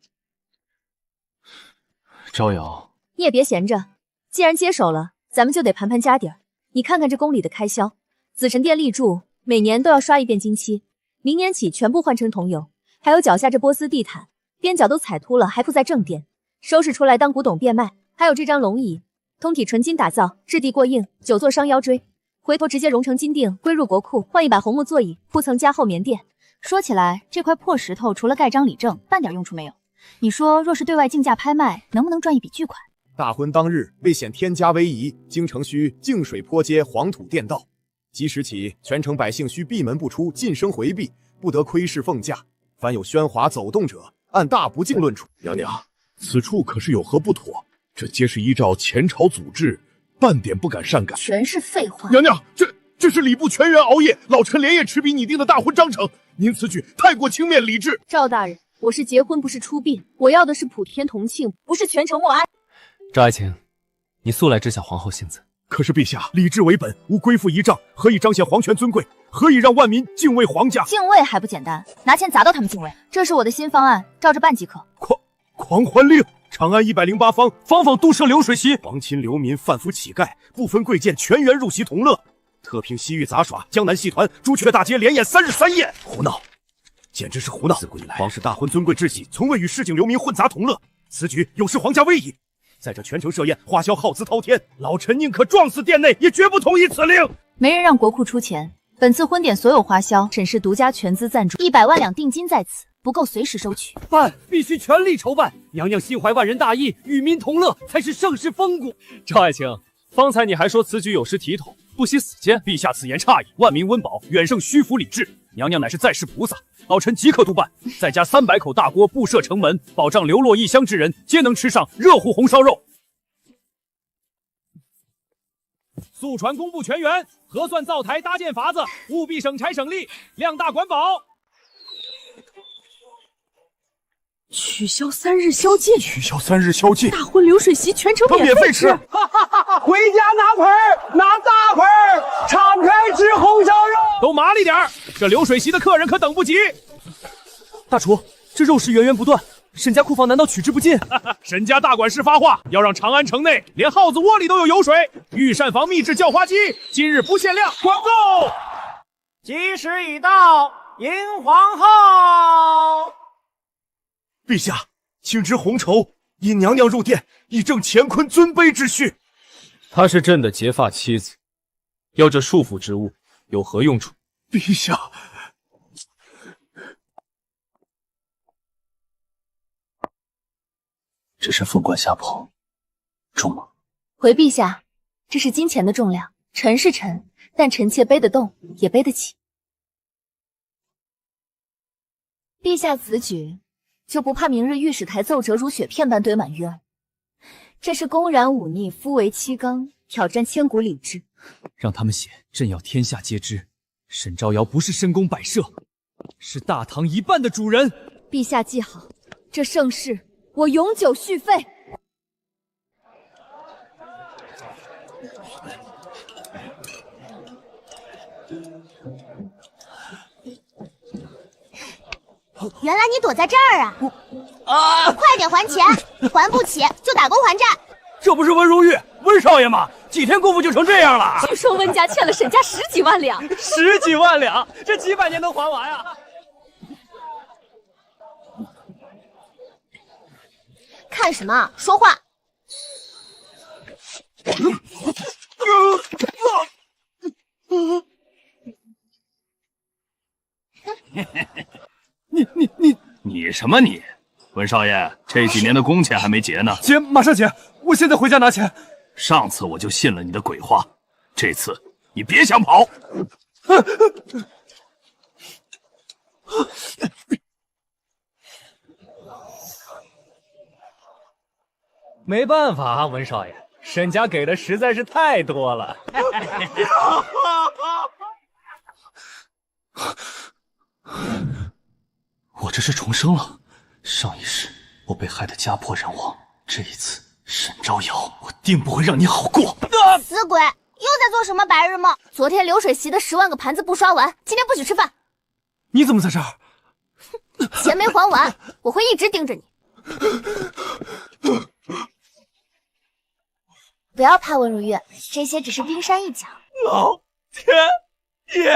招摇，你也别闲着，既然接手了，咱们就得盘盘家底儿。你看看这宫里的开销，紫宸殿立柱每年都要刷一遍金漆，明年起全部换成桐油，还有脚下这波斯地毯，边角都踩秃了，还铺在正殿，收拾出来当古董变卖。还有这张龙椅，通体纯金打造，质地过硬，久坐伤腰椎，回头直接熔成金锭归入国库。换一把红木座椅，铺层加厚棉垫。说起来，这块破石头除了盖章理政，半点用处没有。你说，若是对外竞价拍卖，能不能赚一笔巨款？大婚当日，为显天家威仪，京城需净水坡街黄土垫道。即时起，全城百姓需闭门不出，噤声回避，不得窥视奉驾。凡有喧哗走动者，按大不敬论处。娘娘，此处可是有何不妥？这皆是依照前朝祖制，半点不敢擅改。全是废话。娘娘，这是礼部全员熬夜，老臣连夜持笔拟定的大婚章程，您此举太过轻蔑礼制。赵大人，我是结婚，不是出殡，我要的是普天同庆，不是全城默哀。赵爱卿，你素来知晓皇后性子。可是陛下，礼制为本，无归附仪仗，何以彰显皇权尊贵？何以让万民敬畏皇家？敬畏还不简单，拿钱砸到他们敬畏。这是我的新方案，照着办即可。狂欢令，长安108方，方方都设流水席，皇亲流民、贩夫乞丐，不分贵贱，全员入席同乐。特评西域杂耍，江南戏团，朱雀大街连演3日3夜。胡闹，简直是胡闹！自古以来，皇室大婚尊贵之喜，从未与市井流民混杂同乐。此举有失皇家威仪。在这全城设宴，花销耗资滔天，老臣宁可撞死殿内，也绝不同意此令。没人让国库出钱，本次婚典所有花销，沈氏独家全资赞助，100万两定金在此，不够随时收取。办，必须全力筹办。娘娘心怀万人大义，与民同乐，才是盛世风骨。赵爱卿，方才你还说此举有失体统，不惜死谏。陛下此言差矣，万民温饱远胜虚浮礼制。娘娘乃是在世菩萨，老臣即刻督办。再加300口大锅布设城门，保障流落异乡之人皆能吃上热乎红烧肉。速传工部全员核算灶台搭建法子，务必省柴省力，量大管饱。取消3日宵禁，取消3日宵禁，大婚流水席全程免费吃。哈哈哈哈！回家拿盆儿，拿大盆儿，敞开吃红烧肉。都麻利点儿，这流水席的客人可等不及。大厨，这肉食源源不断，沈家库房难道取之不尽？沈家大管事发话，要让长安城内连耗子窝里都有油水。御膳房秘制叫花鸡，今日不限量，广购。吉时已到，迎皇后。陛下，请执红绸，引娘娘入殿，以正乾坤尊卑之序。她是朕的结发妻子，要这束缚之物有何用处？陛下，这是凤冠下袍，重吗？回陛下，这是金钱的重量，沉是沉，但臣妾背得动，也背得起。陛下此举，就不怕明日御史台奏折如雪片般堆满于耳？这是公然忤逆夫为妻纲，挑战千古礼制。让他们写，朕要天下皆知，沈招摇不是深宫摆设，是大唐一半的主人。陛下记好，这盛世我永久续费。原来你躲在这儿啊！快点还钱，还不起就打工还债。这不是温如玉温少爷吗？几天功夫就成这样了。据说温家欠了沈家10几万两，10几万两，这几百年能还完啊！看什么？说话！你什么你？文少爷，这几年的工钱还没结呢。结，马上结！我现在回家拿钱。上次我就信了你的鬼话，这次你别想跑。没办法啊，文少爷，沈家给的实在是太多了。我这是重生了。上一世我被害得家破人亡，这一次沈招摇，我定不会让你好过。死鬼，又在做什么白日梦？昨天流水席的10万个盘子不刷完，今天不许吃饭。你怎么在这儿？钱没还完，我会一直盯着你。不要怕，温如玉，这些只是冰山一角。老天爷！